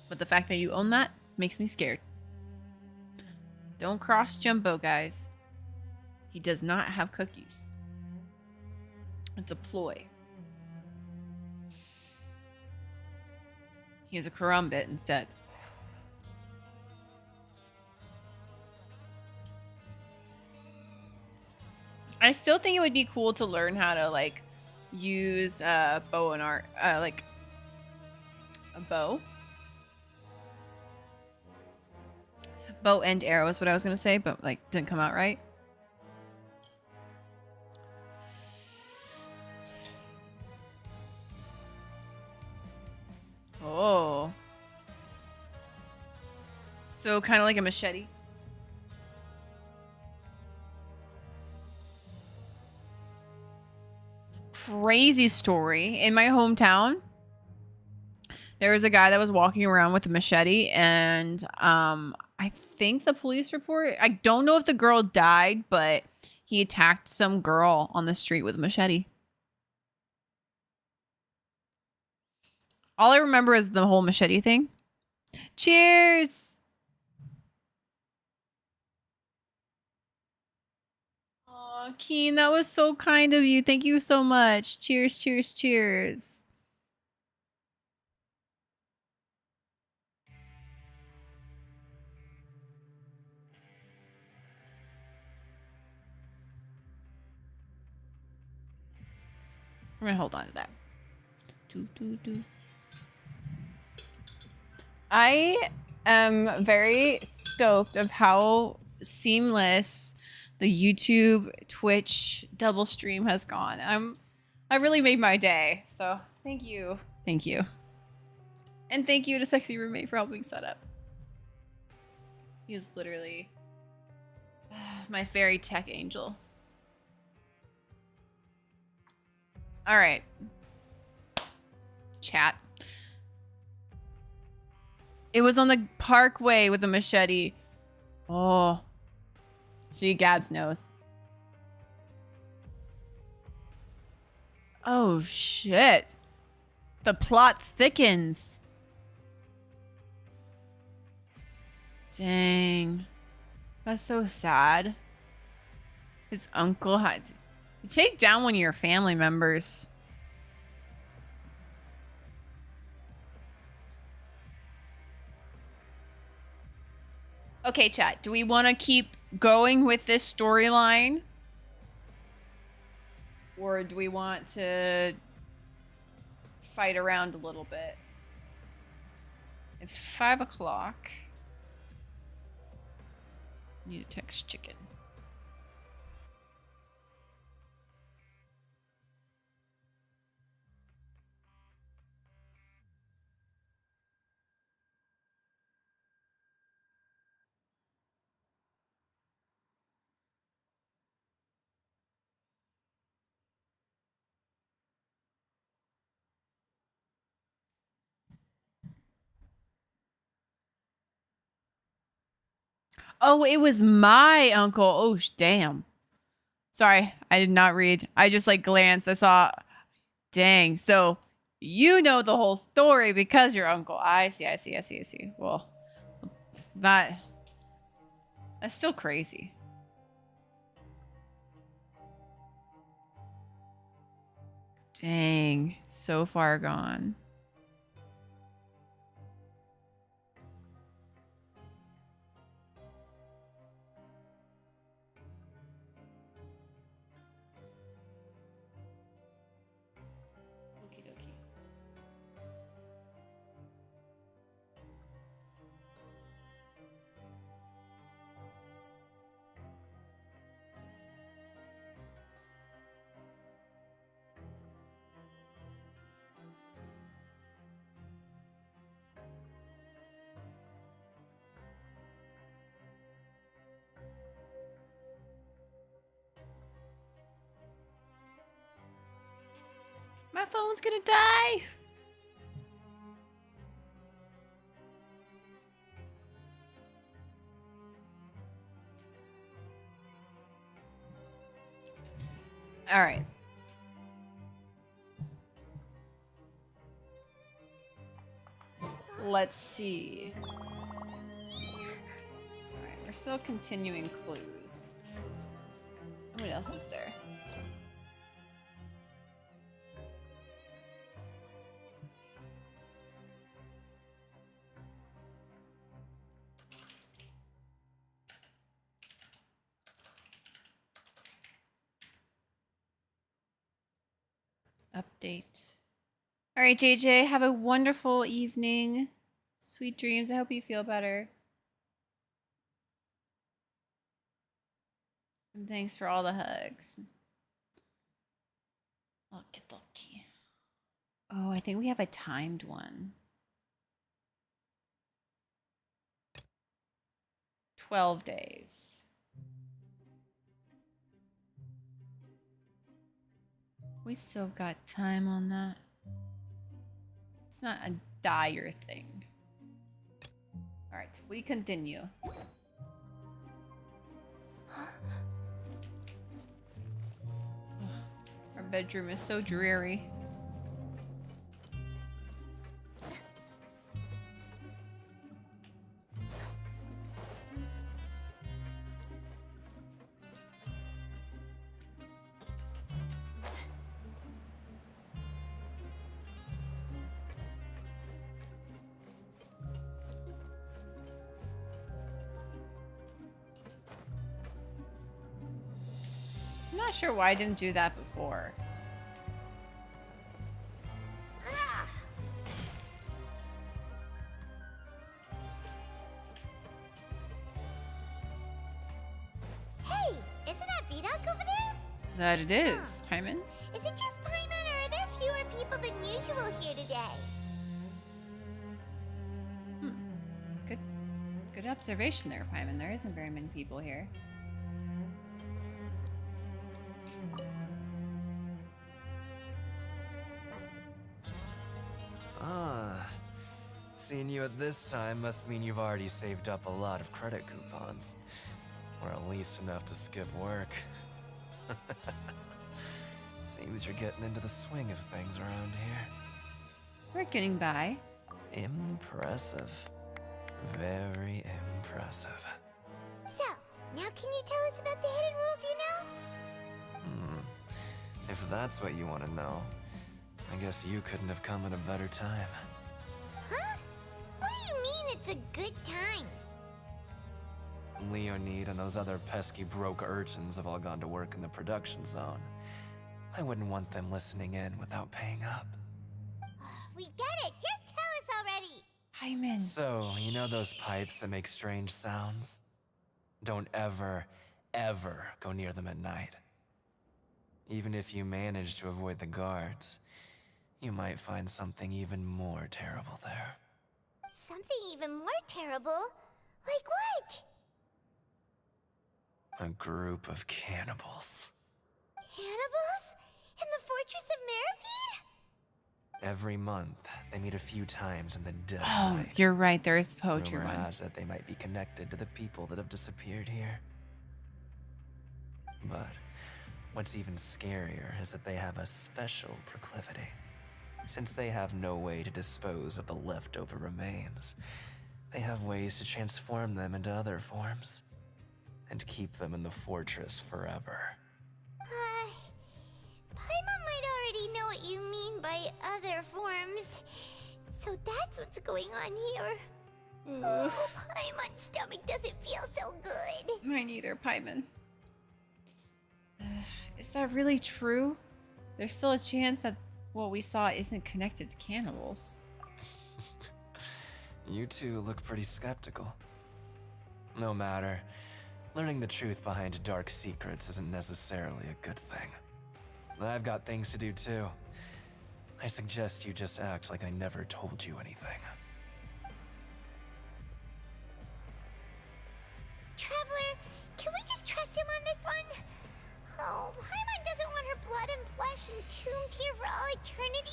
but the fact that you own that makes me scared. Don't cross Jumbo, guys. He does not have cookies. It's a ploy. He has a karambit instead. I still think it would be cool to learn how to like use bow and art, like a bow and arrow is what I was gonna say, but like didn't come out right. Oh, so kind of like a machete. Crazy story. In my hometown, there was a guy that was walking around with a machete, and I think the police report, I don't know if the girl died, but he attacked some girl on the street with a machete. All I remember is the whole machete thing. Cheers! Aw, Keen, that was so kind of you. Thank you so much. Cheers, cheers, cheers. I'm gonna hold on to that. I am very stoked of how seamless the YouTube Twitch double stream has gone. I really made my day. So thank you. Thank you. And thank you to Sexy Roommate for helping set up. He is literally my fairy tech angel. All right. Chat. It was on the parkway with a machete. Oh. See, Gabs knows. Oh, shit. The plot thickens. Dang. That's so sad. His uncle had to take down one of your family members. Okay, chat. Do we want to keep going with this storyline? Or do we want to fight around a little bit? It's 5 o'clock. Need to text chicken. Oh, it was my uncle. Oh, damn. Sorry, I did not read. I just like glanced. I saw. Dang. So you know the whole story because your uncle. I see. Well, that's still crazy. Dang. So far gone. My phone's gonna die. All right. Let's see. All right, we're still continuing clues. What else is there? update. All right, JJ, have a wonderful evening. Sweet dreams. I hope you feel better. And thanks for all the hugs. Okie dokie. Oh, I think we have a timed one. 12 days. We still got time on that. It's not a dire thing. All right, we continue. Our bedroom is so dreary. I'm not sure why I didn't do that before. Hey, isn't that Vidok over there? That it is, Paimon. Is it just Paimon, or are there fewer people than usual here today? Good observation there, Paimon. There isn't very many people here. Ah, seeing you at this time must mean you've already saved up a lot of credit coupons. Or at least enough to skip work. Seems you're getting into the swing of things around here. We're getting by. Impressive. Very impressive. So, now can you tell us about the hidden rules you know? If that's what you want to know, I guess you couldn't have come at a better time. Huh? What do you mean it's a good time? Leonid and those other pesky broke urchins have all gone to work in the production zone. I wouldn't want them listening in without paying up. We get it. Just tell us already. Paimon. So, you know those pipes that make strange sounds? Don't ever, ever go near them at night. Even if you manage to avoid the guards, you might find something even more terrible there. Something even more terrible? Like what? A group of cannibals. Cannibals? In the Fortress of Meripede? Every month, they meet a few times in the dead of Oh, night. you're right. There is the poetry Rumor one. has it they might be connected to the people that have disappeared here. But what's even scarier is that they have a special proclivity. Since they have no way to dispose of the leftover remains, they have ways to transform them into other forms and keep them in the fortress forever. Paimon might already know what you mean by other forms. So that's what's going on here. Oh, Paimon's stomach doesn't feel so good. Mine either, Paimon. Is that really true? There's still a chance that what we saw isn't connected to cannibals. You two look pretty skeptical. No matter. Learning the truth behind dark secrets isn't necessarily a good thing. I've got things to do too. I suggest you just act like I never told you anything. Traveler, can we just trust him on this one? Oh, Paimon doesn't want her blood and flesh entombed here for all eternity?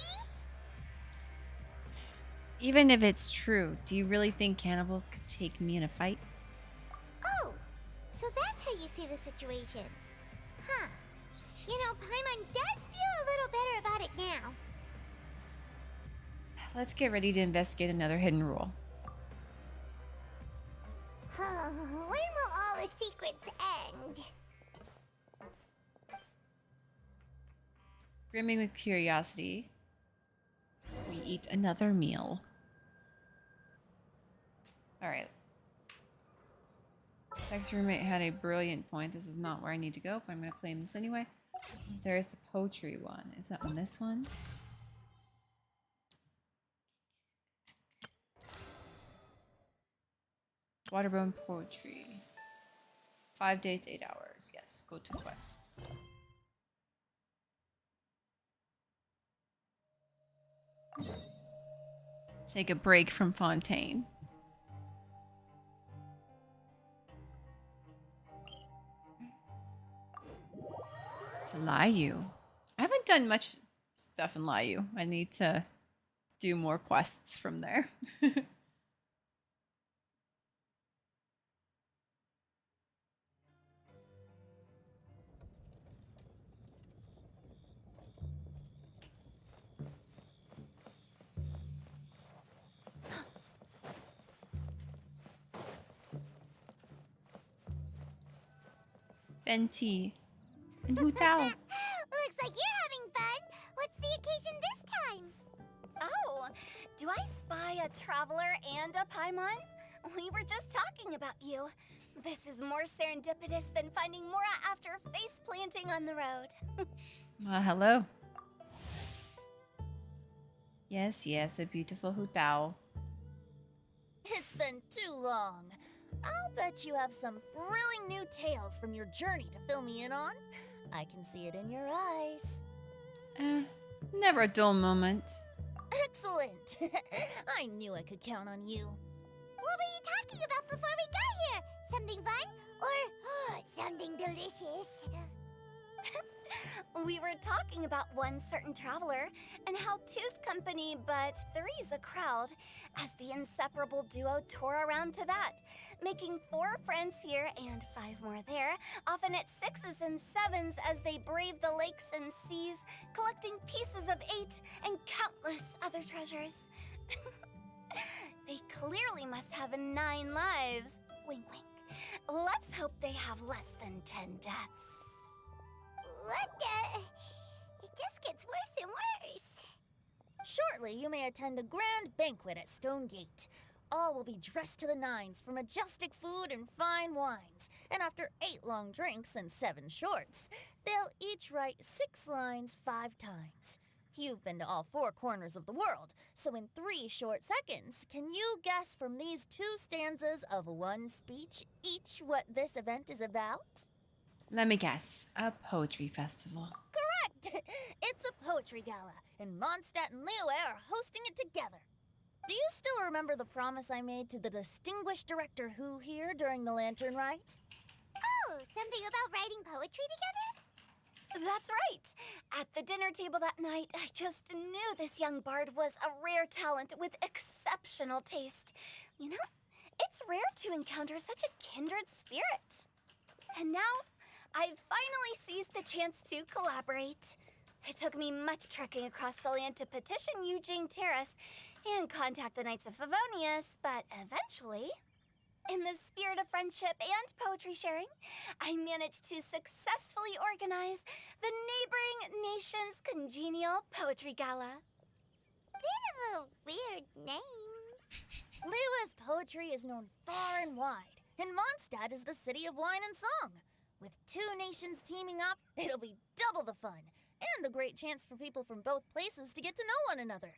Even if it's true, do you really think cannibals could take me in a fight? Oh, so that's how you see the situation. Huh. You know, Paimon does feel a little better about it now. Let's get ready to investigate another hidden rule. When will all the secrets end? Brimming with curiosity, we eat another meal. All right. Sex roommate had a brilliant point. This is not where I need to go, but I'm going to claim this anyway. There's the poetry one. Is that on this one? Waterborne poetry. 5 days, 8 hours. Yes, go to quests. Take a break from Fontaine. To Lyu. I haven't done much stuff in Lyu. I need to do more quests from there. Venti. And Hu Tao. Looks like you're having fun. What's the occasion this time? Oh, do I spy a traveler and a Paimon? We were just talking about you. This is more serendipitous than finding Mora after face planting on the road. Well, hello. Yes, yes, a beautiful Hu Tao. It's been too long. I'll bet you have some thrilling new tales from your journey to fill me in on. I can see it in your eyes. Never a dull moment. Excellent! I knew I could count on you. What were you talking about before we got here? Something fun? Or something delicious? We were talking about one certain traveler and how two's company but three's a crowd as the inseparable duo tour around Tibet, making 4 friends here and 5 more there, often at 6s and 7s as they brave the lakes and seas, collecting pieces of 8 and countless other treasures. They clearly must have 9 lives. Wink, wink. Let's hope they have less than 10 deaths. What the? It just gets worse and worse. Shortly, you may attend a grand banquet at Stone Gate. All will be dressed to the nines for majestic food and fine wines. And after 8 long drinks and 7 shorts, they'll each write 6 lines 5 times. You've been to all 4 corners of the world, so in 3 short seconds, can you guess from these 2 stanzas of 1 speech each what this event is about? Let me guess. A poetry festival. Correct! It's a poetry gala, and Mondstadt and Liyue are hosting it together. Do you still remember the promise I made to the distinguished director Hu here during the lantern rite? Oh, something about writing poetry together? That's right. At the dinner table that night, I just knew this young bard was a rare talent with exceptional taste. You know, it's rare to encounter such a kindred spirit. And now, I've finally seized the chance to collaborate. It took me much trekking across the land to petition Yujing Terrace and contact the Knights of Favonius, but eventually, in the spirit of friendship and poetry sharing, I managed to successfully organize the neighboring nation's congenial poetry gala. Bit of a weird name. Liyue's poetry is known far and wide, and Mondstadt is the city of wine and song. With 2 nations teaming up, it'll be double the fun, and a great chance for people from both places to get to know one another.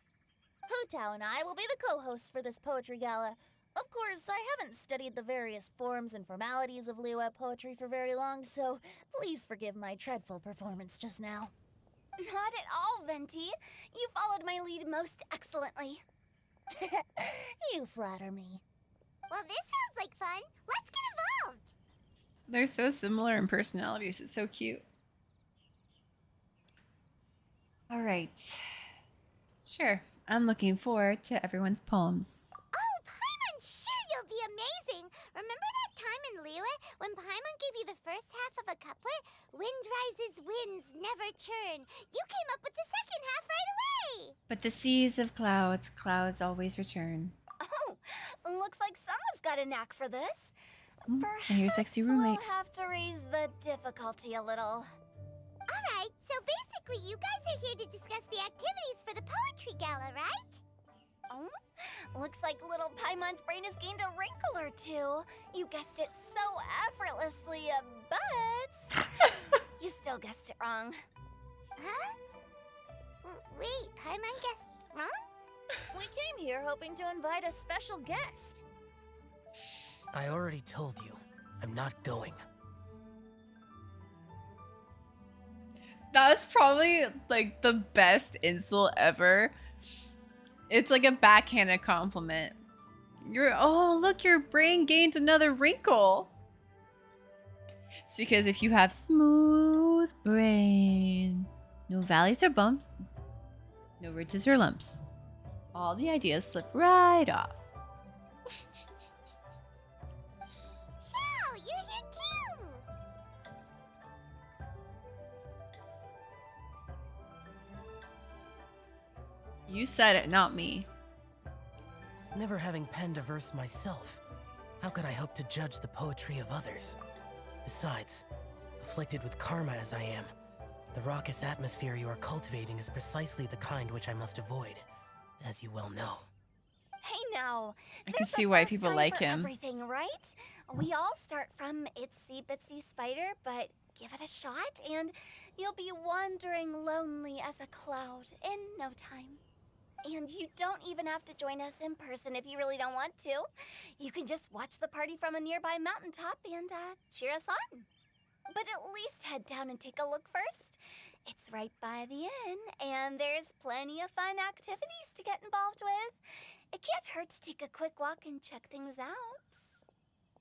Hu Tao and I will be the co-hosts for this poetry gala. Of course, I haven't studied the various forms and formalities of Liyue poetry for very long, so please forgive my dreadful performance just now. Not at all, Venti. You followed my lead most excellently. You flatter me. Well, this sounds like fun. Let's get involved. They're so similar in personalities. It's so cute. All right. Sure. I'm looking forward to everyone's poems. Oh, Paimon, sure you'll be amazing. Remember that time in Liyue when Paimon gave you the first half of a couplet? Wind rises, winds never churn. You came up with the second half right away. But the seas of clouds, clouds always return. Oh, looks like someone's got a knack for this. And your sexy roommate. We'll have to raise the difficulty a little. Alright, so basically you guys are here to discuss the activities for the poetry gala, right? Oh, looks like little Paimon's brain has gained a wrinkle or two. You guessed it so effortlessly, but... You still guessed it wrong. Huh? Wait, Paimon guessed wrong? We came here hoping to invite a special guest. I already told you, I'm not going. That was probably like the best insult ever. It's like a backhanded compliment. Oh, look, your brain gained another wrinkle. It's because if you have smooth brain, no valleys or bumps, no ridges or lumps, all the ideas slip right off. Shao, you're here too! You said it, not me. Never having penned a verse myself, how could I hope to judge the poetry of others? Besides, afflicted with karma as I am, the raucous atmosphere you are cultivating is precisely the kind which I must avoid, as you well know. Hey now, I can there's a see why first people time like for him. Everything, right? We all start from itsy bitsy spider, but give it a shot and you'll be wandering lonely as a cloud in no time. And you don't even have to join us in person if you really don't want to. You can just watch the party from a nearby mountaintop and cheer us on. But at least head down and take a look first. It's right by the inn, and there's plenty of fun activities to get involved with. It can't hurt to take a quick walk and check things out.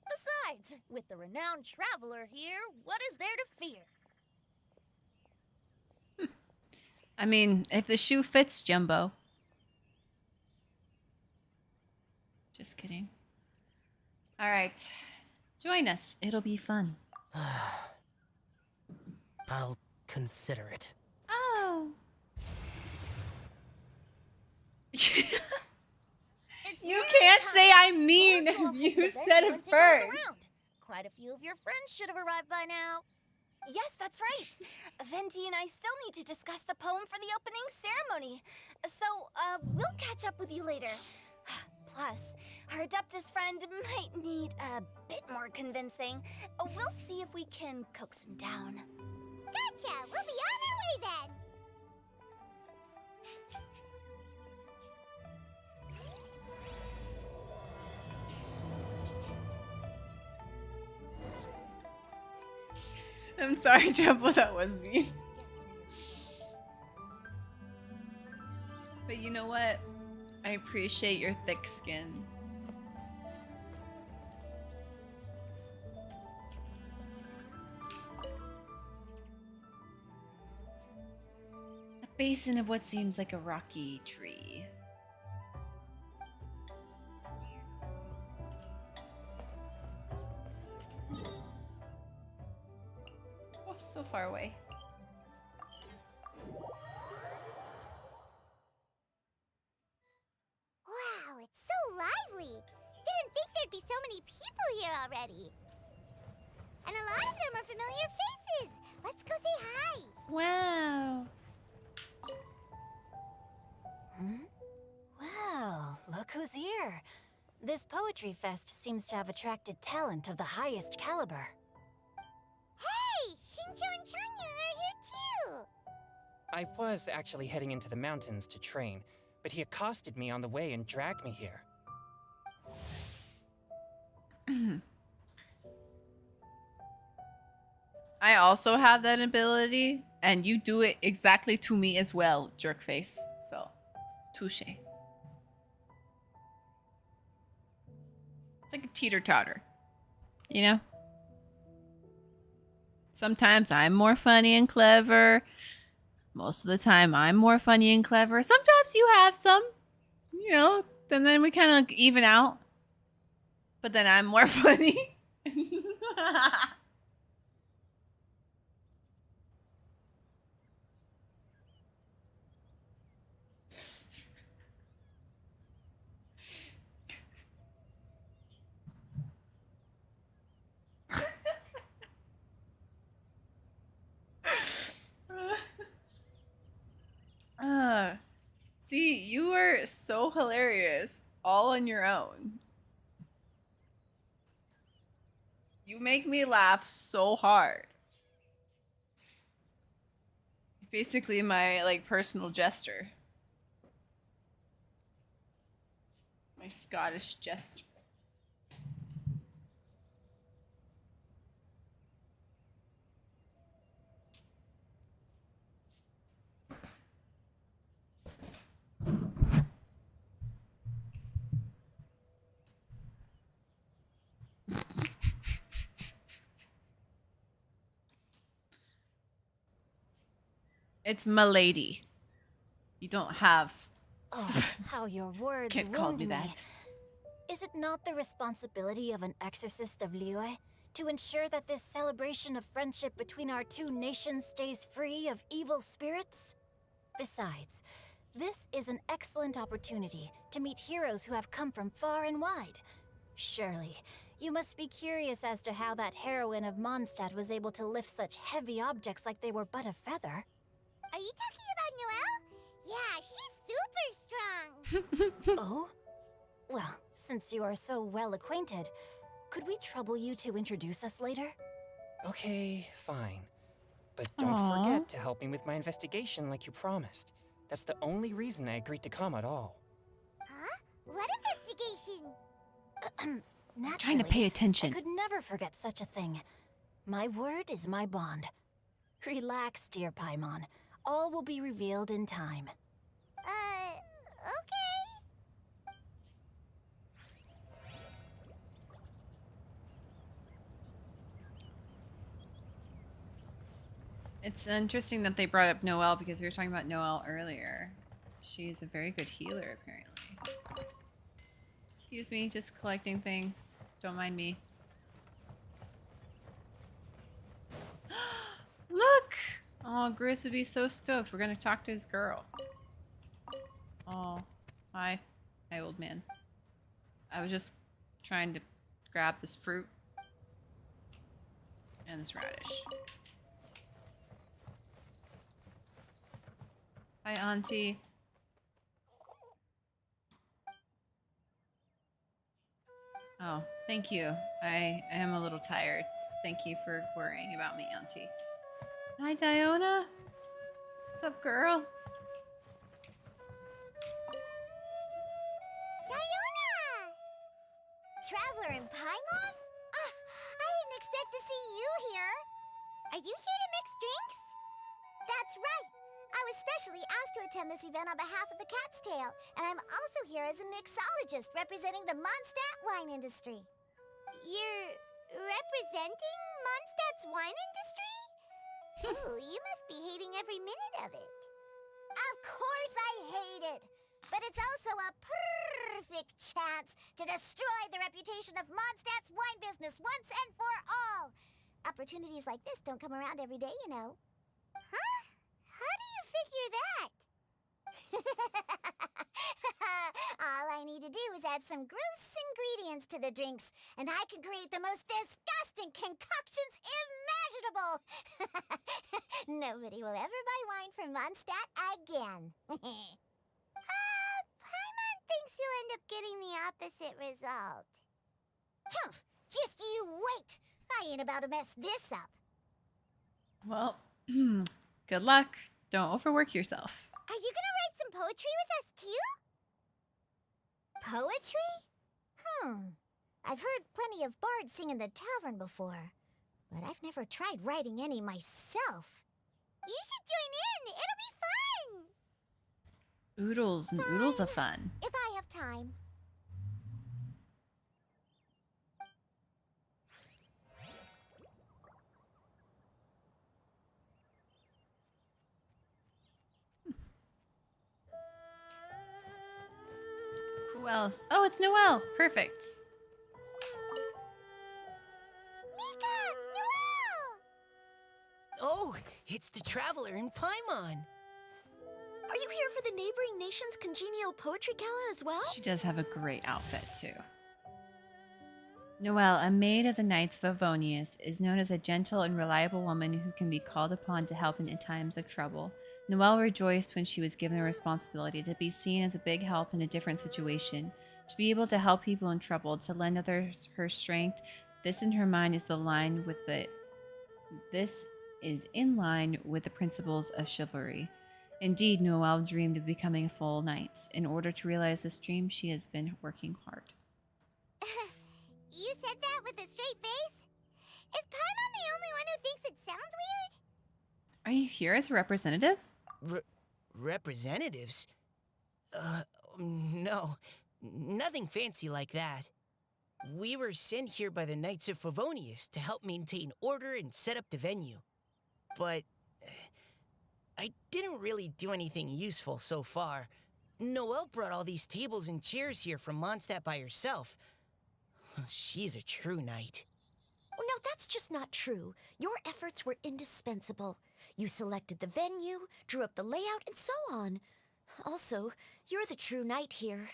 Besides, with the renowned traveler here, what is there to fear? I mean, if the shoe fits, Jumbo. Just kidding. All right. Join us. It'll be fun. I'll consider it. Oh. You can't say I'm mean if you said it first. Quite a few of your friends should have arrived by now. Yes, that's right. Venti and I still need to discuss the poem for the opening ceremony. So, we'll catch up with you later. Plus, our Adeptus friend might need a bit more convincing. We'll see if we can coax him down. Gotcha! We'll be on our way then! I'm sorry, Jumbo, that was mean. But you know what? I appreciate your thick skin. A basin of what seems like a rocky tree. Oh, so far away. Wow, it's so lively! Didn't think there'd be so many people here already. And a lot of them are familiar faces! Let's go say hi! Wow. Well, look who's here. This poetry fest seems to have attracted talent of the highest caliber. Hey! Xingqiu and Changyun are here too! I was actually heading into the mountains to train, but he accosted me on the way and dragged me here. I also have that ability, and you do it exactly to me as well, jerkface. So, touche. It's like a teeter-totter, you know? Sometimes I'm more funny and clever. Most of the time, I'm more funny and clever. Sometimes you have some, you know, and then we kind of even out. But then I'm more funny. See, you were so hilarious all on your own. You make me laugh so hard. Basically my like personal jester. My Scottish jester. It's Milady. You don't have. Oh, how your words Can't call wound me me. that. Is it not the responsibility of an exorcist of Liyue to ensure that this celebration of friendship between our two nations stays free of evil spirits? Besides, this is an excellent opportunity to meet heroes who have come from far and wide. Surely, you must be curious as to how that heroine of Mondstadt was able to lift such heavy objects like they were but a feather. Are you talking about Noelle? Yeah, she's super strong. Oh? Well, since you are so well acquainted, could we trouble you to introduce us later? Okay, fine. But don't Aw. forget to help me with my investigation like you promised. That's the only reason I agreed to come at all. Huh? What investigation? Naturally, Trying to pay attention. I could never forget such a thing. My word is my bond. Relax, dear Paimon. All will be revealed in time. Okay. It's interesting that they brought up Noelle because we were talking about Noelle earlier. She's a very good healer, apparently. Excuse me, just collecting things. Don't mind me. Look! Oh, Gris would be so stoked. We're gonna talk to his girl. Oh, hi. Hi, old man. I was just trying to grab this fruit. And this radish. Hi, Auntie. Oh, thank you. I am a little tired. Thank you for worrying about me, Auntie. Hi, Diona. What's up, girl? Diona! Traveler in Paimon? I didn't expect to see you here. Are you here to mix drinks? That's right. I was specially asked to attend this event on behalf of the Cat's Tail, and I'm also here as a mixologist representing the Mondstadt wine industry. You're representing Mondstadt's wine industry? Oh, you must be hating every minute of it. Of course I hate it! But it's also a perfect chance to destroy the reputation of Mondstadt's wine business once and for all! Opportunities like this don't come around every day, you know. Huh? How do you figure that? All I need to do is add some gross ingredients to the drinks, and I can create the most disgusting concoctions imaginable! Nobody will ever buy wine from Mondstadt again. Paimon thinks you'll end up getting the opposite result. Humph! Just you wait! I ain't about to mess this up. Well, good luck. Don't overwork yourself. Are you gonna write some poetry with us too? Poetry? I've heard plenty of bards sing in the tavern before, but I've never tried writing any myself. You should join in! It'll be fun! Oodles and oodles of fun. If I have time. Who else? Oh, it's Noelle. Perfect. Mika! Noelle! Oh, it's the Traveler in Paimon. Are you here for the neighboring nation's congenial poetry gala as well? She does have a great outfit, too. Noelle, a maid of the Knights of Avonius, is known as a gentle and reliable woman who can be called upon to help in times of trouble. Noelle rejoiced when she was given the responsibility to be seen as a big help in a different situation, to be able to help people in trouble, to lend others her strength. This in her mind is the line with the... This is in line with the principles of chivalry. Indeed, Noelle dreamed of becoming a full knight. In order to realize this dream, she has been working hard. You said that with a straight face? Is Paimon the only one who thinks it sounds weird? Are you here as a representative? Representatives? No. Nothing fancy like that. We were sent here by the Knights of Favonius to help maintain order and set up the venue. But I didn't really do anything useful so far. Noelle brought all these tables and chairs here from Mondstadt by herself. She's a true knight. Oh, no, that's just not true. Your efforts were indispensable. You selected the venue, drew up the layout, and so on. Also, you're the true knight here.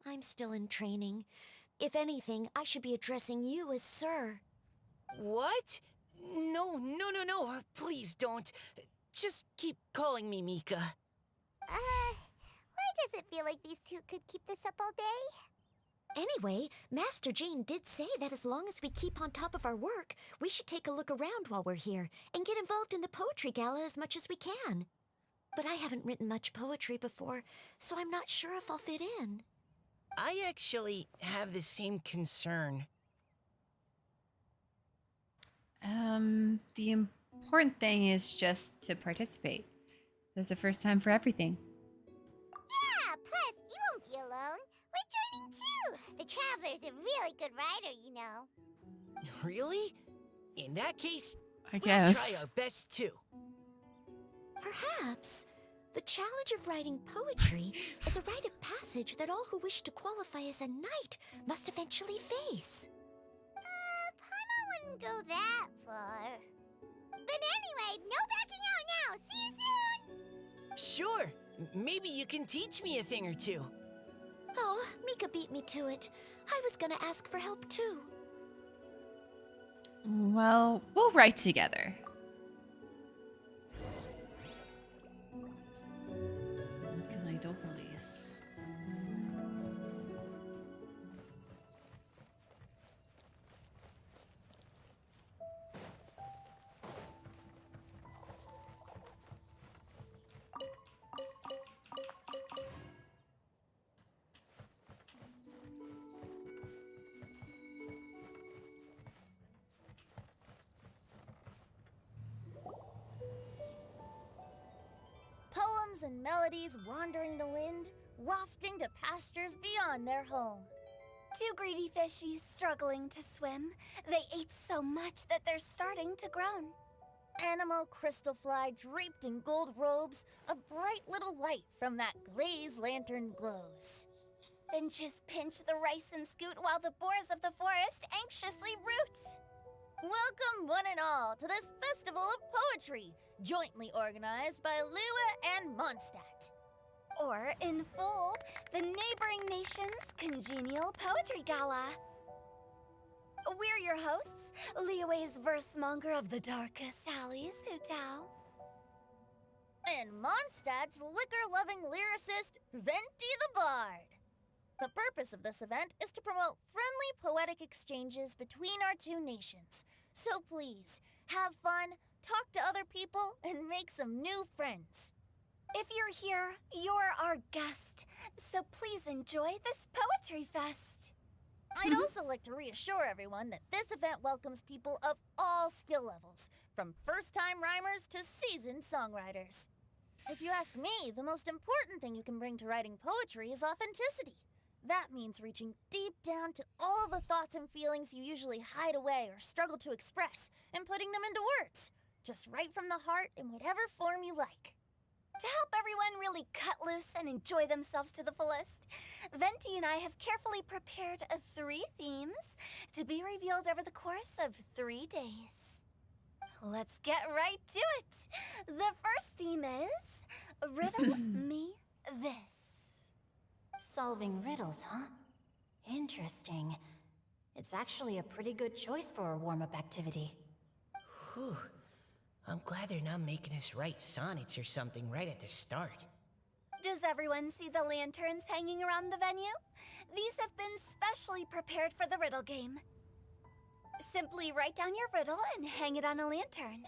I'm still in training. If anything, I should be addressing you as Sir. What? No. Please don't. Just keep calling me Mika. Why does it feel like these two could keep this up all day? Anyway, Master Jane did say that as long as we keep on top of our work, we should take a look around while we're here and get involved in the poetry gala as much as we can. But I haven't written much poetry before, so I'm not sure if I'll fit in. I actually have the same concern. The important thing is just to participate. There's a first time for everything. Yeah, plus, you won't be alone. We're joining too. The Traveler's a really good writer, you know. Really? In that case, I we'll guess. try our best too. Perhaps the challenge of writing poetry is a rite of passage that all who wish to qualify as a knight must eventually face. Paimon wouldn't go that far. But anyway, no backing out now. See you soon! Sure. Maybe you can teach me a thing or two. Oh, Mika beat me to it. I was gonna ask for help too. Well, we'll write together. Poems and melodies wandering the wind, wafting to pastures beyond their home. Two greedy fishies struggling to swim. They ate so much that they're starting to groan. Animal crystal fly draped in gold robes, a bright little light from that glazed lantern glows. Finches pinch the rice and scoot while the boars of the forest anxiously root. Welcome one and all to this festival of poetry, jointly organized by Lua and Mondstadt. Or, in full, the neighboring nation's congenial poetry gala. We're your hosts, Liyue's versemonger of the darkest alleys, Hutao. And Mondstadt's liquor-loving lyricist, Venti the Bard. The purpose of this event is to promote friendly poetic exchanges between our two nations. So please, have fun, talk to other people, and make some new friends. If you're here, you're our guest, so please enjoy this poetry fest. I'd also like to reassure everyone that this event welcomes people of all skill levels, from first-time rhymers to seasoned songwriters. If you ask me, the most important thing you can bring to writing poetry is authenticity. That means reaching deep down to all the thoughts and feelings you usually hide away or struggle to express, and putting them into words. Just write from the heart in whatever form you like. To help everyone really cut loose and enjoy themselves to the fullest, Venti and I have carefully prepared 3 themes to be revealed over the course of 3 days. Let's get right to it. The first theme is Riddle Me This. Solving riddles, huh? Interesting. It's actually a pretty good choice for a warm-up activity. Whew. I'm glad they're not making us write sonnets or something right at the start. Does everyone see the lanterns hanging around the venue? These have been specially prepared for the riddle game. Simply write down your riddle and hang it on a lantern.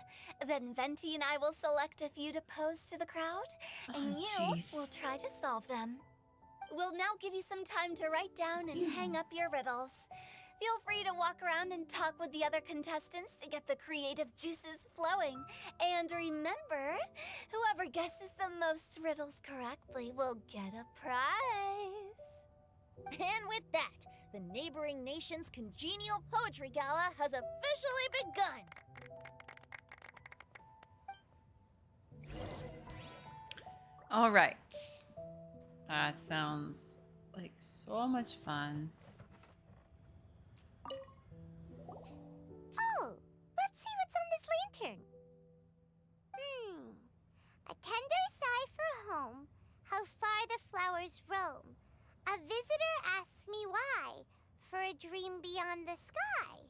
Then Venti and I will select a few to pose to the crowd, and you will try to solve them. We'll now give you some time to write down and hang up your riddles. Feel free to walk around and talk with the other contestants to get the creative juices flowing. And remember, whoever guesses the most riddles correctly will get a prize. And with that, the neighboring nation's congenial poetry gala has officially begun. All right. That sounds like so much fun. Oh, let's see what's on this lantern. A tender sigh for home, how far the flowers roam. A visitor asks me why, for a dream beyond the sky.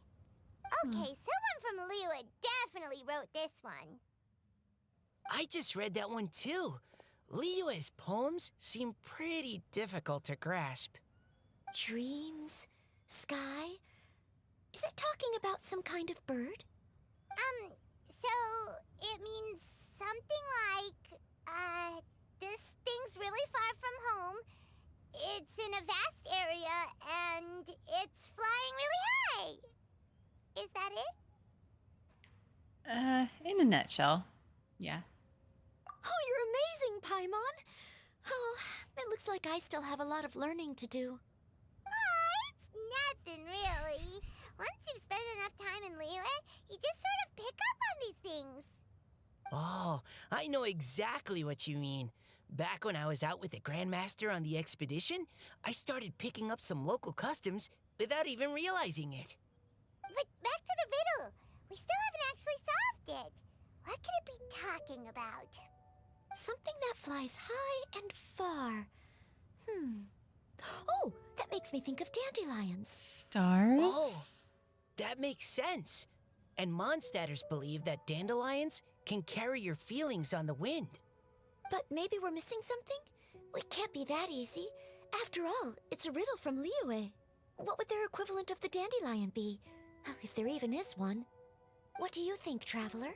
Okay, someone from Liyue definitely wrote this one. I just read that one too. Liyue's poems seem pretty difficult to grasp. Dreams? Sky? Is it talking about some kind of bird? So it means something like, this thing's really far from home. It's in a vast area, and it's flying really high. Is that it? In a nutshell, yeah. Oh, you're amazing, Paimon! Oh, it looks like I still have a lot of learning to do. It's nothing, really. Once you've spent enough time in Liyue, you just sort of pick up on these things. Oh, I know exactly what you mean. Back when I was out with the Grandmaster on the expedition, I started picking up some local customs without even realizing it. But back to the riddle. We still haven't actually solved it. What could it be talking about? Something that flies high and far. Oh, that makes me think of dandelions. Stars? Oh, that makes sense. And Mondstadters believe that dandelions can carry your feelings on the wind. But maybe we're missing something? It can't be that easy. After all, it's a riddle from Liyue. What would their equivalent of the dandelion be? If there even is one. What do you think, Traveler?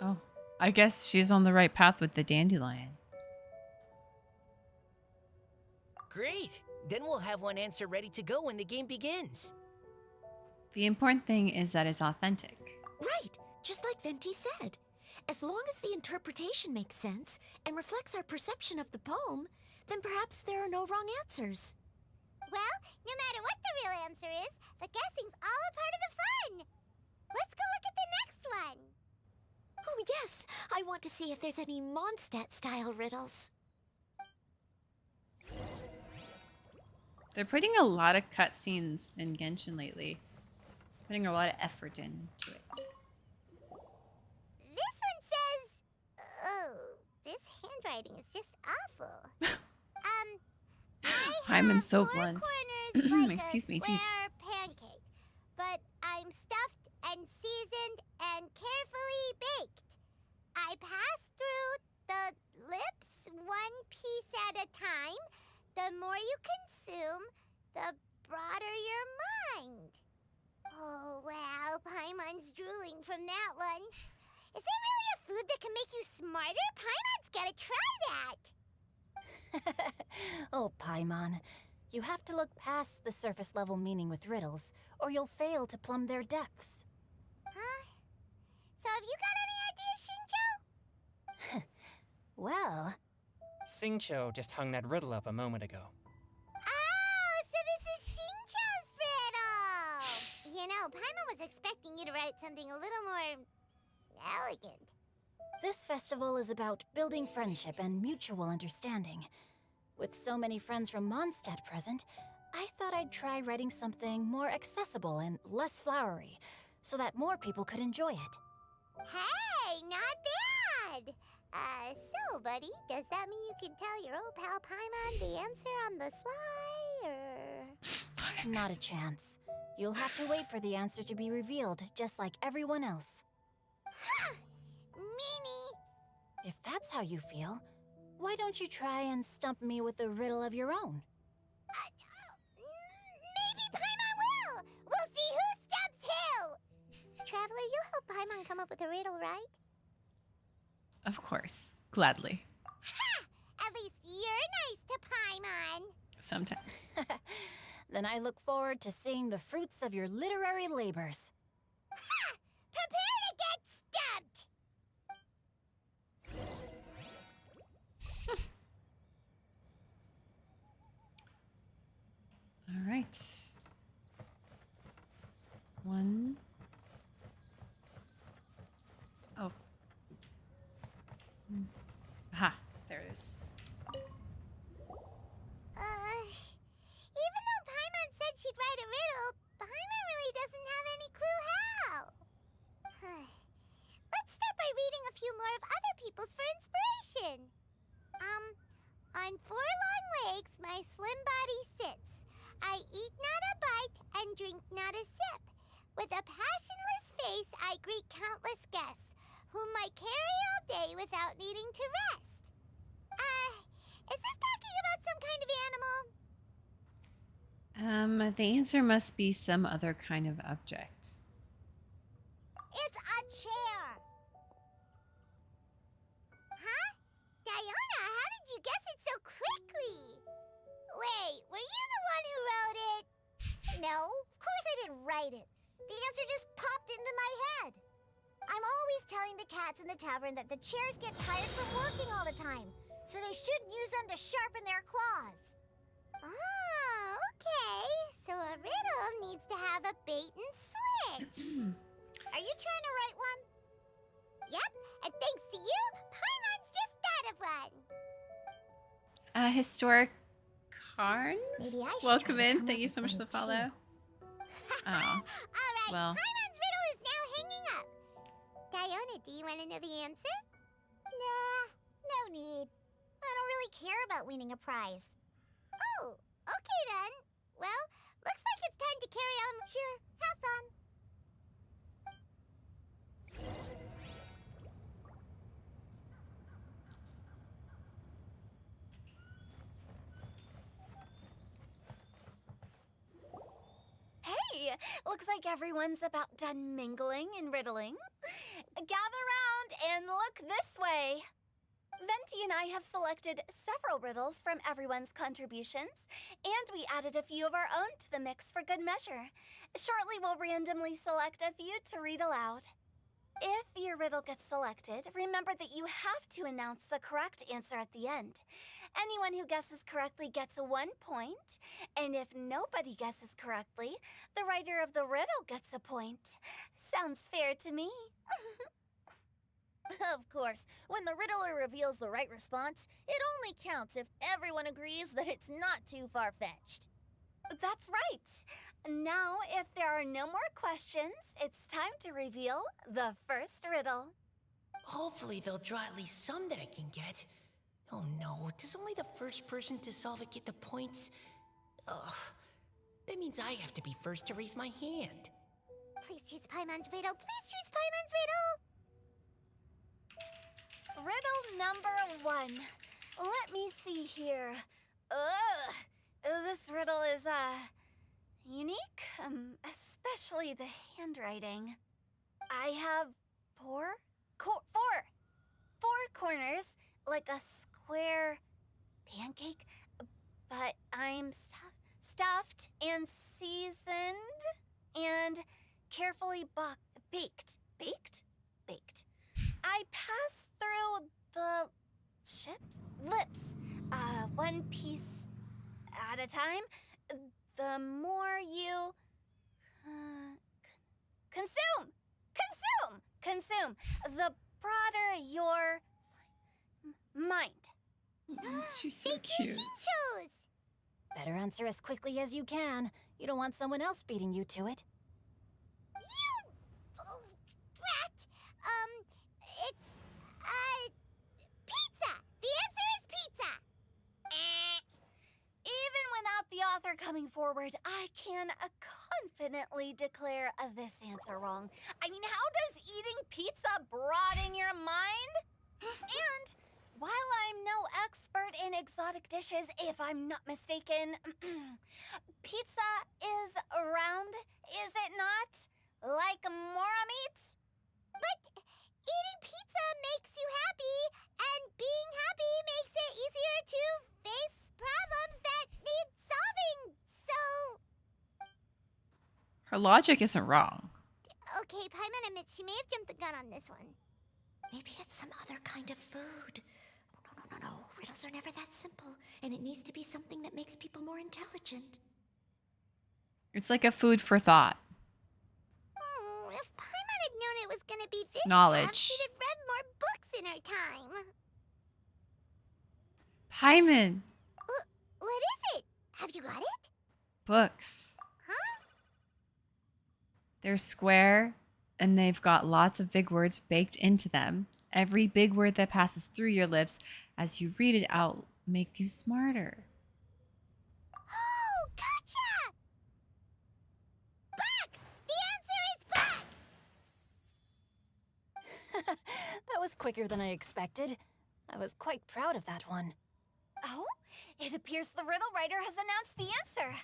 Oh, I guess she's on the right path with the dandelion. Great! Then we'll have one answer ready to go when the game begins. The important thing is that it's authentic. Right, just like Venti said. As long as the interpretation makes sense and reflects our perception of the poem, then perhaps there are no wrong answers. Well, no matter what the real answer is, the guessing's all a part of the fun. Let's go look at the next one. Oh yes, I want to see if there's any Mondstadt-style riddles. They're putting a lot of cutscenes in Genshin lately. Putting a lot of effort into it. This one says... Oh, this handwriting is just awful. Hyman's so four blunt. corners like Excuse me, a jeez. square pancake, but I'm stuffed and seasoned and carefully baked. I pass through the lips one piece at a time. The more you consume, the broader your mind. Oh, wow, Paimon's drooling from that one. Is there really a food that can make you smarter? Paimon's gotta try that. Oh, Paimon. You have to look past the surface level meaning with riddles, or you'll fail to plumb their depths. Huh? So have you got any ideas, Shinjo? Well... Xingqiu just hung that riddle up a moment ago. Oh, so this is Shinjo's riddle! You know, Paimon was expecting you to write something a little more... elegant. This festival is about building friendship and mutual understanding. With so many friends from Mondstadt present, I thought I'd try writing something more accessible and less flowery, so that more people could enjoy it. Hey, not bad! So, buddy, does that mean you can tell your old pal Paimon the answer on the sly, or...? Not a chance. You'll have to wait for the answer to be revealed, just like everyone else. Ha! Meanie! If that's how you feel, why don't you try and stump me with a riddle of your own? Maybe Paimon will! Traveler, you'll help Paimon come up with a riddle, right? Of course. Gladly. Ha! At least you're nice to Paimon. Sometimes. Then I look forward to seeing the fruits of your literary labors. Ha! Prepare to get stumped! All right. One. Oh. Aha, there it is. Even though Paimon said she'd write a riddle, Paimon really doesn't have any clue how. Let's start by reading a few more of other people's for inspiration. On 4 long legs, my slim body sits. I eat not a bite and drink not a sip. With a passionless face, I greet countless guests, whom I carry all day without needing to rest. Is this talking about some kind of animal? The answer must be some other kind of object. It's a chair. Huh? Diona, how did you guess it so quickly? Wait, were you the one who wrote it? No, of course I didn't write it. The answer just popped into my head. I'm always telling the cats in the tavern that the chairs get tired from working all the time, so they shouldn't use them to sharpen their claws. Oh, okay. So a riddle needs to have a bait and switch. Are you trying to write one? Yep, and thanks to you, Paimon's just thought of one. Historic Karn? Maybe I should Welcome try to in. come Thank up you with so much for one the follow. Oh. All right, Well. Paimon's riddle is now hanging up. Diona, do you want to know the answer? Nah, no need. I don't really care about winning a prize. Oh, okay then. Well, looks like it's time to carry on. Sure, have fun. Hey, looks like everyone's about done mingling and riddling. Gather round and look this way. Venti and I have selected several riddles from everyone's contributions, and we added a few of our own to the mix for good measure. Shortly, we'll randomly select a few to read aloud. If your riddle gets selected, remember that you have to announce the correct answer at the end. Anyone who guesses correctly gets 1 point, and if nobody guesses correctly, the writer of the riddle gets a point. Sounds fair to me. Of course, when the riddler reveals the right response, it only counts if everyone agrees that it's not too far-fetched. That's right. Now, if there are no more questions, it's time to reveal the first riddle. Hopefully they'll draw at least some that I can get. Oh no, does only the first person to solve it get the points? Ugh, that means I have to be first to raise my hand. Please choose Paimon's riddle. Please choose Paimon's riddle. Riddle number 1. Let me see here. Ugh, this riddle is, unique, especially the handwriting. I have four corners, like a square pancake, but I'm stuffed and seasoned and carefully baked. Baked. I pass through the lips, 1 piece at a time. The more you consume, the broader your mind. She's so Thank cute. you, she chose. Better answer as quickly as you can. You don't want someone else beating you to it. You brat. It's pizza. The answer is pizza. Even without the author coming forward, I can confidently declare this answer wrong. I mean, how does eating pizza broaden your mind? And while I'm no expert in exotic dishes, if I'm not mistaken, pizza is round, is it not? Like more meat? But eating pizza makes you happy, and being happy makes it easier to face problems that need solving, so... Her logic isn't wrong. Okay, Paimon admits she may have jumped the gun on this one. Maybe it's some other kind of food. No. Riddles are never that simple, and it needs to be something that makes people more intelligent. It's like a food for thought. If Paimon had known it was gonna be It's this knowledge. tough, she'd have read more books in her time. Paimon. What is it? Have you got it? Books. Huh? They're square, and they've got lots of big words baked into them. Every big word that passes through your lips as you read it out make you smarter. Oh, gotcha! Books! The answer is books! That was quicker than I expected. I was quite proud of that one. Oh, it appears the riddle writer has announced the answer.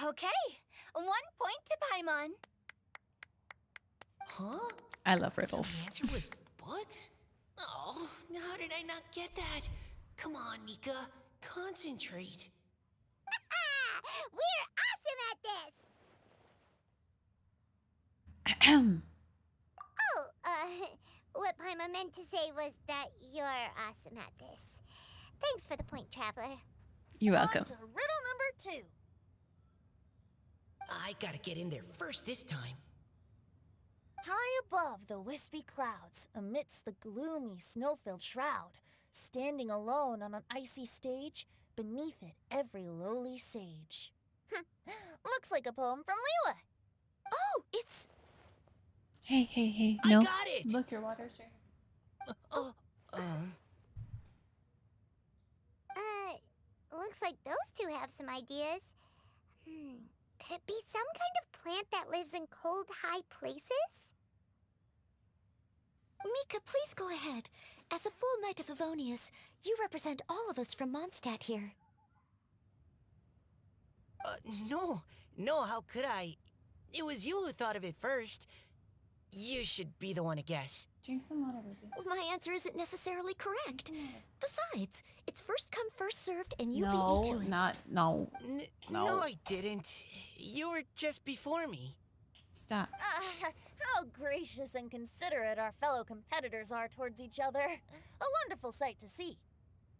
Okay, 1 point to Paimon. Huh? I love So riddles. the answer was books? Oh, how did I not get that? Come on, Nika. Concentrate. We're awesome at this! Ahem. Oh, what Paimon meant to say was that you're awesome at this. Thanks for the point, Traveler. You're welcome. On to riddle number 2. I gotta get in there first this time. High above the wispy clouds, amidst the gloomy snow-filled shroud, standing alone on an icy stage, beneath it every lowly sage. Looks like a poem from Liyue. Oh, it's... Hey. I No. got it! Look, your water's right. Looks like those two have some ideas. Could it be some kind of plant that lives in cold, high places? Mika, please go ahead. As a full Knight of Favonius, you represent all of us from Mondstadt here. No, how could I? It was you who thought of it first. You should be the one to guess. Drink some water, baby. My answer isn't necessarily correct. Besides, it's first come, first served, and you No, beat me to it. no. No, I didn't. You were just before me. Stop. How gracious and considerate our fellow competitors are towards each other. A wonderful sight to see.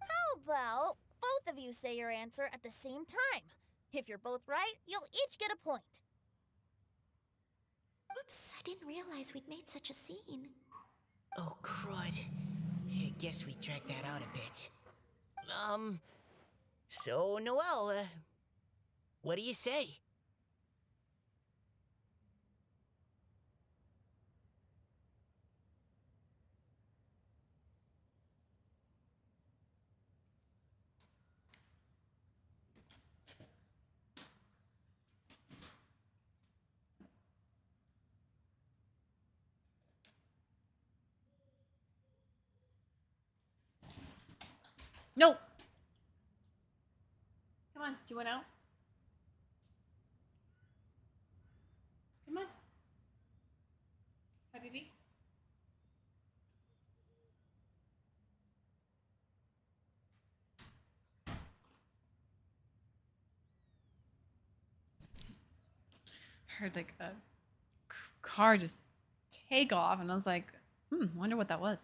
How about both of you say your answer at the same time? If you're both right, you'll each get a point. Oops, I didn't realize we'd made such a scene. Oh, crud. I guess we dragged that out a bit. So, Noelle, what do you say? No. Come on, do you want out? Come on. Hi, baby. Heard like a car just take off, and I was like, wonder what that was.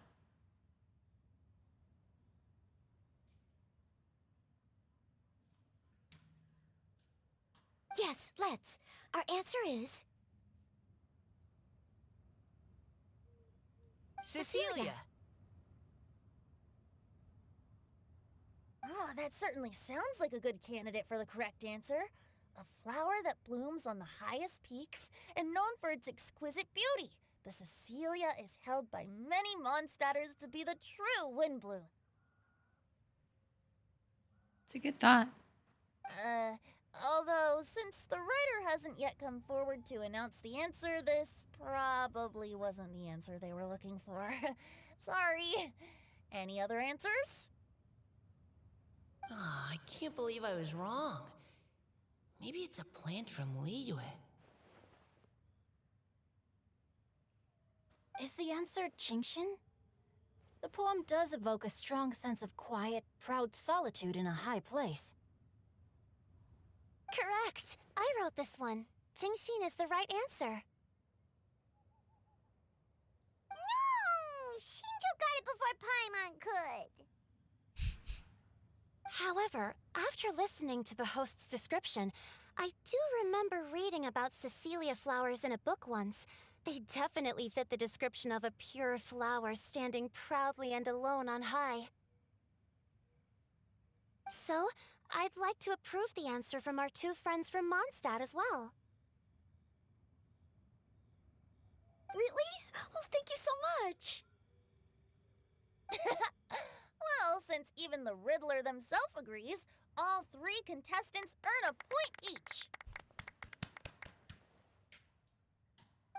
Yes, let's. Our answer is... Cecilia! Oh, that certainly sounds like a good candidate for the correct answer. A flower that blooms on the highest peaks and known for its exquisite beauty. The Cecilia is held by many Mondstadters to be the true Windblue. It's a good thought. Although, since the writer hasn't yet come forward to announce the answer, this probably wasn't the answer they were looking for. Sorry. Any other answers? Oh, I can't believe I was wrong. Maybe it's a plant from Liyue. Is the answer Qingshin? The poem does evoke a strong sense of quiet, proud solitude in a high place. Correct. I wrote this one. Qingshin is the right answer. No! Shinjo got it before Paimon could. However, after listening to the host's description, I do remember reading about Cecilia flowers in a book once. They definitely fit the description of a pure flower standing proudly and alone on high. So, I'd like to approve the answer from our two friends from Mondstadt as well. Really? Oh, thank you so much! Well, since even the Riddler themselves agrees, all three contestants earn a point each.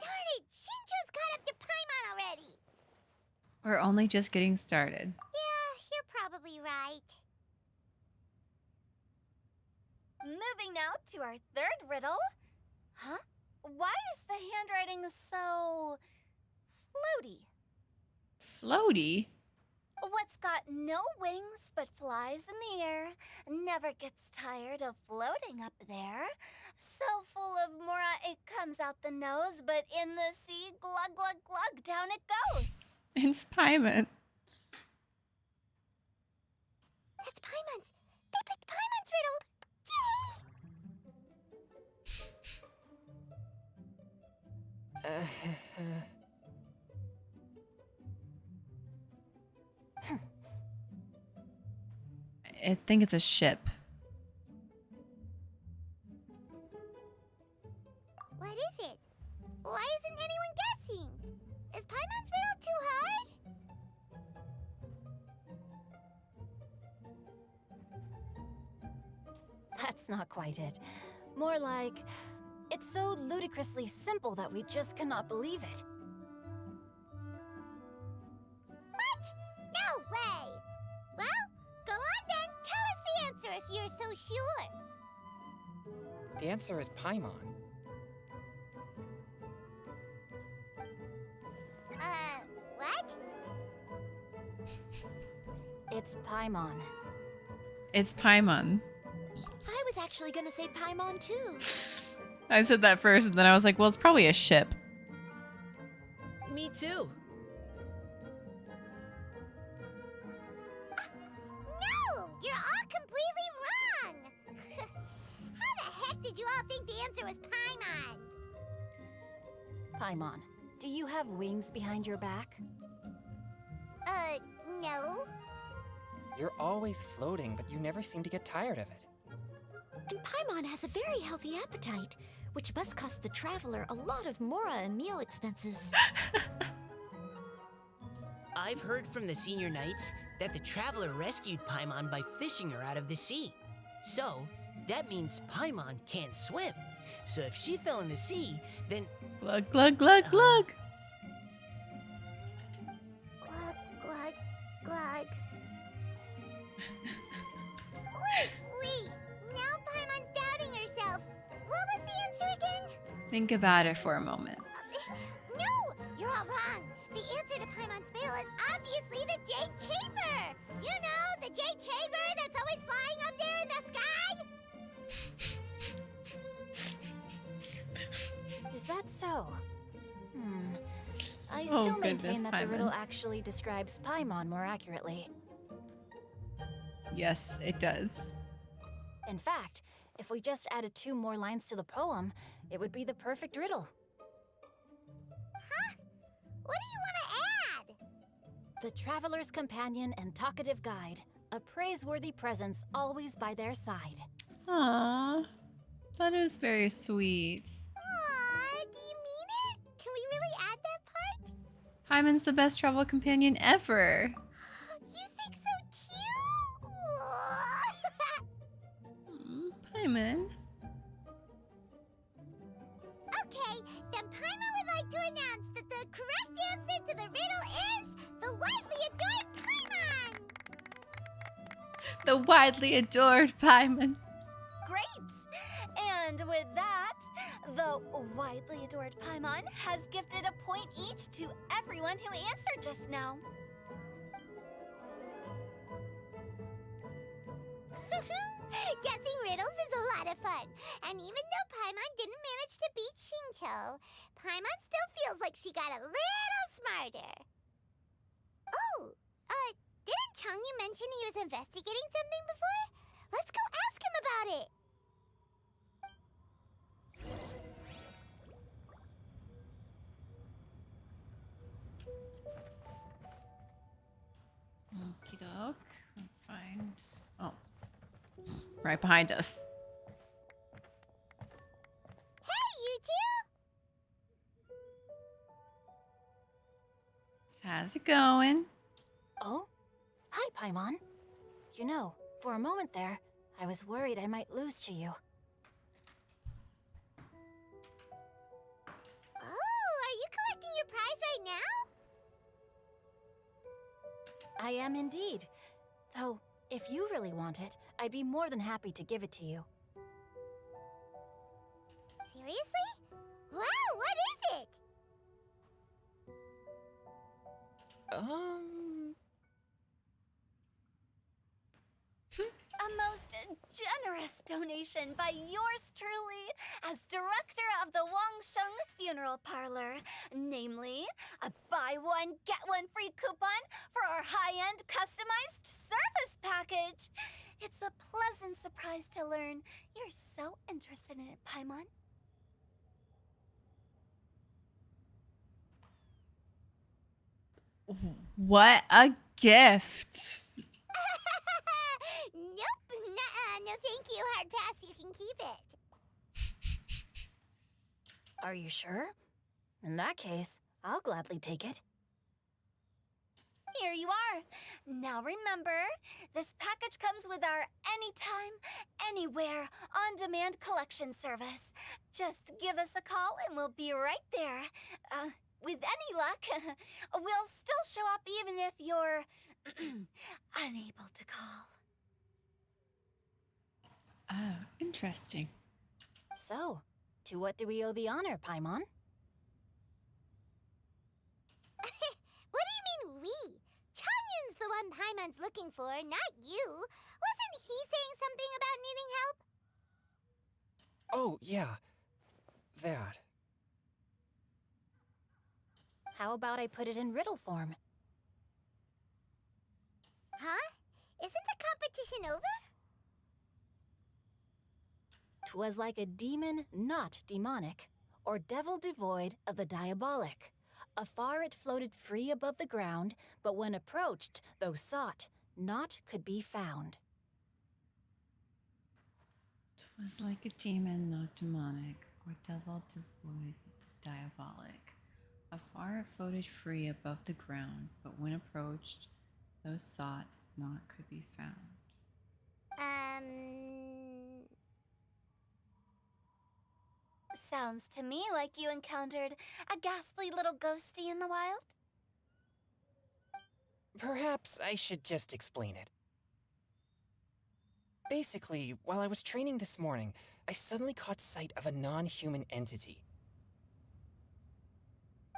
Darn it! Shinjo's caught up to Paimon already! We're only just getting started. Yeah, you're probably right. Moving now to our third riddle. Huh? Why is the handwriting so floaty? Floaty? What's got no wings but flies in the air, never gets tired of floating up there. So full of mora it comes out the nose, but in the sea, glug glug glug, down it goes. It's Paimon. That's Paimon's! They picked Paimon's riddle! I think it's a ship. What is it? Why isn't anyone guessing? Is Paimon's riddle too hard? That's not quite it. More like, it's so ludicrously simple that we just cannot believe it. What? No way! Well, go on then. Tell us the answer if you're so sure. The answer is Paimon. What? It's Paimon. It's Paimon. I was actually gonna say Paimon too. I said that first, and then I was like, well, it's probably a ship. Me too. No! You're all completely wrong! How the heck did you all think the answer was Paimon? Paimon, do you have wings behind your back? No. You're always floating, but you never seem to get tired of it. And Paimon has a very healthy appetite, which must cost the traveler a lot of mora and meal expenses. I've heard from the senior knights that the traveler rescued Paimon by fishing her out of the sea. So, that means Paimon can't swim. So if she fell in the sea, then... Glug, glug, glug, glug. Glug, glug, glug. Wait. Now Paimon's doubting herself. What was the answer again? Think about it for a moment. No! You're all wrong. The answer to Paimon's riddle is obviously the Jade Chamber! You know, the Jade Chamber that's always flying up there in the sky? Is that so? I Oh, still goodness, maintain that the Paimon. riddle actually describes Paimon more accurately. Yes, it does. In fact, if we just added 2 more lines to the poem, it would be the perfect riddle. Huh? What do you want to add? The traveler's companion and talkative guide, a praiseworthy presence always by their side. Aww, that is very sweet. Aw, do you mean it? Can we really add that part? Paimon's the best travel companion ever. You think so cute? Paimon. Okay, then Paimon would like to announce that the correct answer to the riddle is the widely adored Paimon! The widely adored Paimon. Great! And with that, The widely adored Paimon has gifted a point each to everyone who answered just now. Guessing riddles is a lot of fun. And even though Paimon didn't manage to beat Xingqiu, Paimon still feels like she got a little smarter. Oh, didn't Changyu mention he was investigating something before? Let's go ask him about it. Okie doke. Find. Oh. Right behind us. Hey, you two! How's it going? Oh? Hi, Paimon. You know, for a moment there, I was worried I might lose to you. Oh, are you collecting your prize right now? I am indeed. Though, if you really want it, I'd be more than happy to give it to you. Seriously? Wow, what is it? A most generous donation by yours truly as director of the Wangsheng Funeral Parlor. Namely, a buy one, get one free coupon for our high-end customized service package. It's a pleasant surprise to learn you're so interested in it, Paimon. What a gift. Nope, nuh-uh, no thank you, hard pass, you can keep it. Are you sure? In that case, I'll gladly take it. Here you are. Now remember, this package comes with our anytime, anywhere, on-demand collection service. Just give us a call and we'll be right there. With any luck, we'll still show up even if you're unable to call. Oh, interesting. So, to what do we owe the honor, Paimon? What do you mean we? Changyun's the one Paimon's looking for, not you. Wasn't he saying something about needing help? Oh, yeah. That. How about I put it in riddle form? Huh? Isn't the competition over? 'Twas like a demon not demonic, or devil devoid of the diabolic. Afar it floated free above the ground, but when approached, though sought, naught could be found. 'Twas like a demon, not demonic, or devil devoid of the diabolic. Afar it floated free above the ground, but when approached, those sought naught could be found. Sounds to me like you encountered a ghastly little ghosty in the wild. Perhaps I should just explain it. Basically, while I was training this morning, I suddenly caught sight of a non-human entity.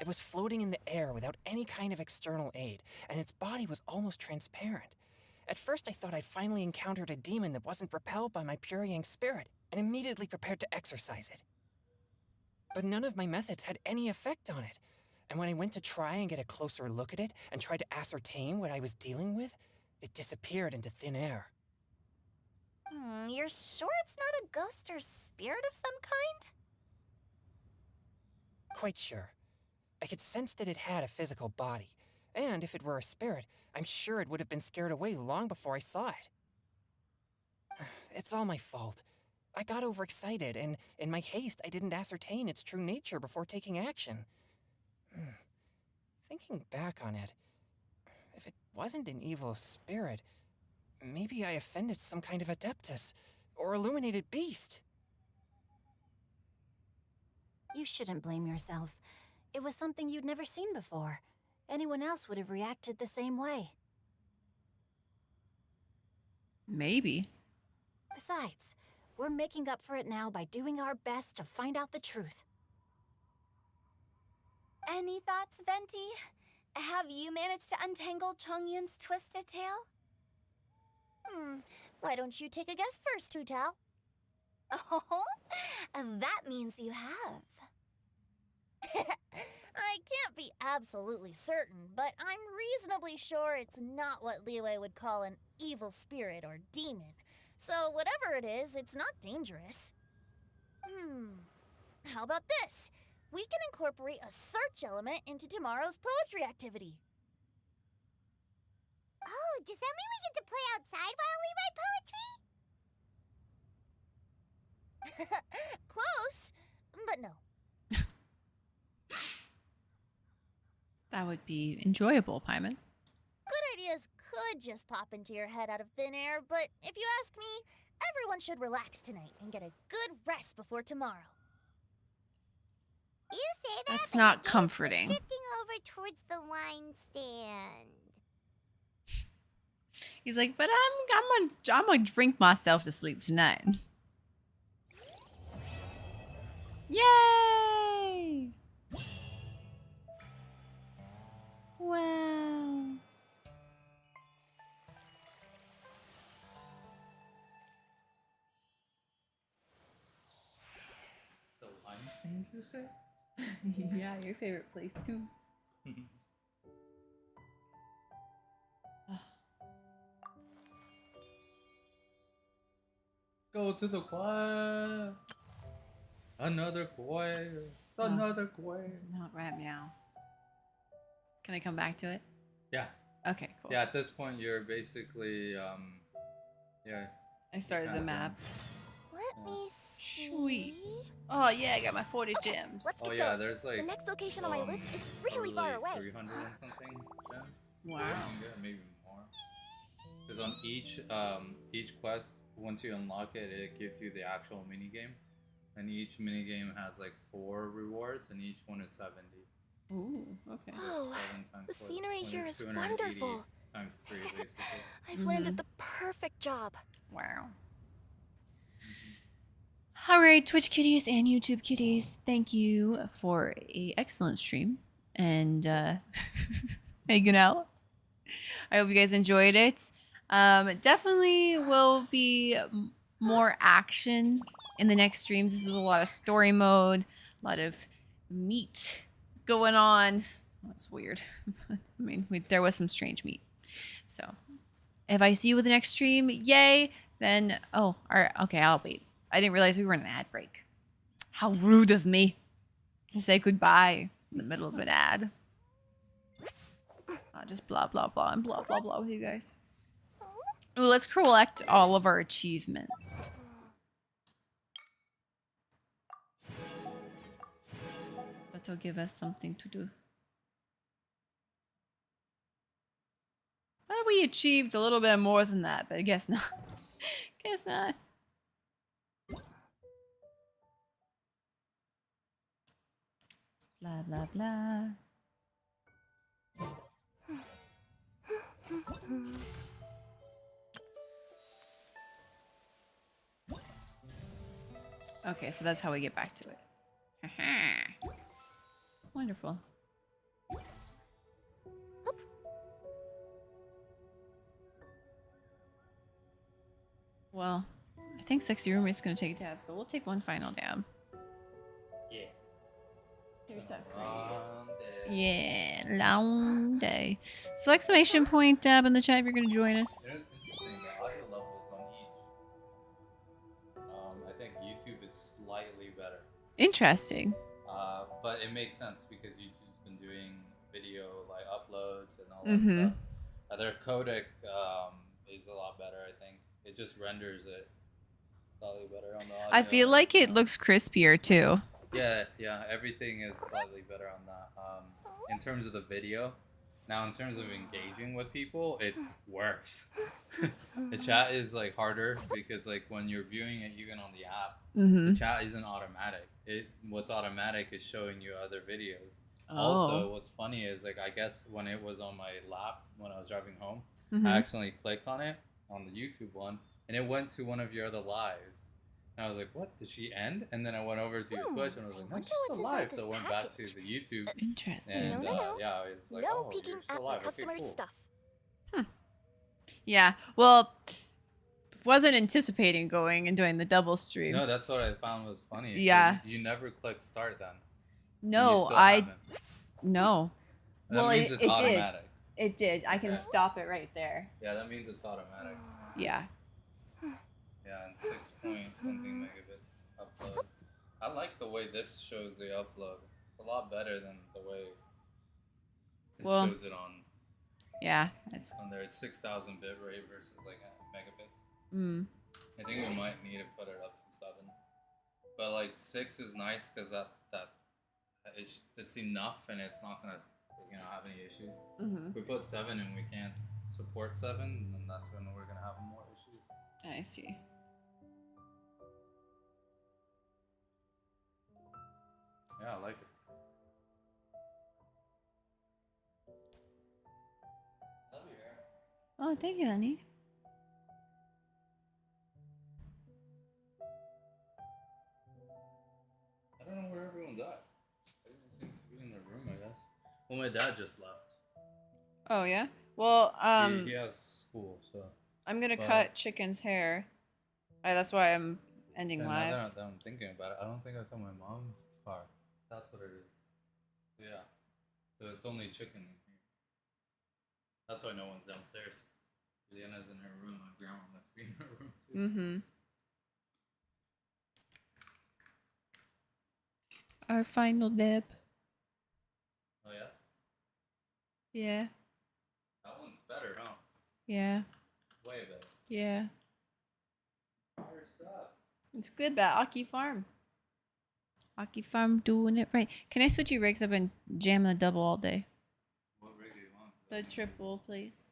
It was floating in the air without any kind of external aid, and its body was almost transparent. At first I thought I'd finally encountered a demon that wasn't repelled by my pure yang spirit, and immediately prepared to exorcise it. But none of my methods had any effect on it, and when I went to try and get a closer look at it and tried to ascertain what I was dealing with, it disappeared into thin air. You're sure it's not a ghost or spirit of some kind? Quite sure. I could sense that it had a physical body, and if it were a spirit, I'm sure it would have been scared away long before I saw it. It's all my fault. I got overexcited, and in my haste, I didn't ascertain its true nature before taking action. Thinking back on it, if it wasn't an evil spirit, maybe I offended some kind of adeptus or illuminated beast. You shouldn't blame yourself. It was something you'd never seen before. Anyone else would have reacted the same way. Maybe. Besides, We're making up for it now by doing our best to find out the truth. Any thoughts, Venti? Have you managed to untangle Chongyun's twisted tail? Why don't you take a guess first, Hu Tao? Oh, that means you have. I can't be absolutely certain, but I'm reasonably sure it's not what Liyue would call an evil spirit or demon. So whatever it is, it's not dangerous. How about this? We can incorporate a search element into tomorrow's poetry activity. Oh, does that mean we get to play outside while we write poetry? Close, but no. That would be enjoyable, Paimon. Good ideas could just pop into your head out of thin air, but if you ask me, everyone should relax tonight and get a good rest before tomorrow. You say that, That's but not your gaze comforting. keeps drifting over towards the wine stand. He's like, but I'm gonna drink myself to sleep tonight. Yay! Wow. The wine stand, you say? Yeah, your favorite place too. Go to the choir. Another choir. Another choir. Not right now. Can I come back to it? Yeah. Okay, cool. Yeah, at this point you're basically yeah. I started the map. Let me see. Sweet. Oh yeah, I got my 40 gems. Let's Oh get yeah, going. there's like The next location on my list is really far away. 300 and something gems. Wow. Yeah, maybe more. Because on each quest, once you unlock it, it gives you the actual mini game, and each mini game has like 4 rewards, and each one is 70. Ooh, okay. Oh, 7 times the 4 scenery is here is 280 wonderful. times 3 basically. I've landed the perfect job. Wow. All right, Twitch kitties and YouTube kitties, thank you for a excellent stream and hanging out. I hope you guys enjoyed it. Definitely will be more action in the next streams. This was a lot of story mode, a lot of meat going on. That's weird. I mean, there was some strange meat. So if I see you with the next stream, yay. Then, oh, all right, okay, I'll wait. I didn't realize we were in an ad break. How rude of me to say goodbye in the middle of an ad. Just blah, blah, blah, and blah, blah, blah with you guys. Ooh, let's collect all of our achievements. That'll give us something to do. Thought we achieved a little bit more than that, but I guess not. Guess not. Blah, blah, blah. Okay, so that's how we get back to it. Wonderful. Well, I think Sexy Roommate's gonna take a dab, so we'll take one final dab. Yeah. Here's that Long day. Yeah, long day. So exclamation point dab in the chat if you're gonna join us. It's interesting, the audio levels on each. I think YouTube is slightly better. Interesting. But it makes sense because YouTube's been doing video like uploads and all that stuff. Their codec is a lot better, I think. It just renders it slightly better on the audio. I feel like it looks crispier too. Yeah, everything is slightly better on that. In terms of the video, now in terms of engaging with people, it's worse. The chat is like harder because like when you're viewing it even on the app, the chat isn't automatic. What's automatic is showing you other videos. Also, what's funny is like I guess when it was on my lap when I was driving home, I accidentally clicked on it on the YouTube one, and it went to one of your other lives. And I was like, what? Did she end? And then I went over to your Twitch and I was like, no, wonder she's still what's alive. inside So I this went back to package. the YouTube. Interesting. And No. yeah, I was like, No oh, peeking you're still at my alive. Okay, customer's cool. stuff. Yeah. Well, wasn't anticipating going and doing the double stream. No, that's what I found was funny. So Yeah. you never clicked start then. No, still I. haven't. No. That Well, means it it's did. automatic. It did. I can Okay. stop it right there. Yeah, that means it's automatic. Yeah. Yeah, and 6 point something megabits upload. I like the way this shows the upload. It's a lot better than the way it Well, shows it on. Yeah. It's. On there, it's 6,000 bit rate versus like megabits. Mm. I think we might need to put it up to 7. But like 6 is nice because it's enough and it's not gonna have any issues. Mhm. If we put 7 and we can't support 7, then that's when we're gonna have more issues. I see. Yeah, I like it. Love your hair. Oh, thank you, honey. I don't know where everyone's at. Everyone seems to be in their room, I guess. Well, my dad just left. Oh yeah. Well, He has school, so. I'm gonna but- cut Chicken's hair. That's why I'm ending Yeah, live. now that I'm thinking about it, I don't think I saw my mom's car. That's what it is. So yeah. So it's only Chicken in here. That's why no one's downstairs. Leanna's in her room. My grandma must be in her room too. Mm-hmm. Our final dip. Oh yeah? Yeah. That one's better, huh? Yeah. Way better. Yeah. Fire stuff. It's good, that Aki Farm. Aki Farm doing it right. Can I switch you rigs? I've been jamming the double all day. What rig do you want? The triple, please.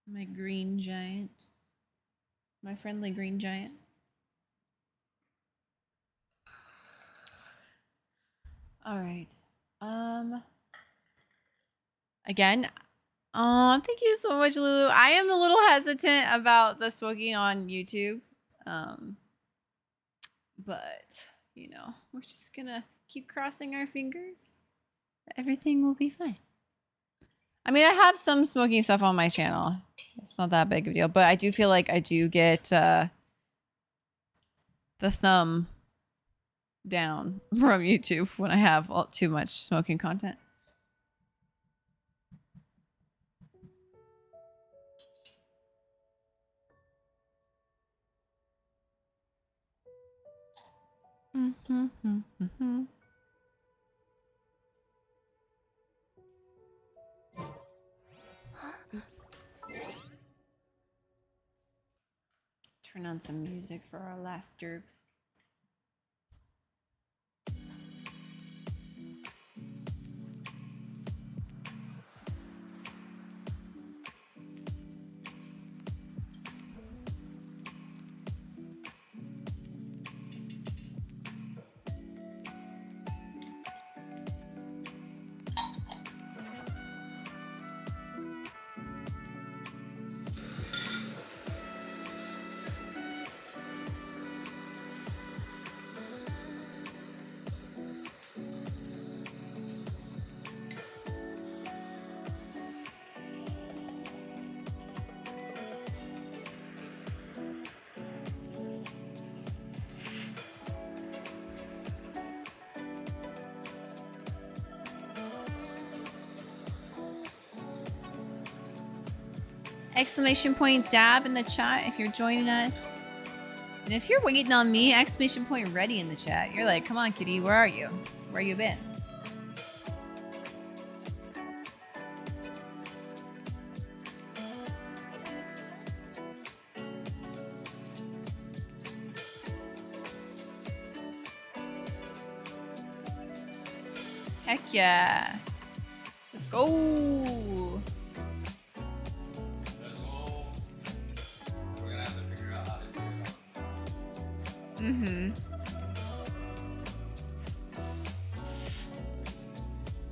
My green giant. My friendly green giant. All right. Again, thank you so much, Lulu. I am a little hesitant about the smoking on YouTube. But, we're just gonna keep crossing our fingers. Everything will be fine. I mean, I have some smoking stuff on my channel. It's not that big of a deal, but I do feel like I do get the thumb down from YouTube when I have too much smoking content. Turn on some music for our last derp. Exclamation point dab in the chat if you're joining us. And if you're waiting on me, exclamation point ready in the chat. You're like, come on, kitty, where are you? Where you been? Heck yeah. Let's go. We're gonna have to figure out how to do it. Mm-hmm.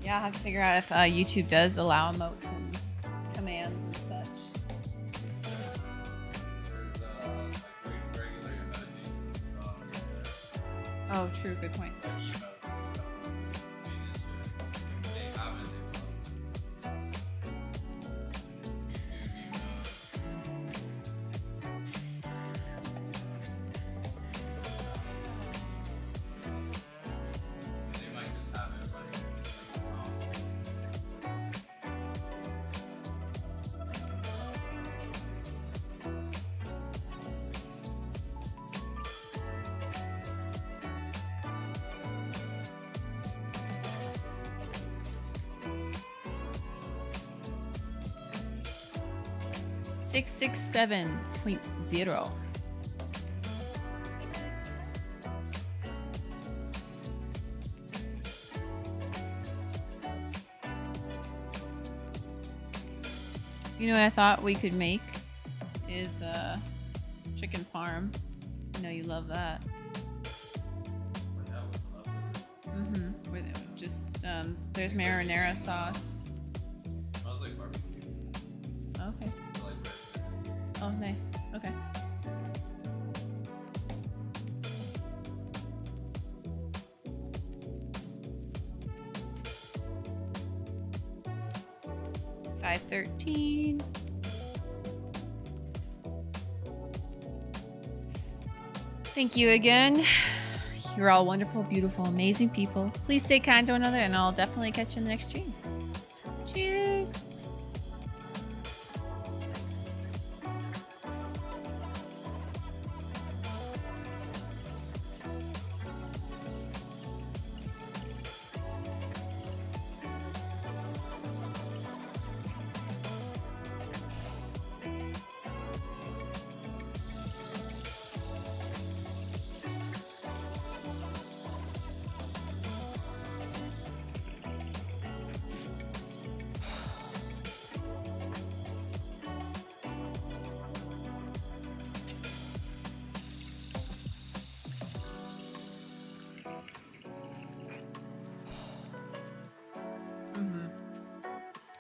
Yeah, I'll have to figure out if YouTube does allow emotes and commands and such. There's like regular Oh, true. Good point. .0. You know what I thought we could make is chicken parm. I know you love that. With just there's marinara sauce. Smells like barbecue. Okay. I like red. Oh, nice. Okay. $5.13. Thank you again. You're all wonderful, beautiful, amazing people. Please stay kind to one another, and I'll definitely catch you in the next stream. Cheers.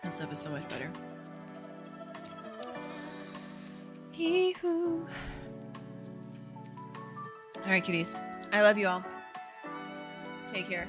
This stuff is so much better. Hee-hoo. All right, kitties. I love you all. Take care.